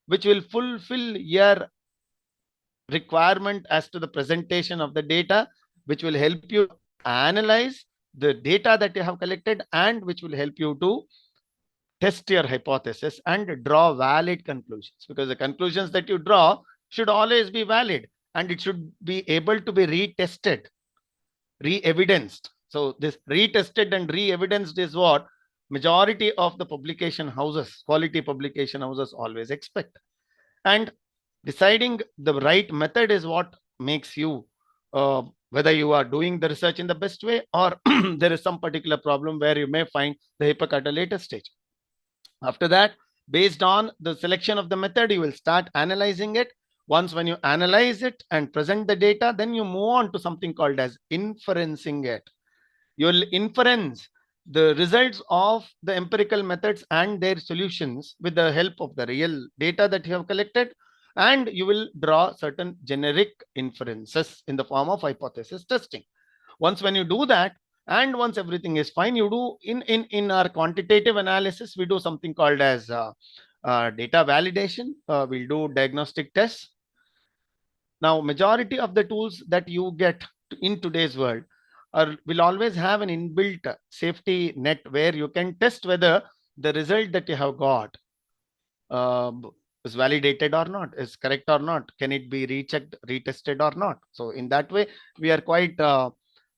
which will fulfill your requirement as to the presentation of the data, which will help you analyze the data that you have collected, and which will help you to test your hypothesis and draw valid conclusions, because the conclusions that you draw should always be valid and it should be able to be retested, re-evidenced. So this retested and re-evidenced is what majority of the publication houses, quality publication houses, always expect. And deciding the right method is what makes you whether you are doing the research in the best way, or there is some particular problem where you may find the hiccup at a later stage. After that, based on the selection of the method, you will start analyzing it. Once when you analyze it and present the data, then you move on to something called as inferencing it. You will inference the results of the empirical methods and their solutions with the help of the real data that you have collected, and you will draw certain generic inferences in the form of hypothesis testing. Once when you do that, and once everything is fine, you do in our quantitative analysis, we do something called as data validation. We'll do diagnostic tests. Now, majority of the tools that you get in today's world will always have an inbuilt safety net where you can test whether the result that you have got is validated or not, is correct or not, can it be rechecked, retested or not. So in that way, we are quite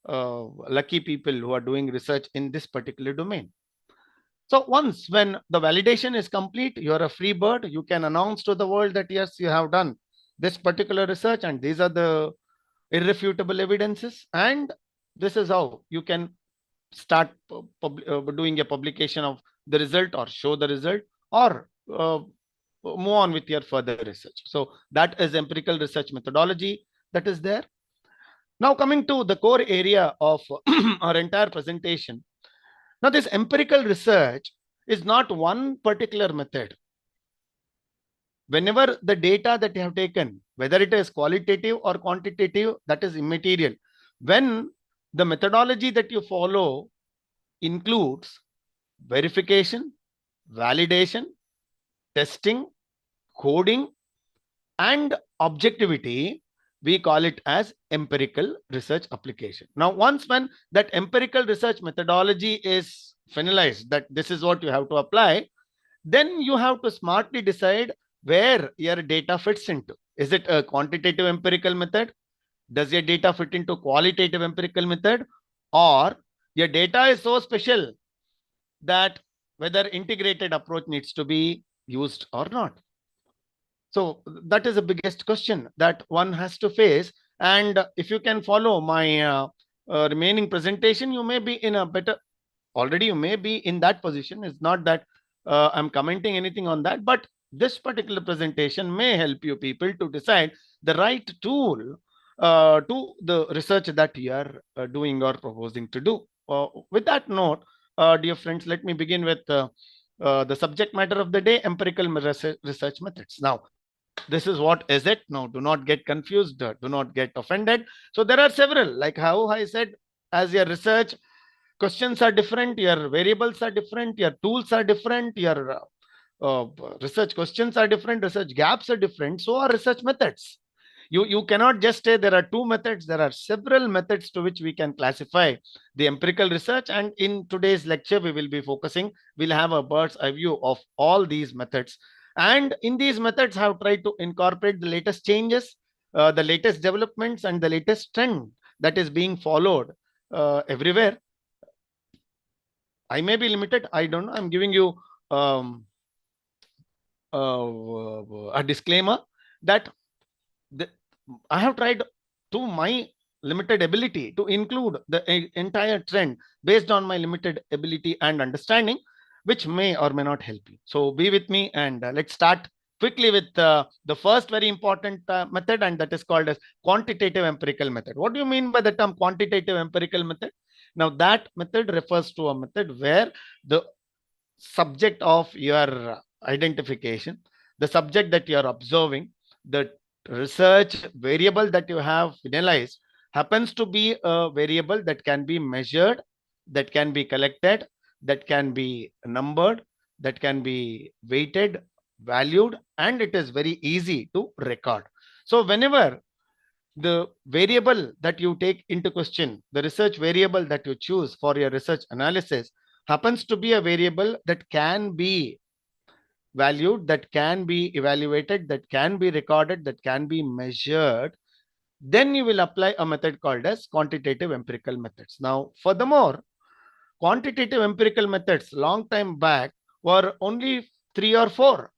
lucky people who are doing research in this particular domain. So once when the validation is complete, you are a free bird. You can announce to the world that yes, you have done this particular research and these are the irrefutable evidences, and this is how you can start doing a publication of the result, or show the result, or move on with your further research. So that is empirical research methodology that is there. Now coming to the core area of our entire presentation. Now this empirical research is not one particular method. Whenever the data that you have taken, whether it is qualitative or quantitative, that is immaterial. When the methodology that you follow includes verification, validation, testing, coding, and objectivity, we call it as empirical research application. Now, once when that empirical research methodology is finalized, that this is what you have to apply, then you have to smartly decide where your data fits into. Is it a quantitative empirical method? Does your data fit into qualitative empirical method? Or your data is so special that whether integrated approach needs to be used or not. So that is the biggest question that one has to face. And if you can follow my remaining presentation, you may be in a better, already you may be in that position. It's not that I'm commenting anything on that, but this particular presentation may help you people to decide the right tool to the research that you are doing or proposing to do. With that note, dear friends, let me begin with the subject matter of the day, empirical research methods. Now, this is what is it. Now, do not get confused, do not get offended. So there are several, like how I said, as your research questions are different, your variables are different, your tools are different, your research questions are different, research gaps are different, so are research methods. You cannot just say there are two methods. There are several methods to which we can classify the empirical research. And in today's lecture, we will be focusing, we'll have a bird's eye view of all these methods. And in these methods, I have tried to incorporate the latest changes, the latest developments and the latest trend that is being followed everywhere. I may be limited. I don't know. I'm giving you a disclaimer that I have tried to my limited ability to include the entire trend based on my limited ability and understanding, which may or may not help you. So be with me, and let's start quickly with the first very important method, and that is called as quantitative empirical method. What do you mean by the term quantitative empirical method? Now that method refers to a method where the subject of your identification, the subject that you are observing, the research variable that you have finalized happens to be a variable that can be measured, that can be collected, that can be numbered, that can be weighted, valued, and it is very easy to record. So whenever the variable that you take into question, the research variable that you choose for your research analysis happens to be a variable that can be valued, that can be evaluated, that can be recorded, that can be measured, then you will apply a method called as quantitative empirical methods. Now, furthermore, quantitative empirical methods long time back were only 3 or 4.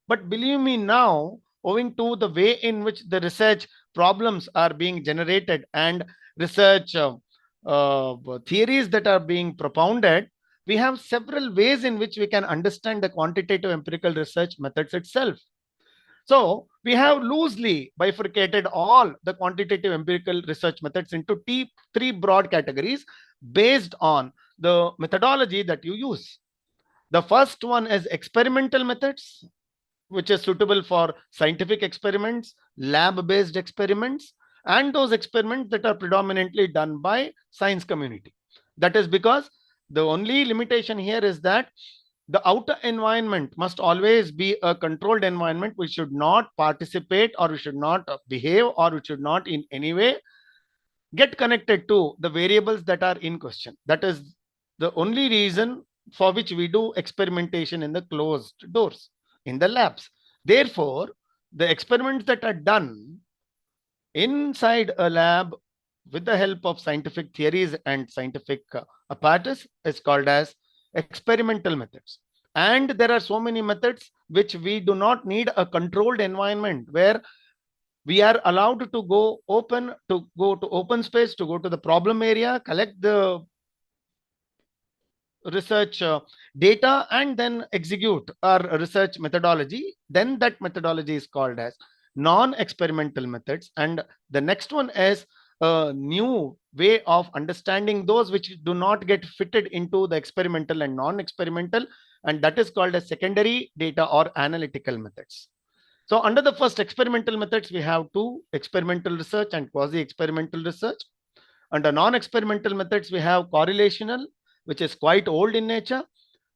But believe me, now, owing to the way in which the research problems are being generated and research theories that are being propounded, we have several ways in which we can understand the quantitative empirical research methods itself. So we have loosely bifurcated all the quantitative empirical research methods into three broad categories based on the methodology that you use. The first one is experimental methods, which is suitable for scientific experiments, lab-based experiments, and those experiments that are predominantly done by science community. That is because the only limitation here is that the outer environment must always be a controlled environment. We should not participate, or we should not behave, or we should not in any way get connected to the variables that are in question. That is the only reason for which we do experimentation in the closed doors, in the labs. Therefore, the experiments that are done inside a lab with the help of scientific theories and scientific apparatus is called as experimental methods. And there are so many methods which we do not need a controlled environment, where we are allowed to go to open space, to go to the problem area, collect the research data, and then execute our research methodology. Then that methodology is called as non-experimental methods. And the next one is a new way of understanding those which do not get fitted into the experimental and non-experimental, and that is called as secondary data or analytical methods. So under the first experimental methods, we have two: experimental research and quasi-experimental research. Under non-experimental methods, we have correlational, which is quite old in nature.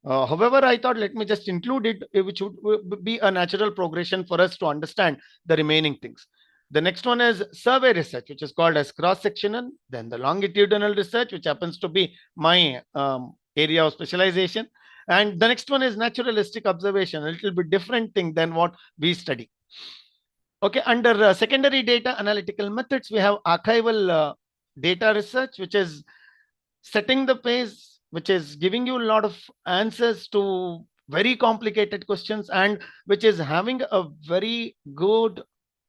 However, I thought let me just include it, which would be a natural progression for us to understand the remaining things. The next one is survey research, which is called as cross-sectional. Then the longitudinal research, which happens to be my area of specialization. And the next one is naturalistic observation, a little bit different thing than what we study. Okay, under secondary data analytical methods, we have archival data research, which is setting the pace, which is giving you a lot of answers to very complicated questions, and which is having a very good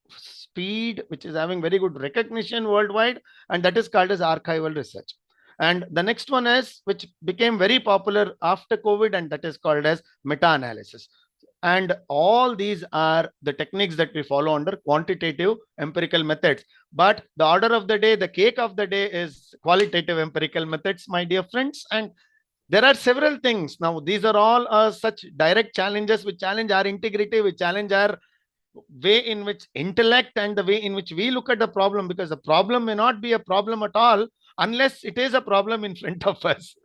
speed, which is having very good recognition worldwide, and that is called as archival research. And the next one is, which became very popular after COVID, and that is called as meta-analysis. And all these are the techniques that we follow under quantitative empirical methods. But the order of the day, the cake of the day, is qualitative empirical methods, my dear friends. And there are several things. Now, these are all such direct challenges which challenge our integrity, which challenge our way in which intellect and the way in which we look at the problem, because the problem may not be a problem at all unless it is a problem in front of us.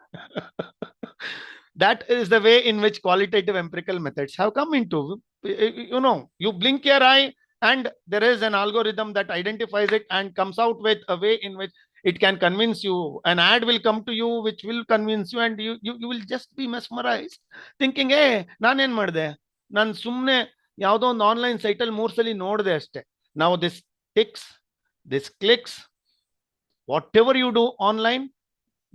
That is the way in which qualitative empirical methods have come into. You blink your eye and there is an algorithm that identifies it and comes out with a way in which it can convince you. An ad will come to you which will convince you, and you will just be mesmerized, thinking, hey, nanen marde, nan sumne ಯಾವುದೋ ಒಂದು online ಸೈಟಲ್ಲಿ 3 ಸಲ ನೋಡಿದೆ ಅಷ್ಟೇ. Now this ticks, this clicks, whatever you do online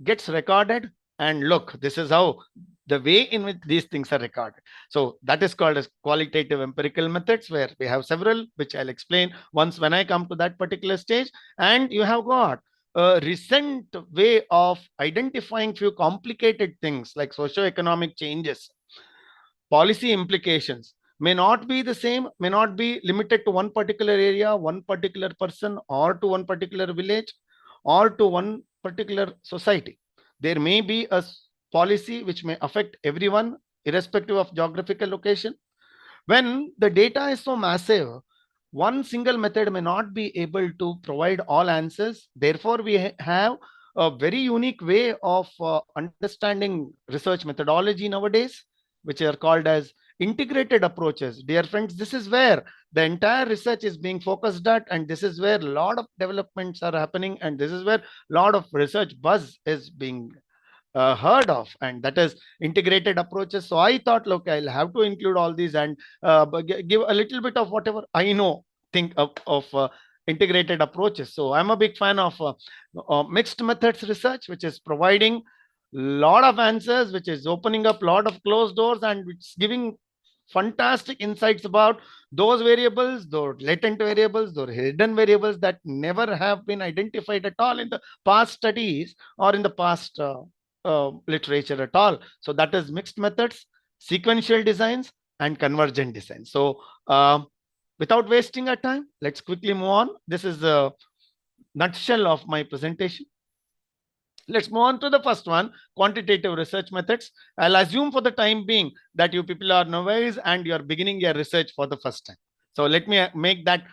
gets recorded. And look, this is how the way in which these things are recorded. So that is called as qualitative empirical methods, where we have several, which I'll explain once when I come to that particular stage. And you have got a recent way of identifying few complicated things like socio-economic changes, policy implications may not be the same, may not be limited to one particular area, one particular person, or to one particular village, or to one particular society. There may be a policy which may affect everyone, irrespective of geographical location. When the data is so massive, one single method may not be able to provide all answers. Therefore, we have a very unique way of understanding research methodology nowadays, which are called as integrated approaches. Dear friends, this is where the entire research is being focused at, and this is where a lot of developments are happening, and this is where a lot of research buzz is being heard of, and that is integrated approaches. So I thought, look, I'll have to include all these and give a little bit of whatever I know, think of integrated approaches. So I'm a big fan of mixed methods research, which is providing lot of answers, which is opening up lot of closed doors, and it's giving fantastic insights about those variables, those latent variables, those hidden variables that never have been identified at all in the past studies or in the past literature at all. So that is mixed methods, sequential designs, and convergent design. So without wasting our time, let's quickly move on. This is a nutshell of my presentation. Let's move on to the first one, quantitative research methods. I'll assume for the time being that you people are novice and you're beginning your research for the first time. So let me make that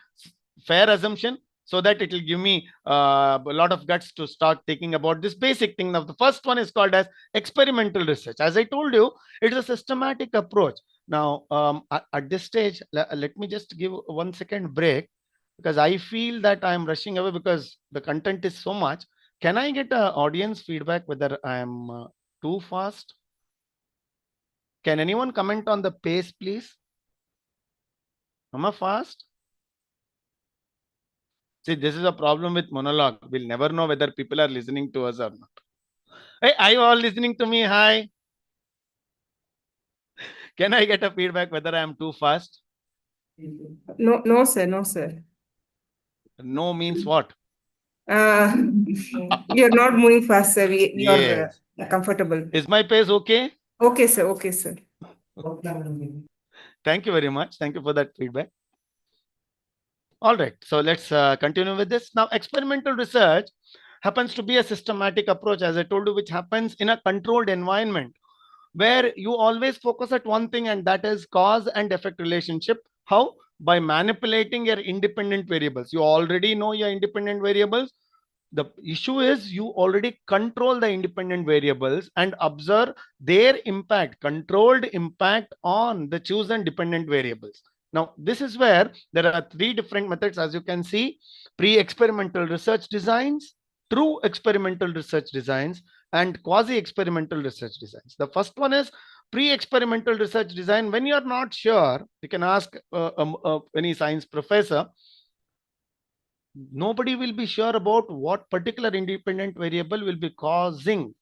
fair assumption, so that it will give me a lot of guts to start thinking about this basic thing. Now, the first one is called as experimental research. As I told you, it's a systematic approach. Now, at this stage, let me just give 1 second break, because I feel that I'm rushing away because the content is so much. Can I get audience feedback whether I'm too fast? Can anyone comment on the pace, please? Am I fast? See, this is a problem with monologue. We'll never know whether people are listening to us or not. Hey, are you all listening to me? Hi. Can I get a feedback whether I am too fast? No, no, sir, no, sir. No means what? You're not moving fast, sir. We are Yes. comfortable. Is my pace okay? Okay, sir. Okay, sir. Thank you very much. Thank you for that feedback. All right. So let's continue with this. Now, experimental research happens to be a systematic approach, as I told you, which happens in a controlled environment, where you always focus at one thing, and that is cause and effect relationship. How? By manipulating your independent variables. You already know your independent variables. The issue is you already control the independent variables and observe their impact, controlled impact on the chosen dependent variables. Now, this is where there are 3 different methods, as you can see: pre-experimental research designs, true experimental research designs, and quasi-experimental research designs. The first one is pre-experimental research design. When you're not sure, you can ask any science professor. Nobody will be sure about what particular independent variable will be causing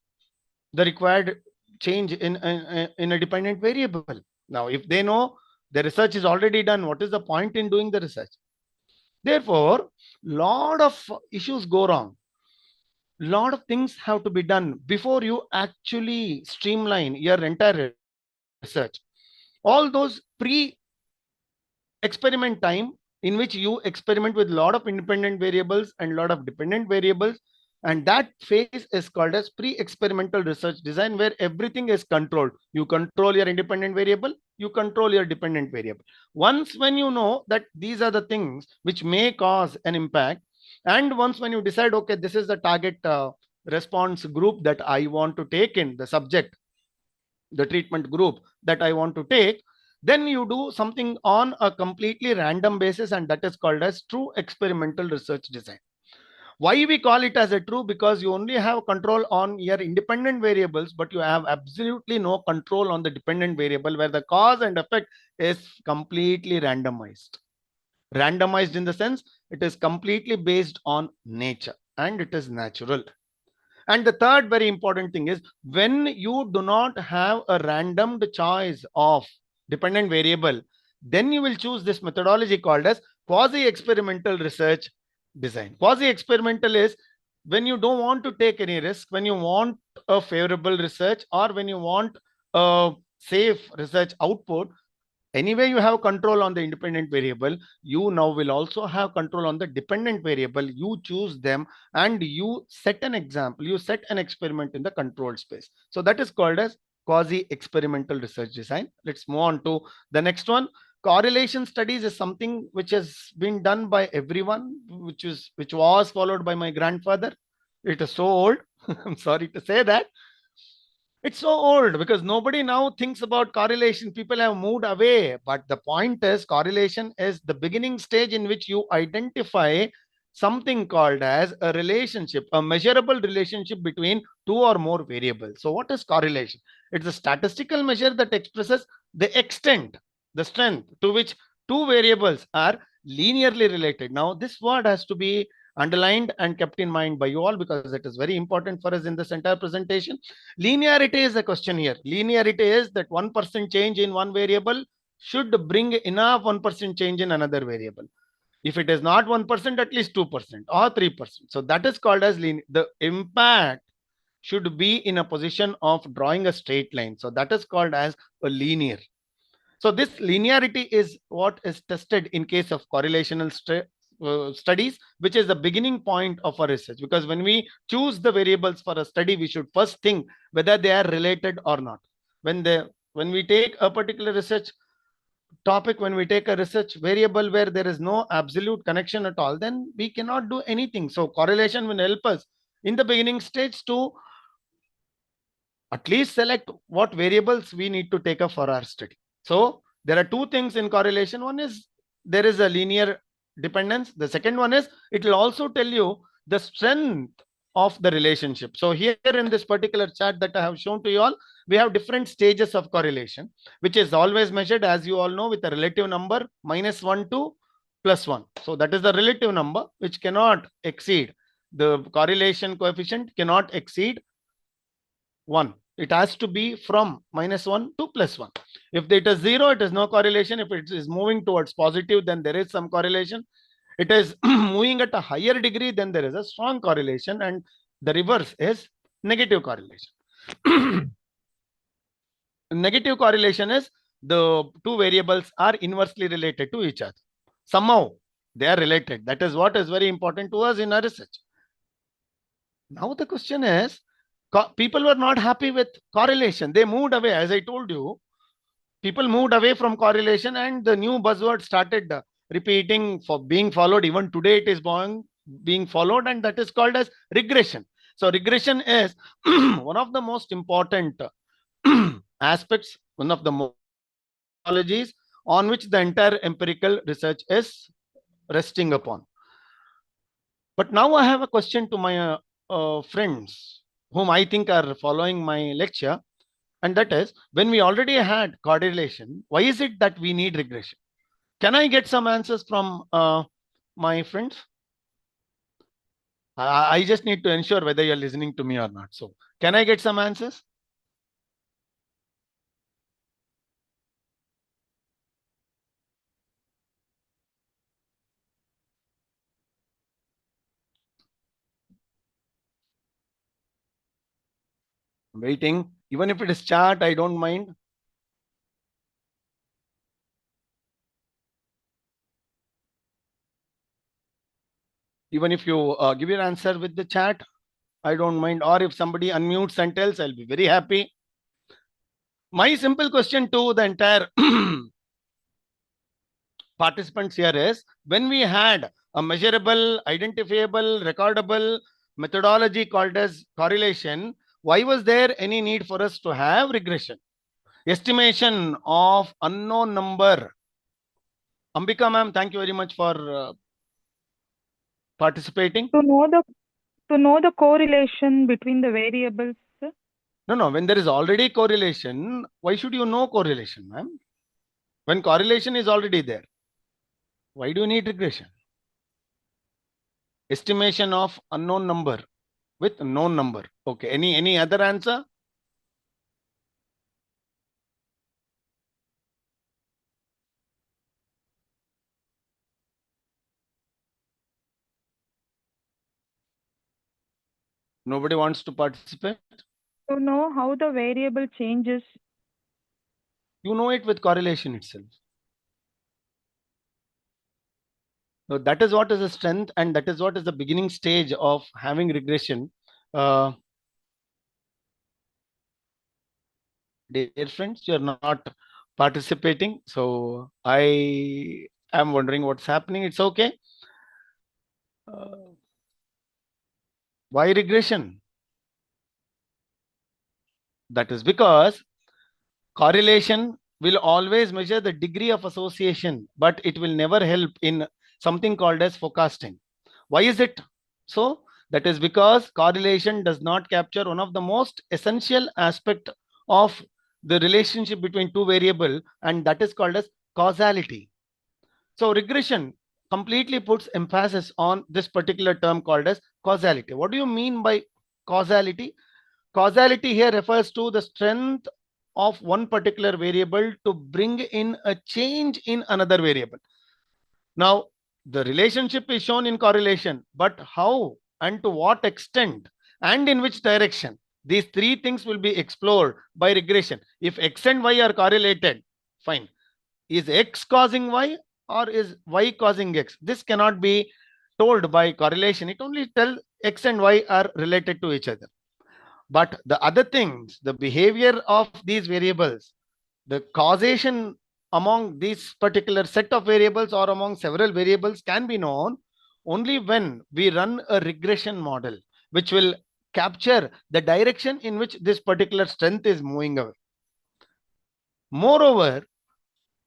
the required change in a dependent variable. Now, if they know the research is already done, what is the point in doing the research? Therefore, lot of issues go wrong. Lot of things have to be done before you actually streamline your entire research. All those pre-experiment time, in which you experiment with a lot of independent variables and a lot of dependent variables, and that phase is called as pre-experimental research design, where everything is controlled. You control your independent variable, you control your dependent variable. Once when you know that these are the things which may cause an impact, and once when you decide, okay, this is the target response group that I want to take in, the subject, the treatment group that I want to take, then you do something on a completely random basis, and that is called as true experimental research design. Why we call it as a true? Because you only have control on your independent variables, but you have absolutely no control on the dependent variable, where the cause and effect is completely randomized. Randomized in the sense it is completely based on nature and it is natural. And the third very important thing is when you do not have a random choice of dependent variable, then you will choose this methodology called as quasi-experimental research design. Quasi-experimental is when you don't want to take any risk, when you want a favorable research or when you want a safe research output. Anyway, you have control on the independent variable. You now will also have control on the dependent variable. You choose them and you set an example, you set an experiment in the controlled space. So that is called as quasi-experimental research design. Let's move on to the next one. Correlation studies is something which has been done by everyone, which was followed by my grandfather. It is so old. I'm sorry to say that. It's so old because nobody now thinks about correlation. People have moved away. But the point is, correlation is the beginning stage in which you identify something called as a relationship, a measurable relationship between two or more variables. So what is correlation? It's a statistical measure that expresses the extent, the strength to which two variables are linearly related. Now, this word has to be underlined and kept in mind by you all because it is very important for us in this entire presentation. Linearity is a question here. Linearity is that 1% change in one variable should bring enough 1% change in another variable. If it is not 1%, at least 2% or 3%. So that is called as linear. The impact should be in a position of drawing a straight line. So that is called as a linear. So this linearity is what is tested in case of correlational studies, which is the beginning point of our research. Because when we choose the variables for a study, we should first think whether they are related or not. When we take a particular research topic, when we take a research variable where there is no absolute connection at all, then we cannot do anything. So correlation will help us in the beginning stage to at least select what variables we need to take up for our study. So there are two things in correlation. One is there is a linear dependence. The second one is it will also tell you the strength of the relationship. So here in this particular chart that I have shown to you all, we have different stages of correlation, which is always measured, as you all know, with a relative number -1 to +1. So that is the relative number which cannot exceed. The correlation coefficient cannot exceed 1. It has to be from -1 to +1. If it is 0, it is no correlation. If it is moving towards positive, then there is some correlation. It is moving at a higher degree, then there is a strong correlation, and the reverse is negative correlation. Negative correlation is the two variables are inversely related to each other. Somehow they are related. That is what is very important to us in our research. Now the question is, people were not happy with correlation. They moved away. As I told you, people moved away from correlation and the new buzzword started repeating for being followed. Even today it is being followed, and that is called as regression. So regression is one of the most important aspects, one of the methodologies on which the entire empirical research is resting upon. But now I have a question to my friends whom I think are following my lecture, and that is, when we already had correlation, why is it that we need regression? Can I get some answers from my friends? I just need to ensure whether you're listening to me or not. So can I get some answers? I'm waiting. Even if it is chat, I don't mind. Even if you give your answer with the chat, I don't mind. Or if somebody unmutes and tells, I'll be very happy. My simple question to the entire participants here is, when we had a measurable, identifiable, recordable methodology called as correlation, why was there any need for us to have regression? Estimation of unknown number. Ambika ma'am, thank you very much for participating. To know the correlation between the variables, sir? No. When there is already correlation, why should you know correlation, ma'am? When correlation is already there, Why do you need regression? Estimation of unknown number with known number. Okay. Any other answer? Nobody wants to participate? To know how the variable changes. You know it with correlation itself. So that is what is the strength, and that is what is the beginning stage of having regression. Dear friends, you're not participating. So I am wondering what's happening. It's okay. Why regression? That is because correlation will always measure the degree of association, but it will never help in something called as forecasting. Why is it so? That is because correlation does not capture one of the most essential aspect of the relationship between two variables, and that is called as causality. So regression completely puts emphasis on this particular term called as causality. What do you mean by causality? Causality here refers to the strength of one particular variable to bring in a change in another variable. Now, the relationship is shown in correlation, but how and to what extent and in which direction? These three things will be explored by regression. If X and Y are correlated, fine. Is X causing Y or is Y causing X? This cannot be told by correlation. It only tells X and Y are related to each other. But the other things, the behavior of these variables, the causation among this particular set of variables or among several variables can be known only when we run a regression model, which will capture the direction in which this particular strength is moving away. Moreover,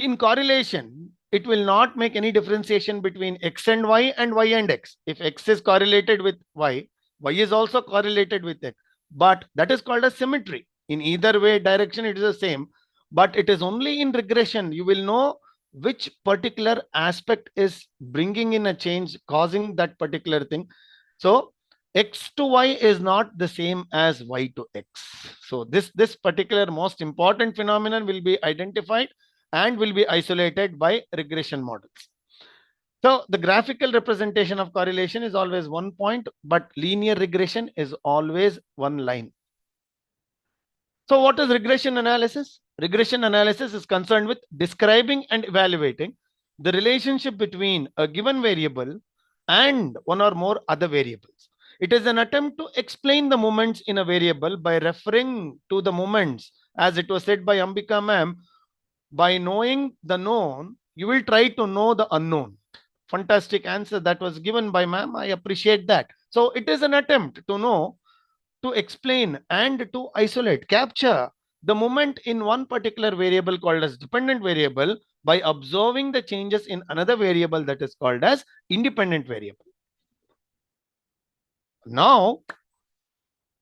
in correlation, it will not make any differentiation between X and Y and X. If X is correlated with Y, Y is also correlated with X. But that is called a symmetry. In either way direction, it is the same. But it is only in regression you will know which particular aspect is bringing in a change, causing that particular thing. So X to Y is not the same as Y to X. So this particular most important phenomenon will be identified and will be isolated by regression models. So the graphical representation of correlation is always one point, but linear regression is always one line. So what is regression analysis? Regression analysis is concerned with describing and evaluating the relationship between a given variable and one or more other variables. It is an attempt to explain the moments in a variable by referring to the moments, as it was said by Ambika ma'am. By knowing the known, you will try to know the unknown. Fantastic answer that was given by ma'am. I appreciate that. So it is an attempt to know, to explain and to isolate, capture the moment in one particular variable called as dependent variable by observing the changes in another variable that is called as independent variable. Now,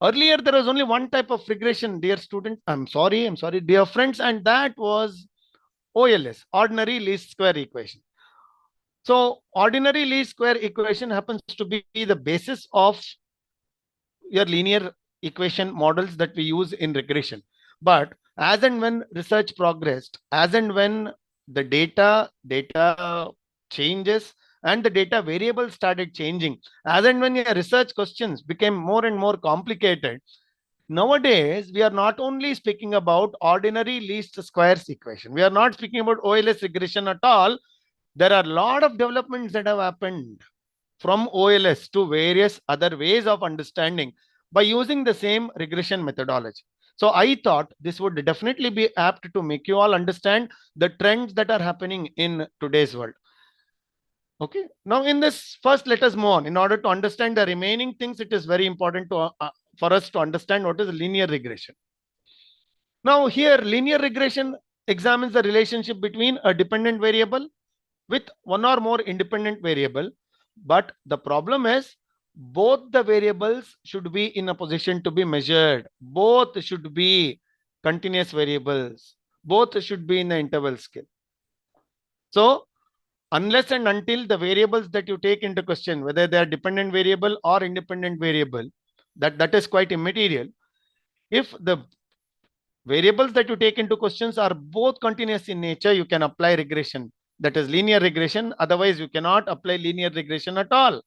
earlier there was only one type of regression, dear student. I'm sorry, dear friends, and that was OLS, ordinary least square equation. So ordinary least square equation happens to be the basis of your linear equation models that we use in regression. But as and when research progressed, as and when the data changes and the data variables started changing, as and when your research questions became more and more complicated, nowadays we are not only speaking about ordinary least squares equation, we are not speaking about OLS regression at all. There are a lot of developments that have happened from OLS to various other ways of understanding by using the same regression methodology. So I thought this would definitely be apt to make you all understand the trends that are happening in today's world. Okay, now in this, first let us move on. In order to understand the remaining things, it is very important to for us to understand what is linear regression. Now here, linear regression examines the relationship between a dependent variable with one or more independent variable. But the problem is both the variables should be in a position to be measured. Both should be continuous variables. Both should be in the interval scale. So unless and until the variables that you take into question, whether they are dependent variable or independent variable, that is quite immaterial. If the variables that you take into questions are both continuous in nature, you can apply regression, that is linear regression. Otherwise, you cannot apply linear regression at all.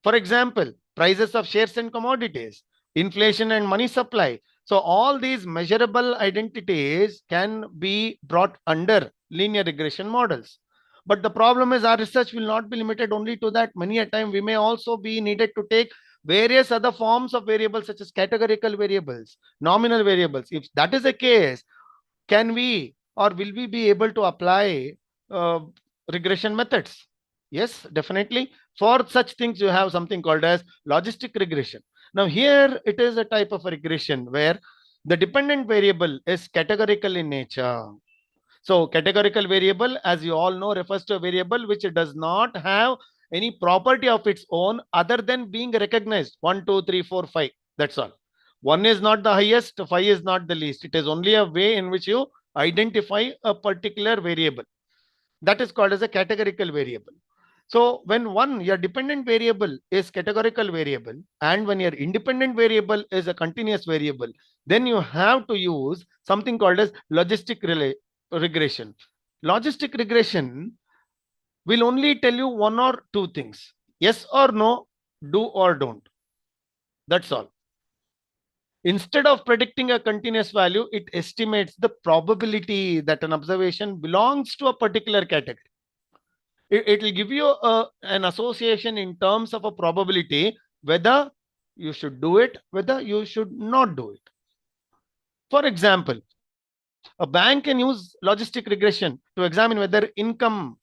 For example, prices of shares and commodities, inflation and money supply. So all these measurable identities can be brought under linear regression models. But the problem is our research will not be limited only to that. Many a time we may also be needed to take various other forms of variables such as categorical variables, nominal variables. If that is the case, can we or will we be able to apply regression methods? Yes, definitely. For such things, you have something called as logistic regression. Now, here it is a type of a regression where the dependent variable is categorical in nature. So, categorical variable, as you all know, refers to a variable which does not have any property of its own other than being recognized. 1, 2, 3, 4, 5. That's all. 1 is not the highest, 5 is not the least. It is only a way in which you identify a particular variable. That is called as a categorical variable. So when your dependent variable is categorical variable and when your independent variable is a continuous variable, then you have to use something called as logistic regression. Logistic regression will only tell you one or two things: yes or no, do or don't. That's all. Instead of predicting a continuous value, it estimates the probability that an observation belongs to a particular category. It will give you an association in terms of a probability, whether you should do it, whether you should not do it. For example, a bank can use logistic regression to examine whether income,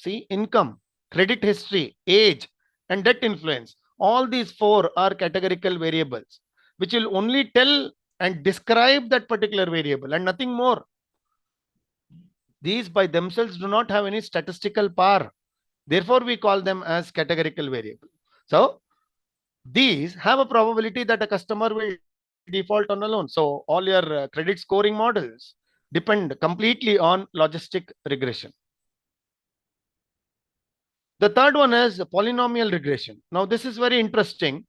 credit history, age, and debt influence. All these four are categorical variables, which will only tell and describe that particular variable and nothing more. These by themselves do not have any statistical power. Therefore, we call them as categorical variable. So these have a probability that a customer will default on a loan. So all your credit scoring models depend completely on logistic regression. The third one is polynomial regression. Now this is very interesting.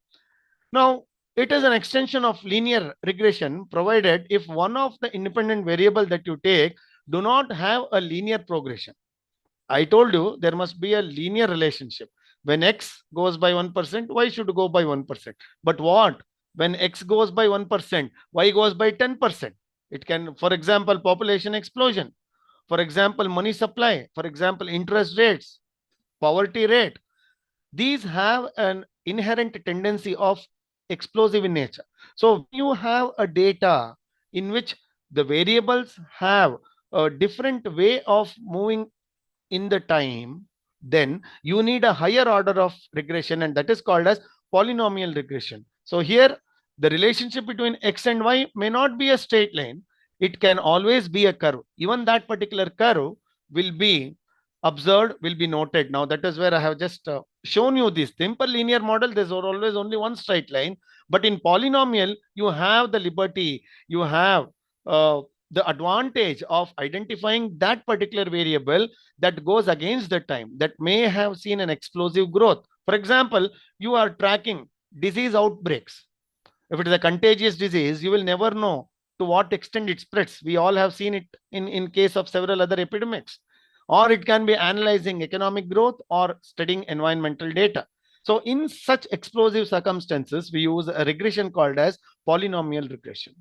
Now it is an extension of linear regression provided if one of the independent variable that you take do not have a linear progression. I told you there must be a linear relationship. When x goes by 1%, y should go by 1%. But what? When x goes by 1%, y goes by 10%. It can, for example, population explosion. For example, money supply. For example, interest rates, poverty rate. These have an inherent tendency of explosive in nature. So you have a data in which the variables have a different way of moving in the time, then you need a higher order of regression, and that is called as polynomial regression. So here the relationship between x and y may not be a straight line. It can always be a curve. Even that particular curve will be observed, will be noted. Now that is where I have just shown you this simple linear model. There's always only one straight line, but in polynomial you have the liberty, you have the advantage of identifying that particular variable that goes against the time, that may have seen an explosive growth. For example, you are tracking disease outbreaks. If it is a contagious disease, you will never know to what extent it spreads. We all have seen it in case of several other epidemics. Or it can be analyzing economic growth or studying environmental data. So in such explosive circumstances, we use a regression called as polynomial regression.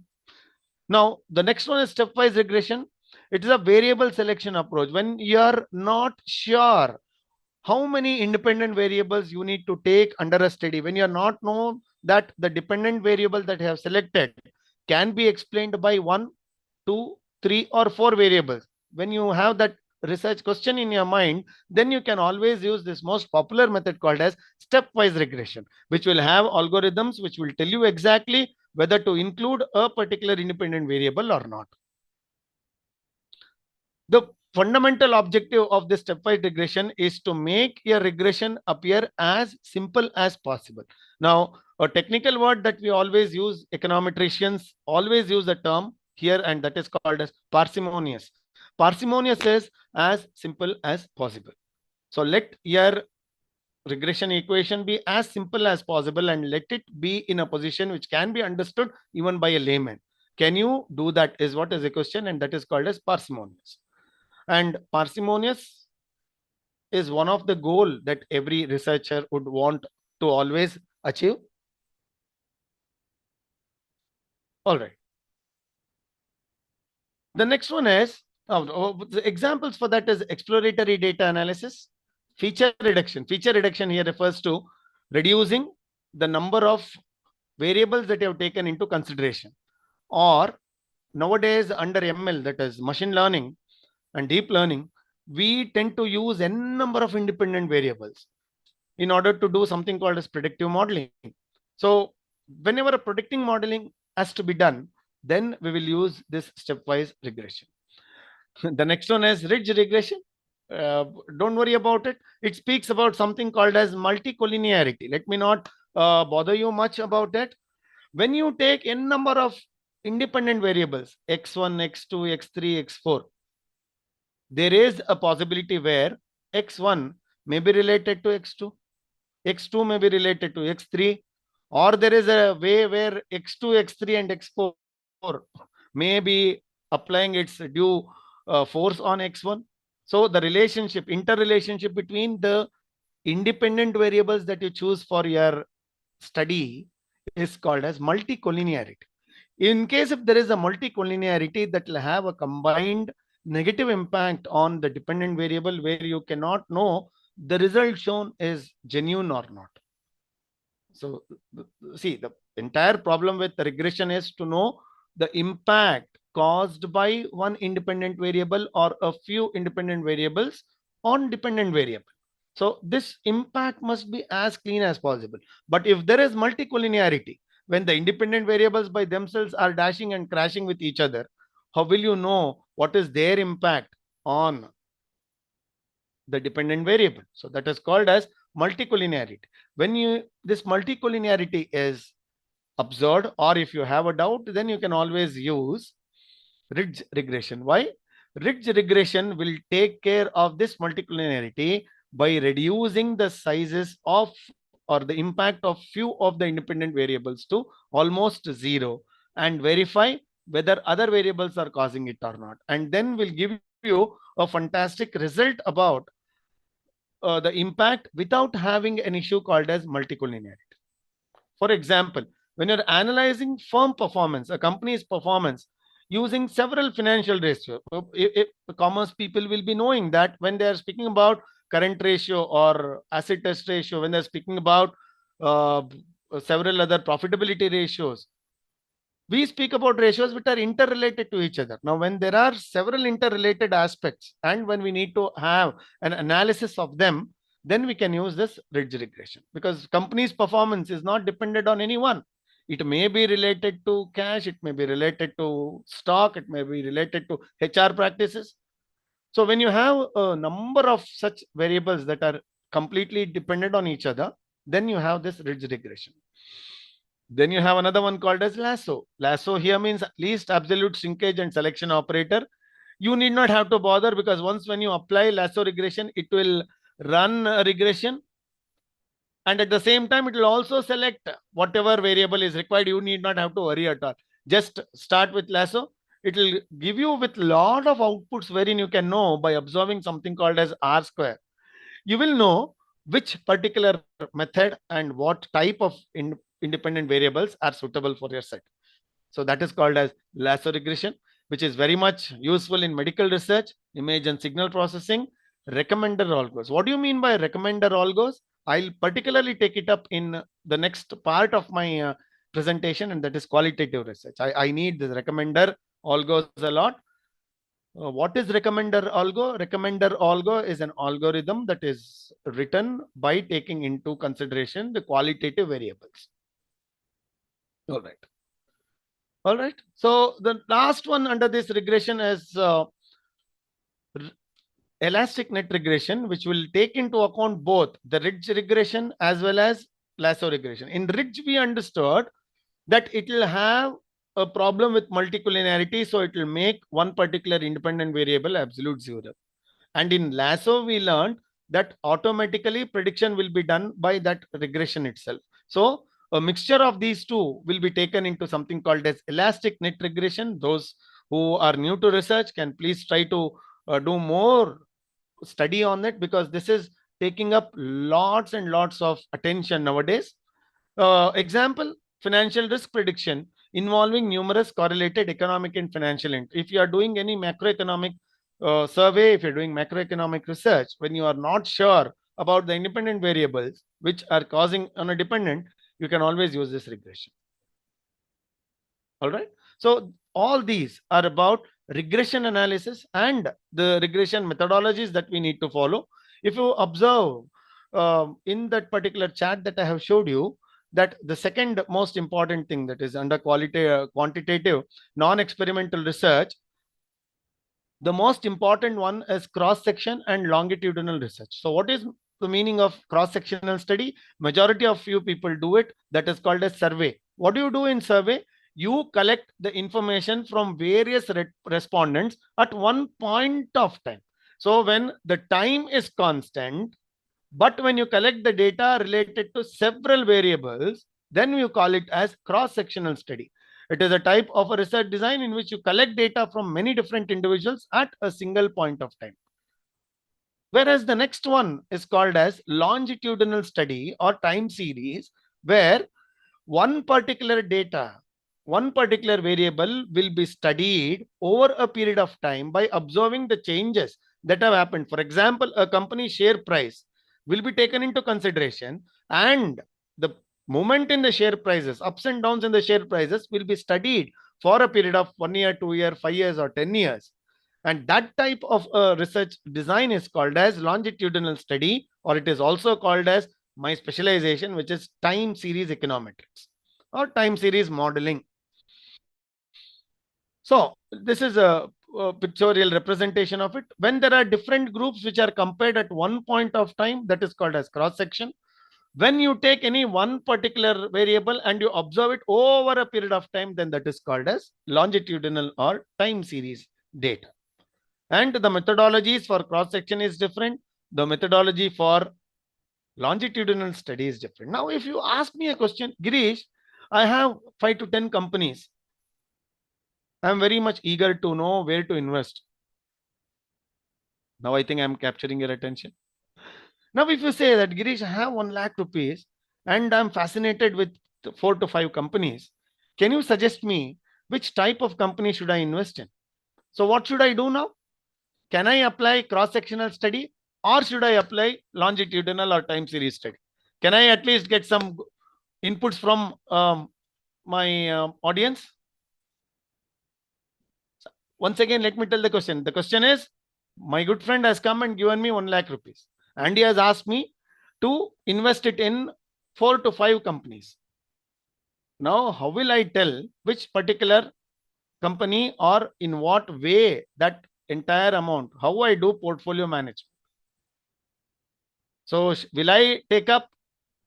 Now, the next one is stepwise regression. It is a variable selection approach. When you are not sure how many independent variables you need to take under a study, when you are not know that the dependent variable that you have selected can be explained by 1, 2, 3, or 4 variables. When you have that research question in your mind, then you can always use this most popular method called as stepwise regression, which will have algorithms which will tell you exactly whether to include a particular independent variable or not. The fundamental objective of this stepwise regression is to make your regression appear as simple as possible. Now, a technical word that we always use, econometricians always use the term here, and that is called as parsimonious. Parsimonious is as simple as possible. So let your regression equation be as simple as possible and let it be in a position which can be understood even by a layman. Can you do that is what is the question, and that is called as parsimonious. And parsimonious is one of the goal that every researcher would want to always achieve. All right. The next one is, the examples for that is exploratory data analysis, feature reduction. Feature reduction here refers to reducing the number of variables that you have taken into consideration. Or nowadays under ML, that is machine learning and deep learning, we tend to use n number of independent variables in order to do something called as predictive modeling. So whenever a predicting modeling has to be done, then we will use this stepwise regression. The next one is ridge regression. Don't worry about it. It speaks about something called as multicollinearity. Let me not bother you much about that. When you take n number of independent variables, x1, x2, x3, x4, there is a possibility where x1 may be related to x2, x2 may be related to x3, or there is a way where x2, x3, and x4 may be applying its due force on x1. So the relationship, interrelationship between the independent variables that you choose for your study is called as multicollinearity. In case if there is a multicollinearity, that will have a combined negative impact on the dependent variable where you cannot know the result shown is genuine or not. So see, the entire problem with the regression is to know the impact caused by one independent variable or a few independent variables on dependent variable. So this impact must be as clean as possible. But if there is multicollinearity, when the independent variables by themselves are dashing and crashing with each other, how will you know what is their impact on the dependent variable? So that is called as multicollinearity. When this multicollinearity is observed, or if you have a doubt, then you can always use ridge regression. Why? Ridge regression will take care of this multicollinearity by reducing the sizes of or the impact of few of the independent variables to almost zero and verify whether other variables are causing it or not. And then will give you a fantastic result about the impact without having an issue called as multicollinearity. For example, when you're analyzing firm performance, a company's performance, using several financial ratios, commerce people will be knowing that when they are speaking about current ratio or asset test ratio, when they're speaking about several other profitability ratios, we speak about ratios which are interrelated to each other. Now, when there are several interrelated aspects and when we need to have an analysis of them, then we can use this ridge regression, because company's performance is not dependent on any one. It may be related to cash, it may be related to stock, it may be related to HR practices. So when you have a number of such variables that are completely dependent on each other, then you have this ridge regression. Then you have another one called as lasso. Lasso here means least absolute shrinkage and selection operator. You need not have to bother, because once when you apply lasso regression, it will run a regression. And at the same time, it will also select whatever variable is required. You need not have to worry at all. Just start with lasso. It will give you with lot of outputs wherein you can know by observing something called as R square. You will know which particular method and what type of independent variables are suitable for your set. So that is called as lasso regression, which is very much useful in medical research, image and signal processing, recommender algos. What do you mean by recommender algos? I'll particularly take it up in the next part of my presentation, and that is qualitative research. I need the recommender algos a lot. What is recommender algo? Recommender algo is an algorithm that is written by taking into consideration the qualitative variables. All right. All right. So the last one under this regression is elastic net regression, which will take into account both the ridge regression as well as lasso regression. In ridge, we understood that it will have a problem with multicollinearity, so it will make one particular independent variable absolute zero. And in lasso, we learned that automatically prediction will be done by that regression itself. So a mixture of these two will be taken into something called as elastic net regression. Those who are new to research can please try to do more study on it, because this is taking up lots and lots of attention nowadays. Example, financial risk prediction involving numerous correlated economic and financial. If you are doing any macroeconomic survey, if you're doing macroeconomic research, when you are not sure about the independent variables which are causing on a dependent, you can always use this regression. All right. So all these are about regression analysis and the regression methodologies that we need to follow. If you observe in that particular chart that I have showed you, that the second most important thing, that is under quantitative non-experimental research, the most important one is cross-section and longitudinal research. So what is the meaning of cross-sectional study? Majority of few people do it. That is called a survey. What do you do in survey? You collect the information from various respondents at one point of time. So when the time is constant, but when you collect the data related to several variables, then you call it as cross-sectional study. It is a type of a research design in which you collect data from many different individuals at a single point of time. Whereas the next one is called as longitudinal study or time series, where one particular data, one particular variable will be studied over a period of time by observing the changes that have happened. For example, a company share price will be taken into consideration, and the movement in the share prices, ups and downs in the share prices, will be studied for a period of 1 year, 2 year, 5 years, or 10 years. And that type of research design is called as longitudinal study, or it is also called as my specialization, which is time series econometrics or time series modeling. So this is a pictorial representation of it. When there are different groups which are compared at one point of time, that is called as cross section. When you take any one particular variable and you observe it over a period of time, then that is called as longitudinal or time series data. And the methodologies for cross section is different. The methodology for longitudinal study is different. Now, if you ask me a question, Girish, I have 5 to 10 companies. I'm very much eager to know where to invest. Now I think I'm capturing your attention. Now, if you say that, Girish, I have 1 lakh rupees and I'm fascinated with 4 to 5 companies, can you suggest me which type of company should I invest in? So what should I do now? Can I apply cross-sectional study, or should I apply longitudinal or time series study? Can I at least get some inputs from my audience? Once again, let me tell the question. The question is, my good friend has come and given me 1 lakh rupees, and he has asked me to invest it in 4 to 5 companies. Now, how will I tell which particular company or in what way that entire amount, how I do portfolio management? So will I take up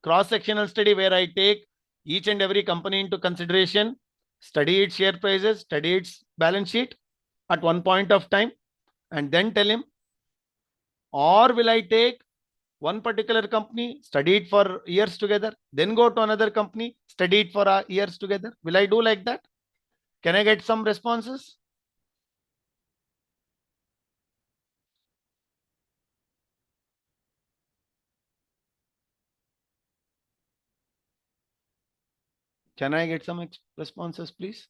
cross-sectional study where I take each and every company into consideration, study its share prices, study its balance sheet at one point of time, and then tell him? Or will I take one particular company, study it for years together, then go to another company, study it for years together? Will I do like that? Can I get some responses? Can I get some responses, please?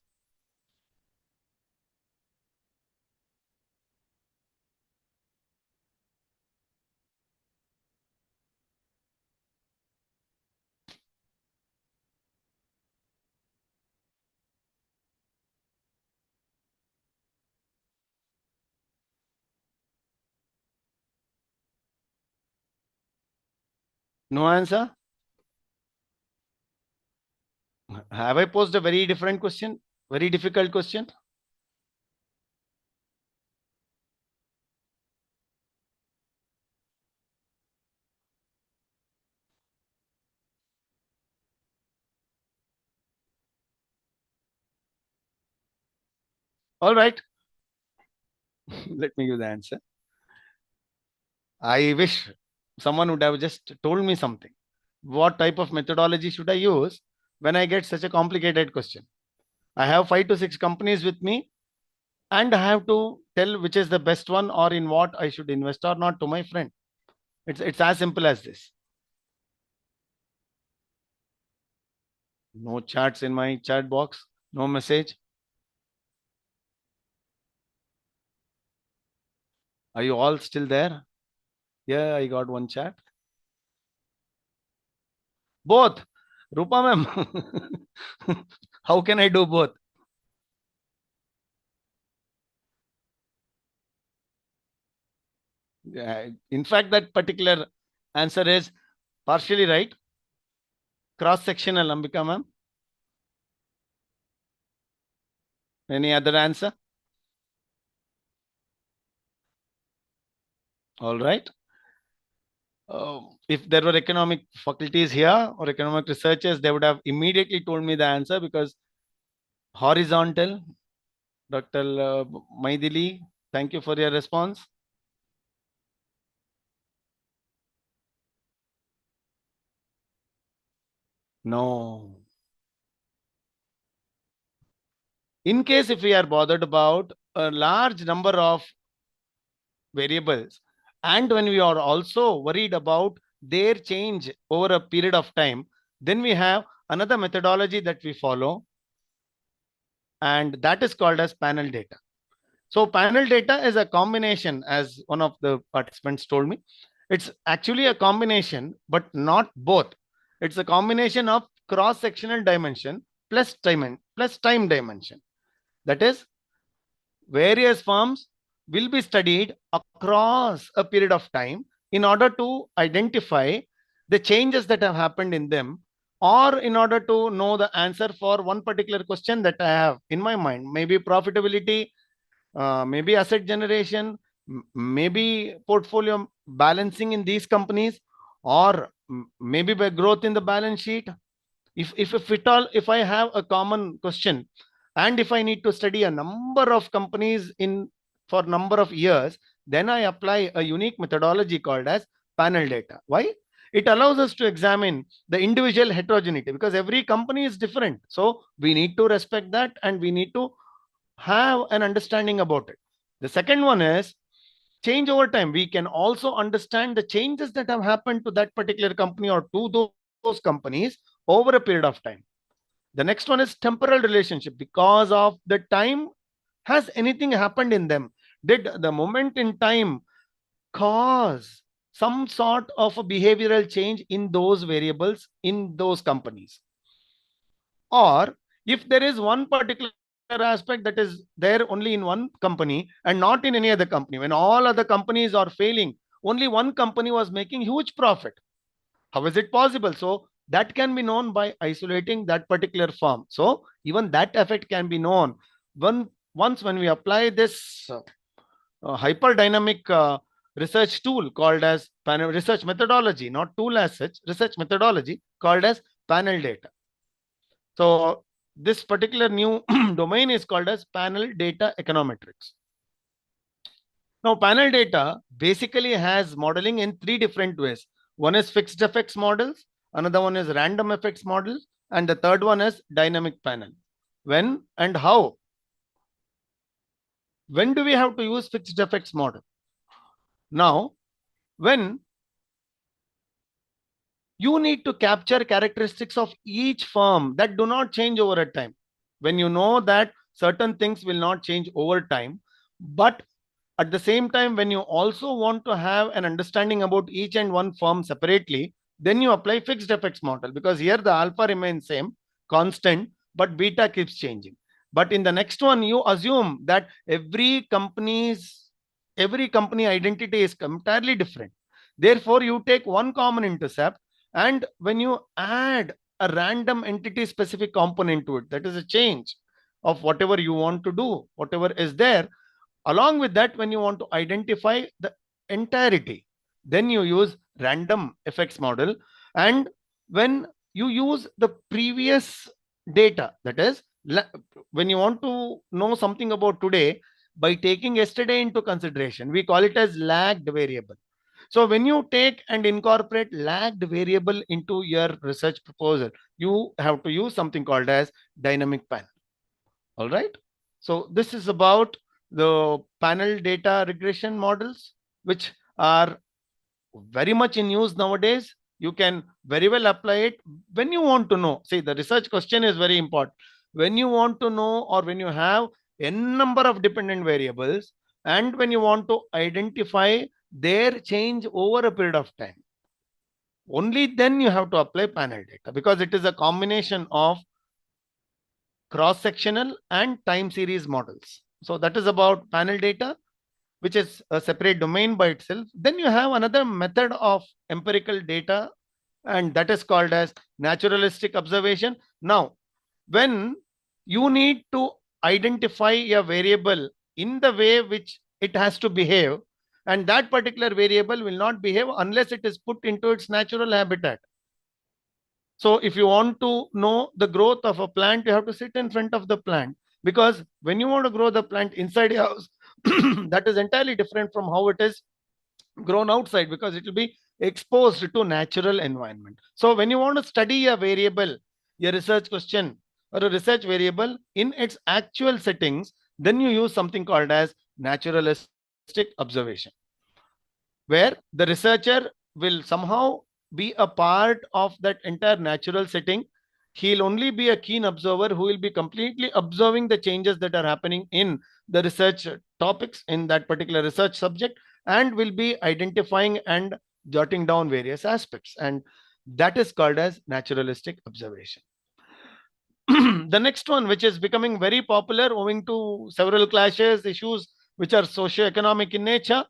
No answer? Have I posed a very different question? Very difficult question? All right. Let me give the answer. I wish someone would have just told me something. What type of methodology should I use when I get such a complicated question? I have 5 to 6 companies with me, and I have to tell which is the best one or in what I should invest or not to my friend. It's as simple as this. No chats in my chat box, no message. Are you all still there? Yeah, I got one chat. Both. Rupa ma'am, how can I do both? In fact, that particular answer is partially right. Cross-sectional, Ambika ma'am. Any other answer? All right. If there were economic faculties here or economic researchers, they would have immediately told me the answer, because horizontal. Dr. Maidili, thank you for your response. No. In case if we are bothered about a large number of variables, and when we are also worried about their change over a period of time, then we have another methodology that we follow, and that is called as panel data. So panel data is a combination, as one of the participants told me. It's actually a combination, but not both. It's a combination of cross-sectional dimension plus time dimension. That is, various firms will be studied across a period of time in order to identify the changes that have happened in them, or in order to know the answer for one particular question that I have in my mind. Maybe profitability, maybe asset generation, maybe portfolio balancing in these companies, or maybe by growth in the balance sheet. If I have a common question, and if I need to study a number of companies for number of years, then I apply a unique methodology called as panel data. Why? It allows us to examine the individual heterogeneity, because every company is different. So we need to respect that, and we need to have an understanding about it. The second one is change over time. We can also understand the changes that have happened to that particular company or to those companies over a period of time. The next one is temporal relationship. Because of the time, has anything happened in them? Did the moment in time cause some sort of a behavioral change in those variables in those companies? Or if there is one particular aspect that is there only in one company and not in any other company, when all other companies are failing, only one company was making huge profit. How is it possible? So that can be known by isolating that particular firm. So even that effect can be known once when we apply this hyperdynamic research tool called as panel research methodology, not tool as such, research methodology called as panel data. So this particular new domain is called as panel data econometrics. Now, panel data basically has modeling in 3 different ways. One is fixed effects models, another one is random effects models, and the third one is dynamic panel. When and how? When do we have to use fixed effects model? Now, when you need to capture characteristics of each firm that do not change over a time. When you know that certain things will not change over time, but at the same time, when you also want to have an understanding about each and one firm separately, then you apply fixed effects model, because here the alpha remains same, constant, but beta keeps changing. But in the next one, you assume that every company identity is entirely different. Therefore, you take one common intercept, and when you add a random entity specific component to it, that is a change of whatever you want to do, whatever is there. Along with that, when you want to identify the entirety, then you use random effects model. And when you use the previous data, that is, when you want to know something about today, by taking yesterday into consideration, we call it as lagged variable. So when you take and incorporate lagged variable into your research proposal, you have to use something called as dynamic panel. All right. So this is about the panel data regression models, which are very much in use nowadays. You can very well apply it when you want to know. See, the research question is very important. When you want to know, or when you have n number of dependent variables, and when you want to identify their change over a period of time, only then you have to apply panel data, because it is a combination of cross-sectional and time series models. So that is about panel data, which is a separate domain by itself. Then you have another method of empirical data, and that is called as naturalistic observation. Now, when you need to identify a variable in the way which it has to behave, and that particular variable will not behave unless it is put into its natural habitat. So if you want to know the growth of a plant, you have to sit in front of the plant, because when you want to grow the plant inside your house, that is entirely different from how it is grown outside, because it will be exposed to natural environment. So when you want to study a variable, a research question or a research variable in its actual settings, then you use something called as naturalistic observation, where the researcher will somehow be a part of that entire natural setting. He'll only be a keen observer who will be completely observing the changes that are happening in the research topics in that particular research subject, and will be identifying and jotting down various aspects. And that is called as naturalistic observation. The next one, which is becoming very popular owing to several clashes, issues which are socio-economic in nature,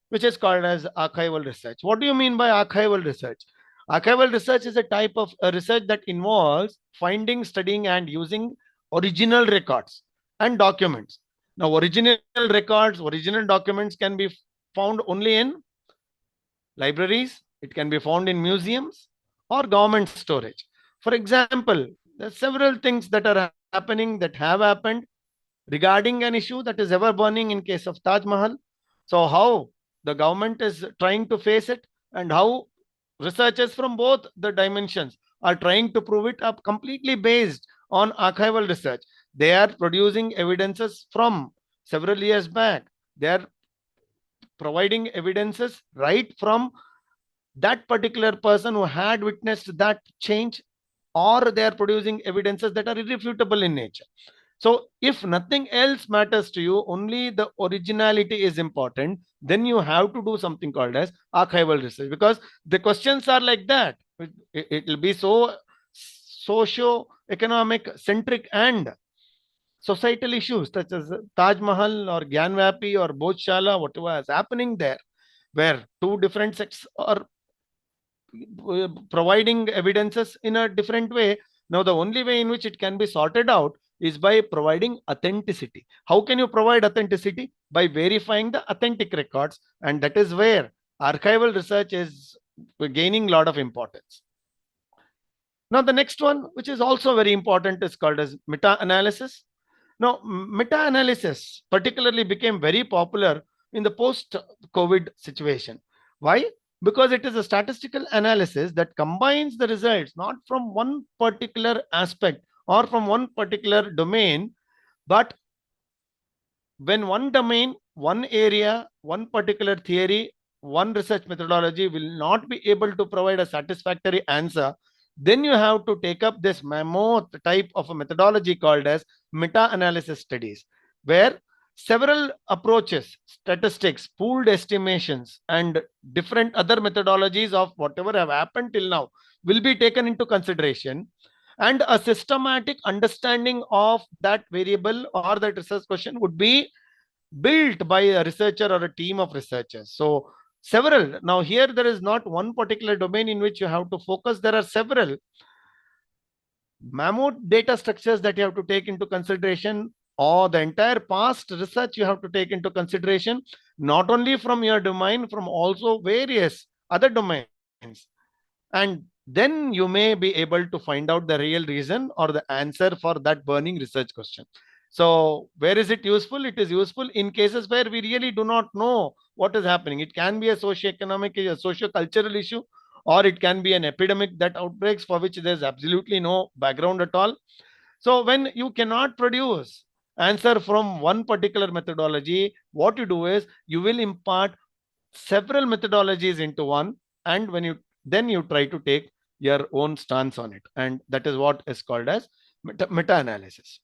which is called as archival research. What do you mean by archival research? Archival research is a type of research that involves finding, studying, and using original records and documents. Now, original records, original documents can be found only in libraries, it can be found in museums or government storage. For example, there are several things that are happening, that have happened regarding an issue that is ever burning in case of Taj Mahal. So how the government is trying to face it, and how researchers from both the dimensions are trying to prove it up, completely based on archival research. They are producing evidences from several years back. They are providing evidences right from that particular person who had witnessed that change, or they are producing evidences that are irrefutable in nature. So if nothing else matters to you, only the originality is important, then you have to do something called as archival research, because the questions are like that. It will be so socio-economic centric and societal issues such as Taj Mahal or Gyanvapi or Bhojshala, whatever is happening there, where two different sects are providing evidences in a different way. Now, the only way in which it can be sorted out is by providing authenticity. How can you provide authenticity? By verifying the authentic records, and that is where archival research is gaining a lot of importance. Now, the next one, which is also very important, is called as meta-analysis. Now, meta-analysis particularly became very popular in the post-COVID situation. Why? Because it is a statistical analysis that combines the results not from one particular aspect or from one particular domain, but when one domain, one area, one particular theory, one research methodology will not be able to provide a satisfactory answer, then you have to take up this mammoth type of a methodology called as meta-analysis studies, where several approaches, statistics, pooled estimations, and different other methodologies of whatever have happened till now will be taken into consideration, and a systematic understanding of that variable or that research question would be built by a researcher or a team of researchers. So several, now here there is not one particular domain in which you have to focus. There are several mammoth data structures that you have to take into consideration, or the entire past research you have to take into consideration, not only from your domain, from also various other domains. And then you may be able to find out the real reason or the answer for that burning research question. So where is it useful? It is useful in cases where we really do not know what is happening. It can be a socio-economic, a socio-cultural issue, or it can be an epidemic that outbreaks for which there's absolutely no background at all. So when you cannot produce answer from one particular methodology, what you do is you will impart several methodologies into one, and when you then you try to take your own stance on it, and that is what is called as meta-analysis.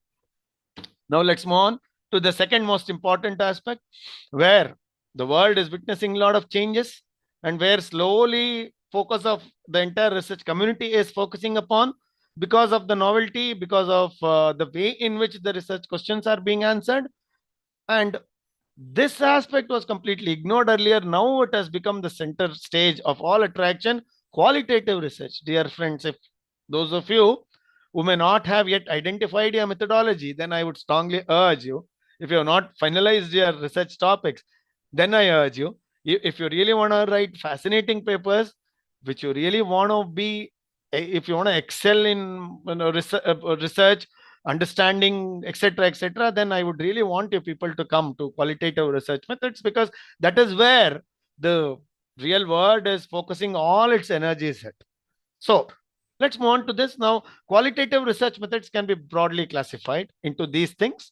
Now let's move on to the second most important aspect, where the world is witnessing a lot of changes and where slowly focus of the entire research community is focusing upon, because of the novelty, because of the way in which the research questions are being answered. And this aspect was completely ignored earlier. Now it has become the center stage of all attraction. Qualitative research, dear friends, if those of you who may not have yet identified your methodology, then I would strongly urge you, if you have not finalized your research topics, then I urge you, if you really want to write fascinating papers, which you really want to be, if you want to excel in research, understanding, etc., then I would really want you people to come to qualitative research methods, because that is where the real world is focusing all its energies at. So let's move on to this now. Qualitative research methods can be broadly classified into these things,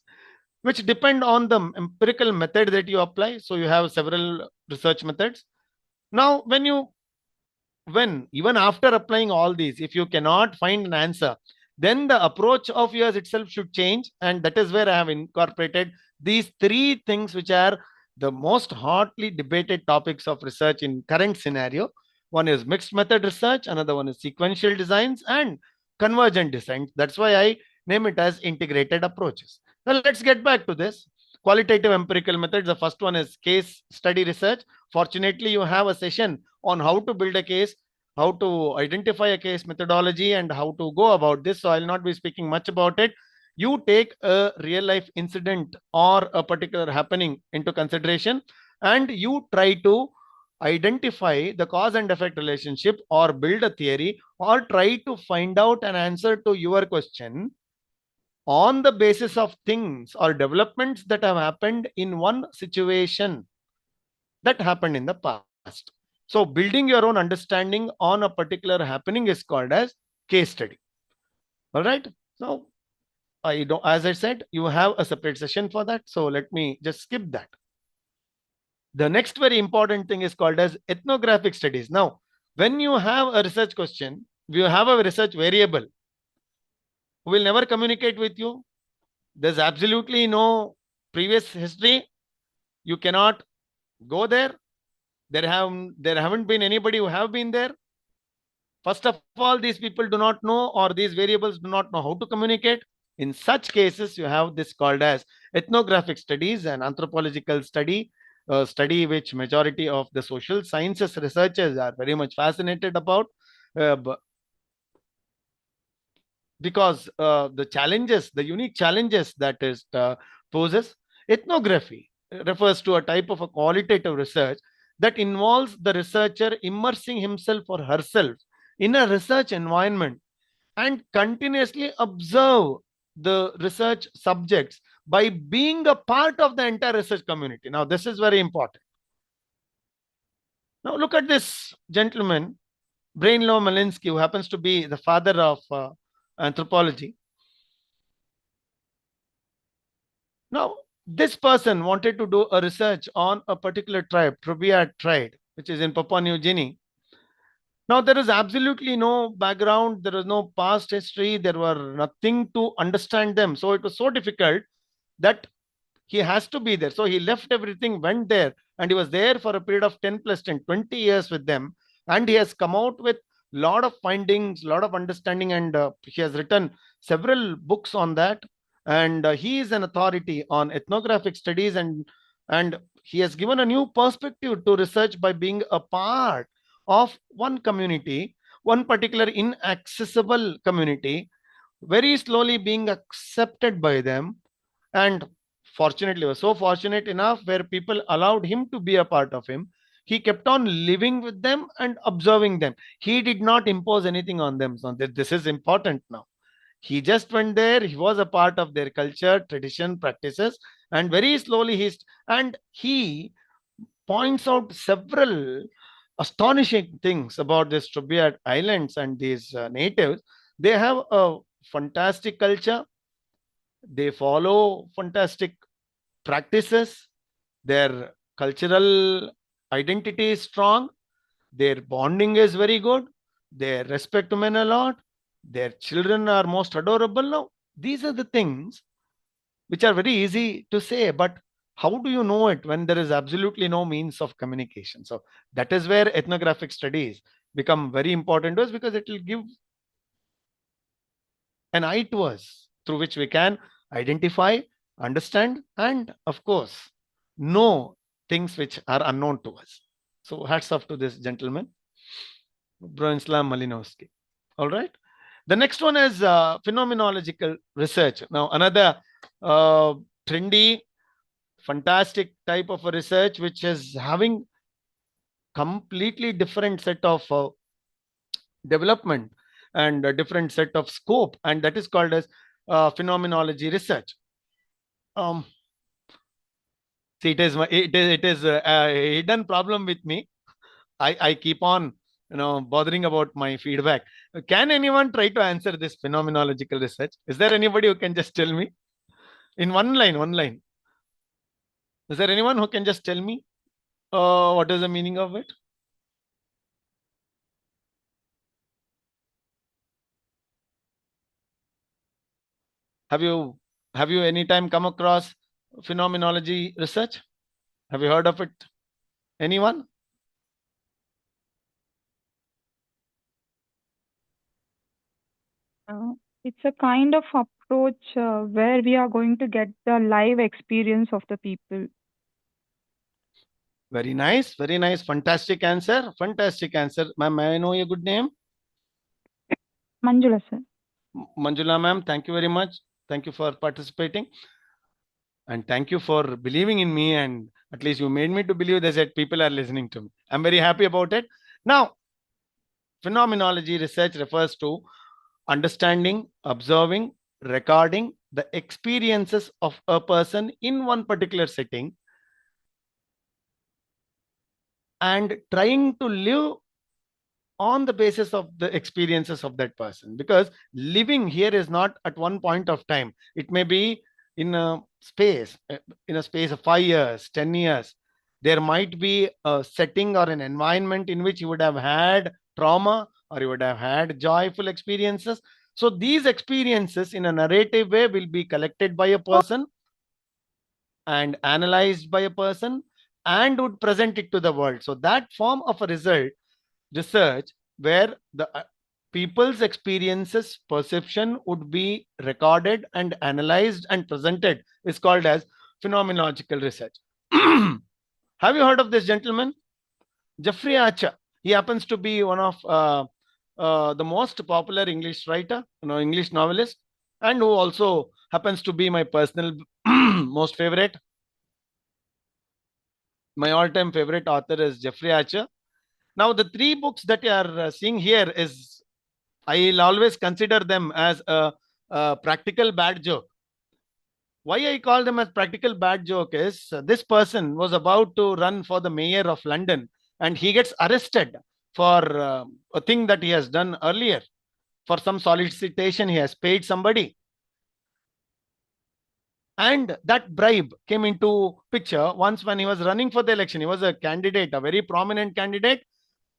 which depend on the empirical method that you apply. So you have several research methods. Now when even after applying all these, if you cannot find an answer, then the approach of yours itself should change. And that is where I have incorporated these three things, which are the most hotly debated topics of research in current scenario. One is mixed method research, another one is sequential designs, and convergent designs. That's why I name it as integrated approaches. Now let's get back to this. Qualitative empirical methods. The first one is case study research. Fortunately, you have a session on how to build a case, how to identify a case methodology, and how to go about this. So I'll not be speaking much about it. You take a real life incident or a particular happening into consideration, and you try to identify the cause and effect relationship, or build a theory, or try to find out an answer to your question on the basis of things or developments that have happened in one situation that happened in the past. So building your own understanding on a particular happening is called as case study. All right. So I don't, as I said, you have a separate session for that. So let me just skip that. The next very important thing is called as ethnographic studies. Now, when you have a research question, you have a research variable who will never communicate with you. There's absolutely no previous history. You cannot go there. There haven't been anybody who have been there. First of all, these people do not know, or these variables do not know how to communicate. In such cases, you have this called as ethnographic studies, an anthropological study, a study which majority of the social sciences researchers are very much fascinated about, because the unique challenges that is poses. Ethnography refers to a type of a qualitative research that involves the researcher immersing himself or herself in a research environment and continuously observe the research subjects by being a part of the entire research community. Now, this is very important. Now, look at this gentleman, Branislaw Malinsky, who happens to be the father of anthropology. Now, this person wanted to do a research on a particular tribe, Trobriand tribe, which is in Papua New Guinea. Now, there is absolutely no background, there was no past history, there were nothing to understand them. So it was so difficult that he has to be there. So he left everything, went there, and he was there for a period of 10 plus 10, 20 years with them. And he has come out with a lot of findings, a lot of understanding, and he has written several books on that. And he is an authority on ethnographic studies, and he has given a new perspective to research by being a part of one community, one particular inaccessible community, very slowly being accepted by them. And fortunately, was so fortunate enough where people allowed him to be a part of him. He kept on living with them and observing them. He did not impose anything on them. So this is important now. He just went there. He was a part of their culture, tradition, practices, and very slowly he points out several astonishing things about these Trubiat Islands and these natives. They have a fantastic culture. They follow fantastic practices. Their cultural identity is strong. Their bonding is very good. They respect men a lot. Their children are most adorable. Now, these are the things which are very easy to say, but how do you know it when there is absolutely no means of communication? So that is where ethnographic studies become very important to us, because it will give an eye to us through which we can identify, understand, and of course, know things which are unknown to us. So hats off to this gentleman, Bronislaw Malinowski. All right. The next one is phenomenological research. Now, another trendy, fantastic type of a research which is having completely different set of development and a different set of scope, and that is called as phenomenology research. See, it is a hidden problem with me. I keep on bothering about my feedback. Can anyone try to answer this phenomenological research? Is there anybody who can just tell me in one line? Is there anyone who can just tell me what is the meaning of it? Have you any time come across phenomenology research? Have you heard of it? Anyone? It's a kind of approach where we are going to get the live experience of the people. Very nice, fantastic answer, Ma'am, may I know your good name? Manjula, sir. Manjula ma'am, thank you very much. Thank you for participating. And thank you for believing in me, and at least you made me to believe that people are listening to me. I'm very happy about it. Now, phenomenology research refers to understanding, observing, recording the experiences of a person in one particular setting and trying to live on the basis of the experiences of that person, because living here is not at one point of time. It may be in a space of 5 years, 10 years. There might be a setting or an environment in which you would have had trauma or you would have had joyful experiences. So these experiences in a narrative way will be collected by a person and analyzed by a person and would present it to the world. So that form of a research where the people's experiences, perception would be recorded and analyzed and presented is called as phenomenological research. Have you heard of this gentleman? Jeffrey Archer. He happens to be one of the most popular English writer, English novelist, and who also happens to be my personal most favorite. My all-time favorite author is Jeffrey Archer. Now, the 3 books that you are seeing here is, I'll always consider them as a practical bad joke. Why I call them as practical bad joke is this person was about to run for the mayor of London and he gets arrested for a thing that he has done earlier. For some solicitation, he has paid somebody. And that bribe came into picture once when he was running for the election. He was a candidate, a very prominent candidate,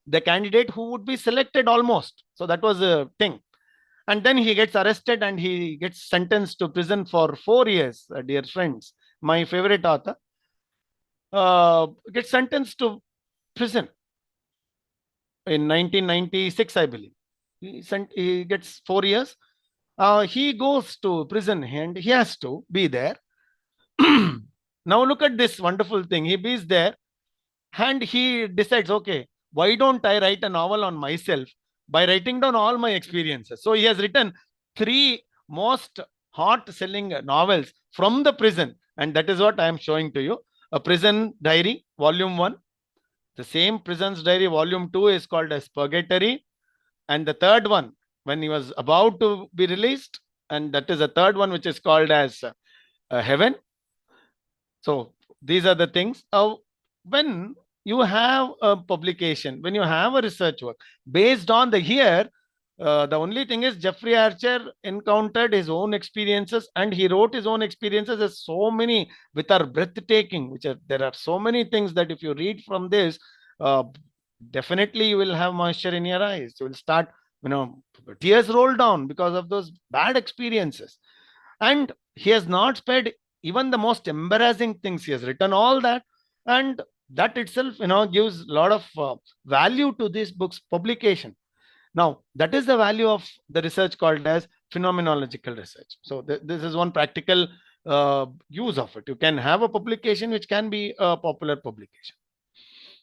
the candidate who would be selected almost. So that was a thing. And then he gets arrested and he gets sentenced to prison for 4 years, dear friends. My favorite author gets sentenced to prison in 1996, I believe. He gets 4 years. He goes to prison and he has to be there. Now look at this wonderful thing. He is there and he decides, okay, why don't I write a novel on myself by writing down all my experiences? So he has written 3 most hot selling novels from the prison. And that is what I am showing to you. A Prison Diary, Volume 1. The same Prison's Diary, Volume 2 is called as Purgatory. And the third one, when he was about to be released, and that is a third one, which is called as heaven. So these are the things. When you have a publication, when you have a research work based on the here, the only thing is Jeffrey Archer encountered his own experiences and he wrote his own experiences as so many, which are breathtaking, there are so many things that if you read from this, definitely you will have moisture in your eyes. You will start, tears roll down because of those bad experiences. And he has not spared even the most embarrassing things. He has written all that, and that itself, gives a lot of value to this book's publication. Now, that is the value of the research called as phenomenological research. So this is one practical use of it. You can have a publication which can be a popular publication.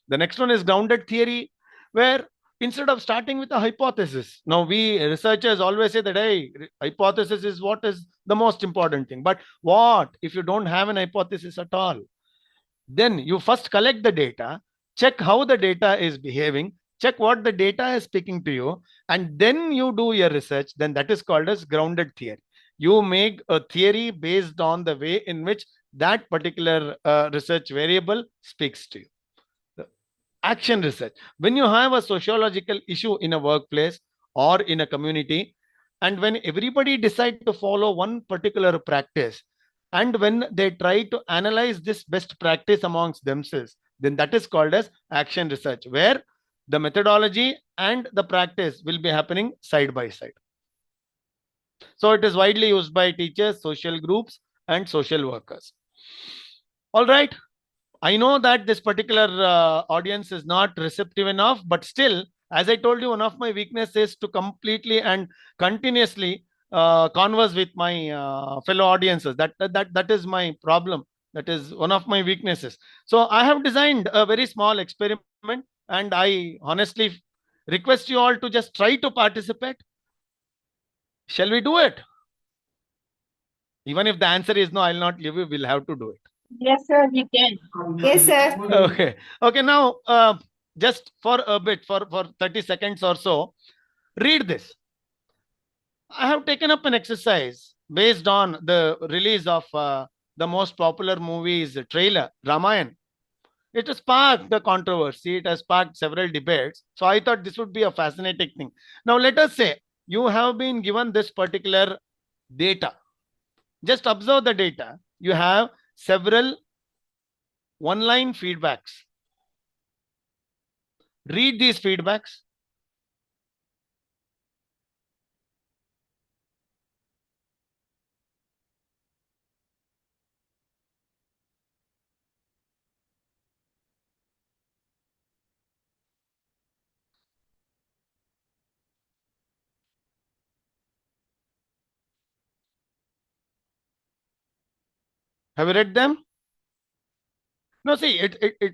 The next one is grounded theory, where instead of starting with a hypothesis, now we researchers always say that, hey, hypothesis is what is the most important thing. But what if you don't have an hypothesis at all? Then you first collect the data, check how the data is behaving, check what the data is speaking to you, and then you do your research. Then that is called as grounded theory. You make a theory based on the way in which that particular research variable speaks to you. Action research. When you have a sociological issue in a workplace or in a community, and when everybody decide to follow one particular practice, and when they try to analyze this best practice amongst themselves, then that is called as action research, where the methodology and the practice will be happening side by side. So it is widely used by teachers, social groups, and social workers. All right. I know that this particular audience is not receptive enough, but still, as I told you, one of my weaknesses is to completely and continuously converse with my fellow audiences. That is my problem. That is one of my weaknesses. So I have designed a very small experiment, and I honestly request you all to just try to participate. Shall we do it? Even if the answer is no, I'll not leave you. We'll have to do it. Yes, sir, we can. Yes, sir. Okay. Now, just for a bit, for 30 seconds or so, read this. I have taken up an exercise based on the release of the most popular movie's trailer, Ramayana. It has sparked the controversy. It has sparked several debates. So I thought this would be a fascinating thing. Now, let us say you have been given this particular data. Just observe the data. You have several one-line feedbacks. Read these feedbacks. Have you read them? No, see,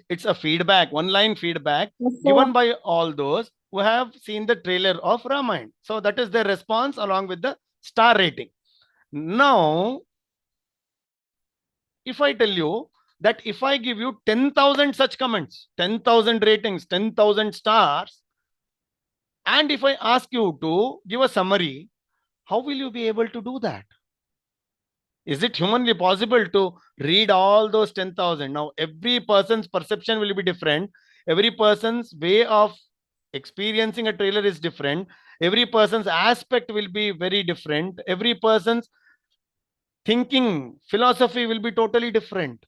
it's a feedback, one-line feedback given by all those who have seen the trailer of Ramayana. So that is their response along with the star rating. Now, if I tell you that if I give you 10,000 such comments, 10,000 ratings, 10,000 stars, and if I ask you to give a summary, how will you be able to do that? Is it humanly possible to read all those 10,000? Now, every person's perception will be different. Every person's way of experiencing a trailer is different. Every person's aspect will be very different. Every person's thinking, philosophy will be totally different.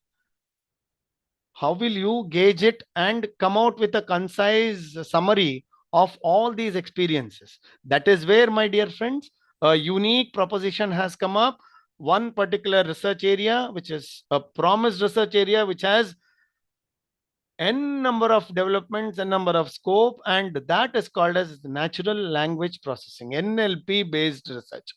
How will you gauge it and come out with a concise summary of all these experiences? That is where, my dear friends, a unique proposition has come up. One particular research area, which is a promised research area, which has n number of developments, n number of scope, and that is called as natural language processing, NLP based research.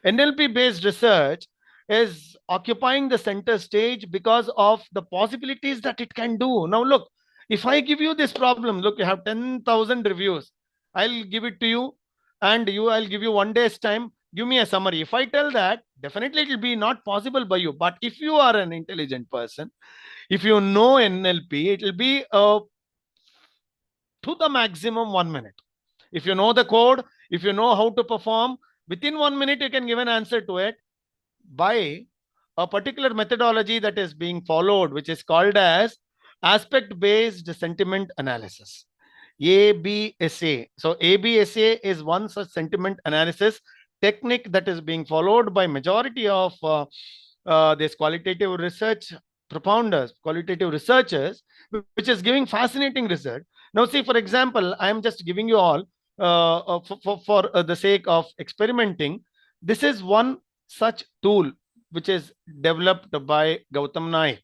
NLP based research is occupying the center stage because of the possibilities that it can do. Now look, if I give you this problem, look, you have 10,000 reviews. I'll give it to you, and I'll give you 1 day's time. Give me a summary. If I tell that, definitely it will be not possible by you. But if you are an intelligent person, if you know NLP, it will be to the maximum 1 minute. If you know the code, if you know how to perform, within 1 minute, you can give an answer to it by a particular methodology that is being followed, which is called as aspect-based sentiment analysis. ABSA. So ABSA is one such sentiment analysis technique that is being followed by majority of this qualitative research propounders, qualitative researchers, which is giving fascinating research. Now, see, for example, I am just giving you all for the sake of experimenting. This is one such tool which is developed by Gautam Naik,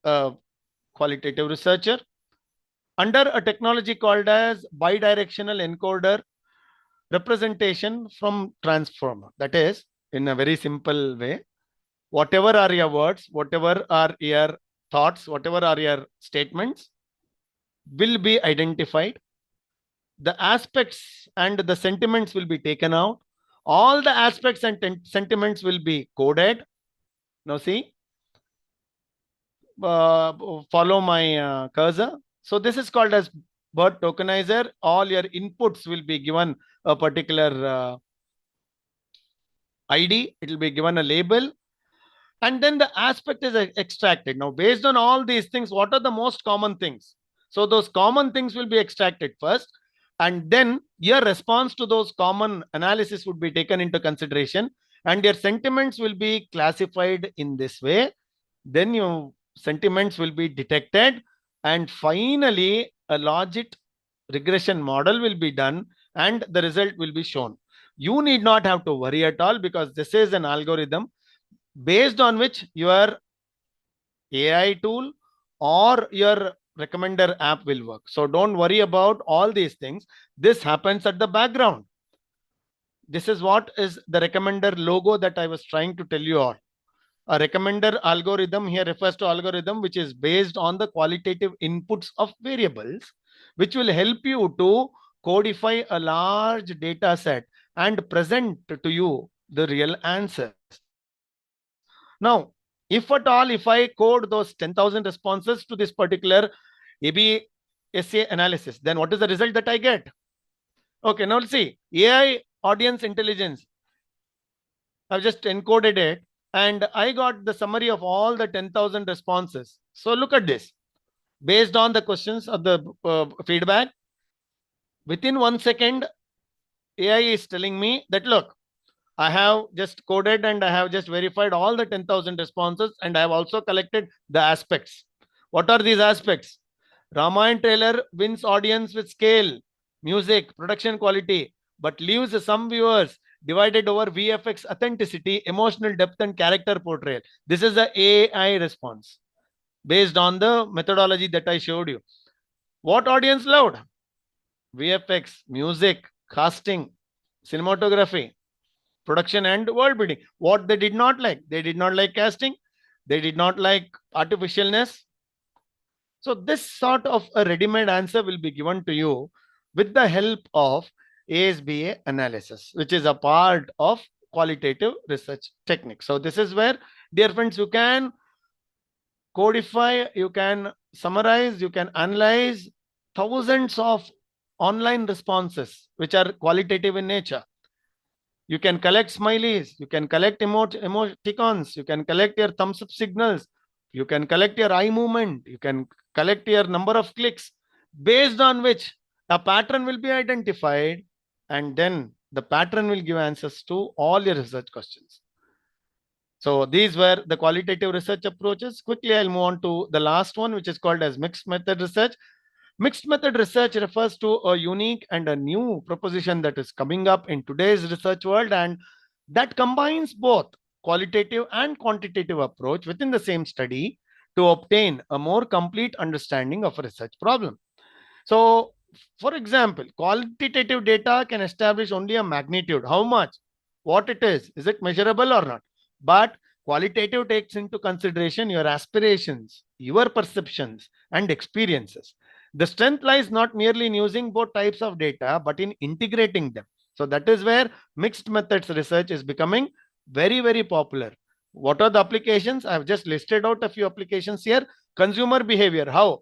a qualitative researcher, under a technology called as bidirectional encoder representation from transformer. That is, in a very simple way, whatever are your words, whatever are your thoughts, whatever are your statements will be identified. The aspects and the sentiments will be taken out. All the aspects and sentiments will be coded. Now see, follow my cursor. So this is called as word tokenizer. All your inputs will be given a particular ID. It will be given a label. And then the aspect is extracted. Now, based on all these things, what are the most common things? So those common things will be extracted first. And then your response to those common analysis would be taken into consideration. And your sentiments will be classified in this way. Then your sentiments will be detected. And finally, a logic regression model will be done and the result will be shown. You need not have to worry at all because this is an algorithm based on which your AI tool or your recommender app will work. So don't worry about all these things. This happens at the background. This is what is the recommender logo that I was trying to tell you all. A recommender algorithm here refers to algorithm which is based on the qualitative inputs of variables, which will help you to codify a large data set and present to you the real answers. Now, if at all, if I code those 10,000 responses to this particular ABSA analysis, then what is the result that I get? Okay, now let's see. AI audience intelligence. I've just encoded it and I got the summary of all the 10,000 responses. So look at this. Based on the questions of the feedback, within 1 second, AI is telling me that, look, I have just coded and I have just verified all the 10,000 responses and I have also collected the aspects. What are these aspects? Ramayana trailer wins audience with scale, music, production quality, but leaves some viewers divided over VFX authenticity, emotional depth, and character portrayal. This is the AI response based on the methodology that I showed you. What audience loved? VFX, music, casting, cinematography, production, and world building. What they did not like? They did not like casting. They did not like artificialness. So this sort of a ready-made answer will be given to you with the help of ASBA analysis, which is a part of qualitative research technique. So this is where, dear friends, you can codify, you can summarize, you can analyze thousands of online responses which are qualitative in nature. You can collect smileys, you can collect emoticons, you can collect your thumbs up signals, you can collect your eye movement, you can collect your number of clicks, based on which a pattern will be identified, and then the pattern will give answers to all your research questions. So these were the qualitative research approaches. Quickly, I'll move on to the last one, which is called as mixed method research. Mixed method research refers to a unique and a new proposition that is coming up in today's research world, and that combines both qualitative and quantitative approach within the same study to obtain a more complete understanding of a research problem. So, for example, quantitative data can establish only a magnitude, how much, what it is it measurable or not? But qualitative takes into consideration your aspirations, your perceptions, and experiences. The strength lies not merely in using both types of data, but in integrating them. So that is where mixed methods research is becoming very, very popular. What are the applications? I have just listed out a few applications here. Consumer behavior, how?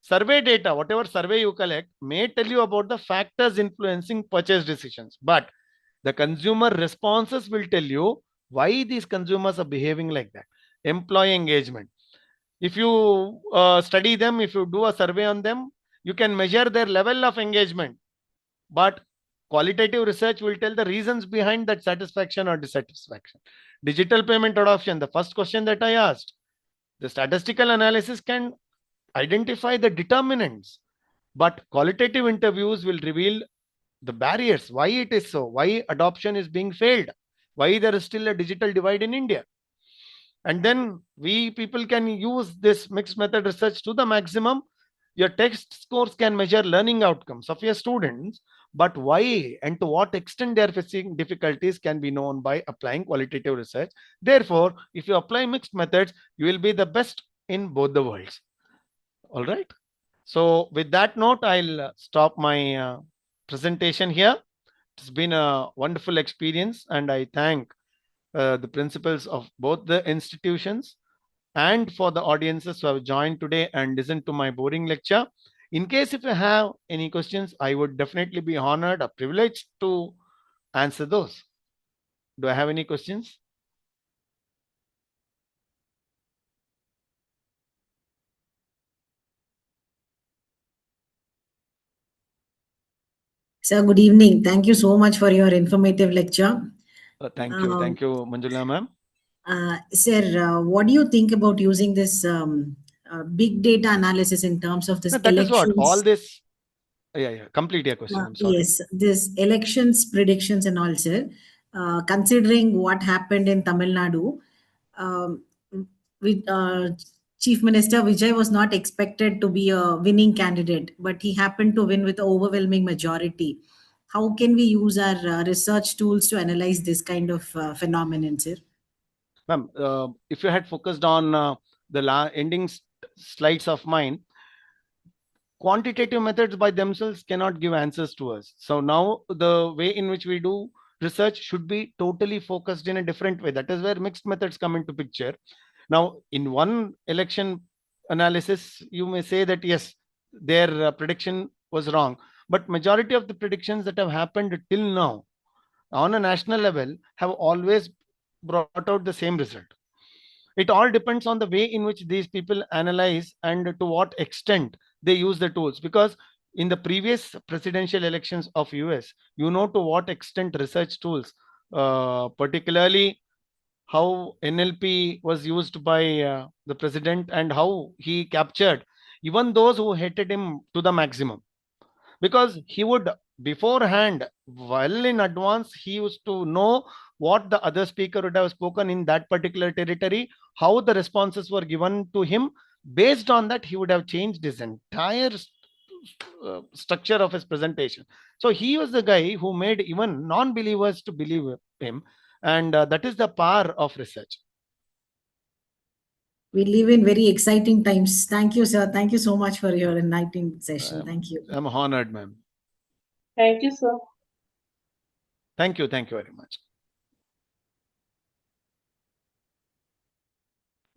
Survey data, whatever survey you collect, may tell you about the factors influencing purchase decisions. But The consumer responses will tell you why these consumers are behaving like that. Employee engagement. If you study them, if you do a survey on them, you can measure their level of engagement. But qualitative research will tell the reasons behind that satisfaction or dissatisfaction. Digital payment adoption, the first question that I asked, the statistical analysis can identify the determinants, but qualitative interviews will reveal the barriers, why it is so, why adoption is being failed, why there is still a digital divide in India. And then we people can use this mixed method research to the maximum. Your test scores can measure learning outcomes of your students, but why and to what extent they are facing difficulties can be known by applying qualitative research. Therefore, if you apply mixed methods, you will be the best in both the worlds. All right. So with that note, I'll stop my presentation here. It's been a wonderful experience, and I thank the principals of both the institutions and for the audiences who have joined today and listened to my boring lecture. In case if you have any questions, I would definitely be honored, a privilege to answer those. Do I have any questions? Sir, good evening. Thank you so much for your informative lecture. Thank you, Manjula ma'am. Sir, what do you think about using this big data analysis in terms of this That is what elections? all this. Yeah. Complete your question. I'm sorry. Yes, this elections predictions and all, sir. Considering what happened in Tamil Nadu, with Chief Minister Vijay was not expected to be a winning candidate, but he happened to win with an overwhelming majority. How can we use our research tools to analyze this kind of phenomenon, sir? Ma'am, if you had focused on the ending slides of mine, quantitative methods by themselves cannot give answers to us. So now the way in which we do research should be totally focused in a different way. That is where mixed methods come into picture. Now, in one election analysis, you may say that yes, their prediction was wrong, but majority of the predictions that have happened till now on a national level have always brought out the same result. It all depends on the way in which these people analyze and to what extent they use the tools. Because in the previous presidential elections of US, you know to what extent research tools, particularly how NLP was used by the president and how he captured even those who hated him to the maximum. Because he would beforehand, well in advance, he used to know what the other speaker would have spoken in that particular territory, how the responses were given to him. Based on that, he would have changed his entire structure of his presentation. So he was the guy who made even non-believers to believe him, and that is the power of research. We live in very exciting times. Thank you, sir. Thank you so much for your enlightening session. Thank you. I'm honored, ma'am. Thank you, sir. Thank you very much.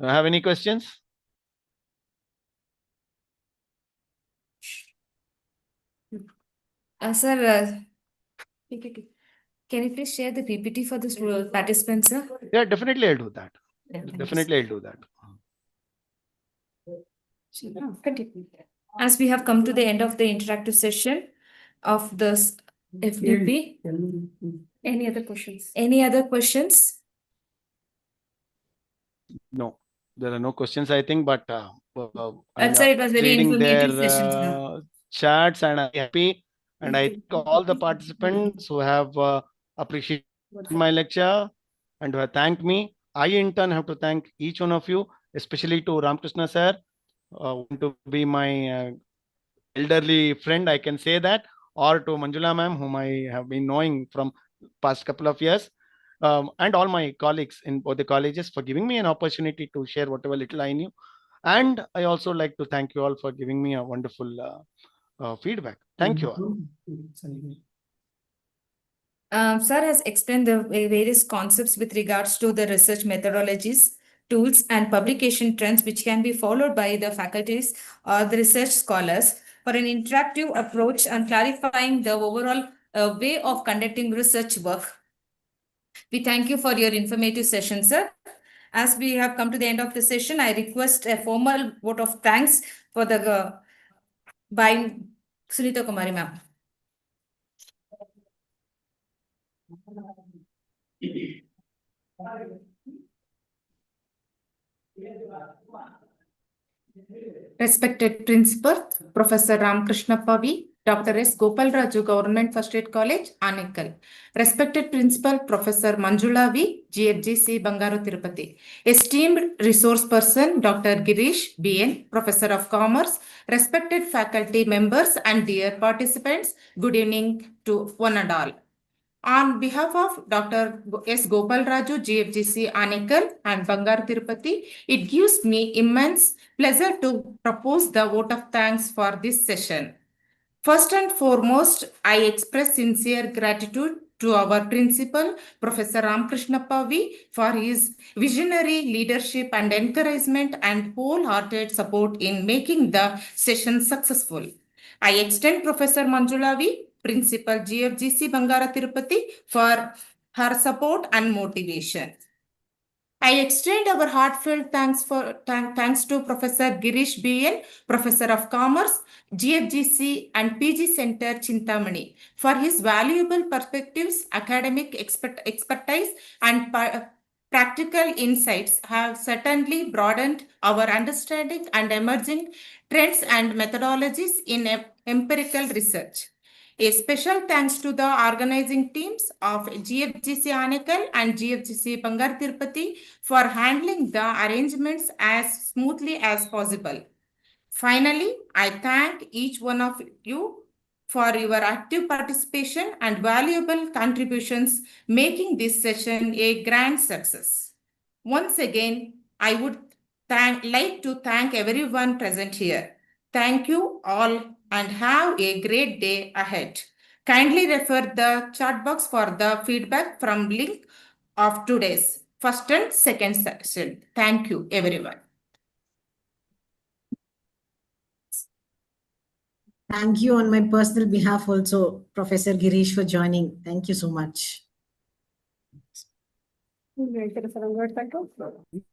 Do I have any questions? Sir, can you please share the PPT for the participants, sir? Yeah, definitely I'll do that. Yeah, thank you, Definitely I'll do that. Continue. As we have come to the end of the interactive session of this FDP, Any other questions? any other questions? No, there are no questions, I think, but Sir, it was very reading their informative session, sir. chats, and I'm happy. And I thank all the participants who have appreciated my lecture and who have thanked me. I, in turn, have to thank each one of you, especially to Ramkrishna sir, to be my elderly friend, I can say that, or to Manjula ma'am, whom I have been knowing from past couple of years. And all my colleagues in both the colleges for giving me an opportunity to share whatever little I knew. And I also like to thank you all for giving me a wonderful feedback. Thank you all. Sir has explained the various concepts with regards to the research methodologies, tools, and publication trends which can be followed by the faculties or the research scholars for an interactive approach and clarifying the overall way of conducting research work. We thank you for your informative session, sir. As we have come to the end of the session, I request a formal vote of thanks for the by Sunita Kumari ma'am. Respected Principal, Professor Ramkrishna Pavi, Dr. S. Gopal Raju, Government First Aid College, Anekal. Respected Principal, Professor Manjula V, GFGC, Bangaru, Tirupati. Esteemed Resource Person, Dr. Girish BN, Professor of Commerce. Respected faculty members and dear participants, good evening to one and all. On behalf of Dr. S. Gopal Raju, GFGC Anekal and Bangar Tirupati, it gives me immense pleasure to propose the vote of thanks for this session. First and foremost, I express sincere gratitude to our principal, Professor Ramkrishna Pavi, for his visionary leadership and encouragement and wholehearted support in making the session successful. I extend Professor Manjula V, Principal GFGC Bangara Tirupati, for her support and motivation. I extend our heartfelt thanks to Professor Girish BN, Professor of Commerce, GFGC and PG Center Chintamani, for his valuable perspectives, academic expertise and practical insights have certainly broadened our understanding and emerging trends and methodologies in empirical research. A special thanks to the organizing teams of GFGC Anekal and GFGC Bangar Tirupati for handling the arrangements as smoothly as possible. Finally, I thank each one of you for your active participation and valuable contributions, making this session a grand success. Once again, I would like to thank everyone present here. Thank you all and have a great day ahead. Kindly refer the chat box for the feedback from link of today's first and second session. Thank you, everyone. Thank you on my personal behalf also, Professor Girish, for joining. Thank you so much.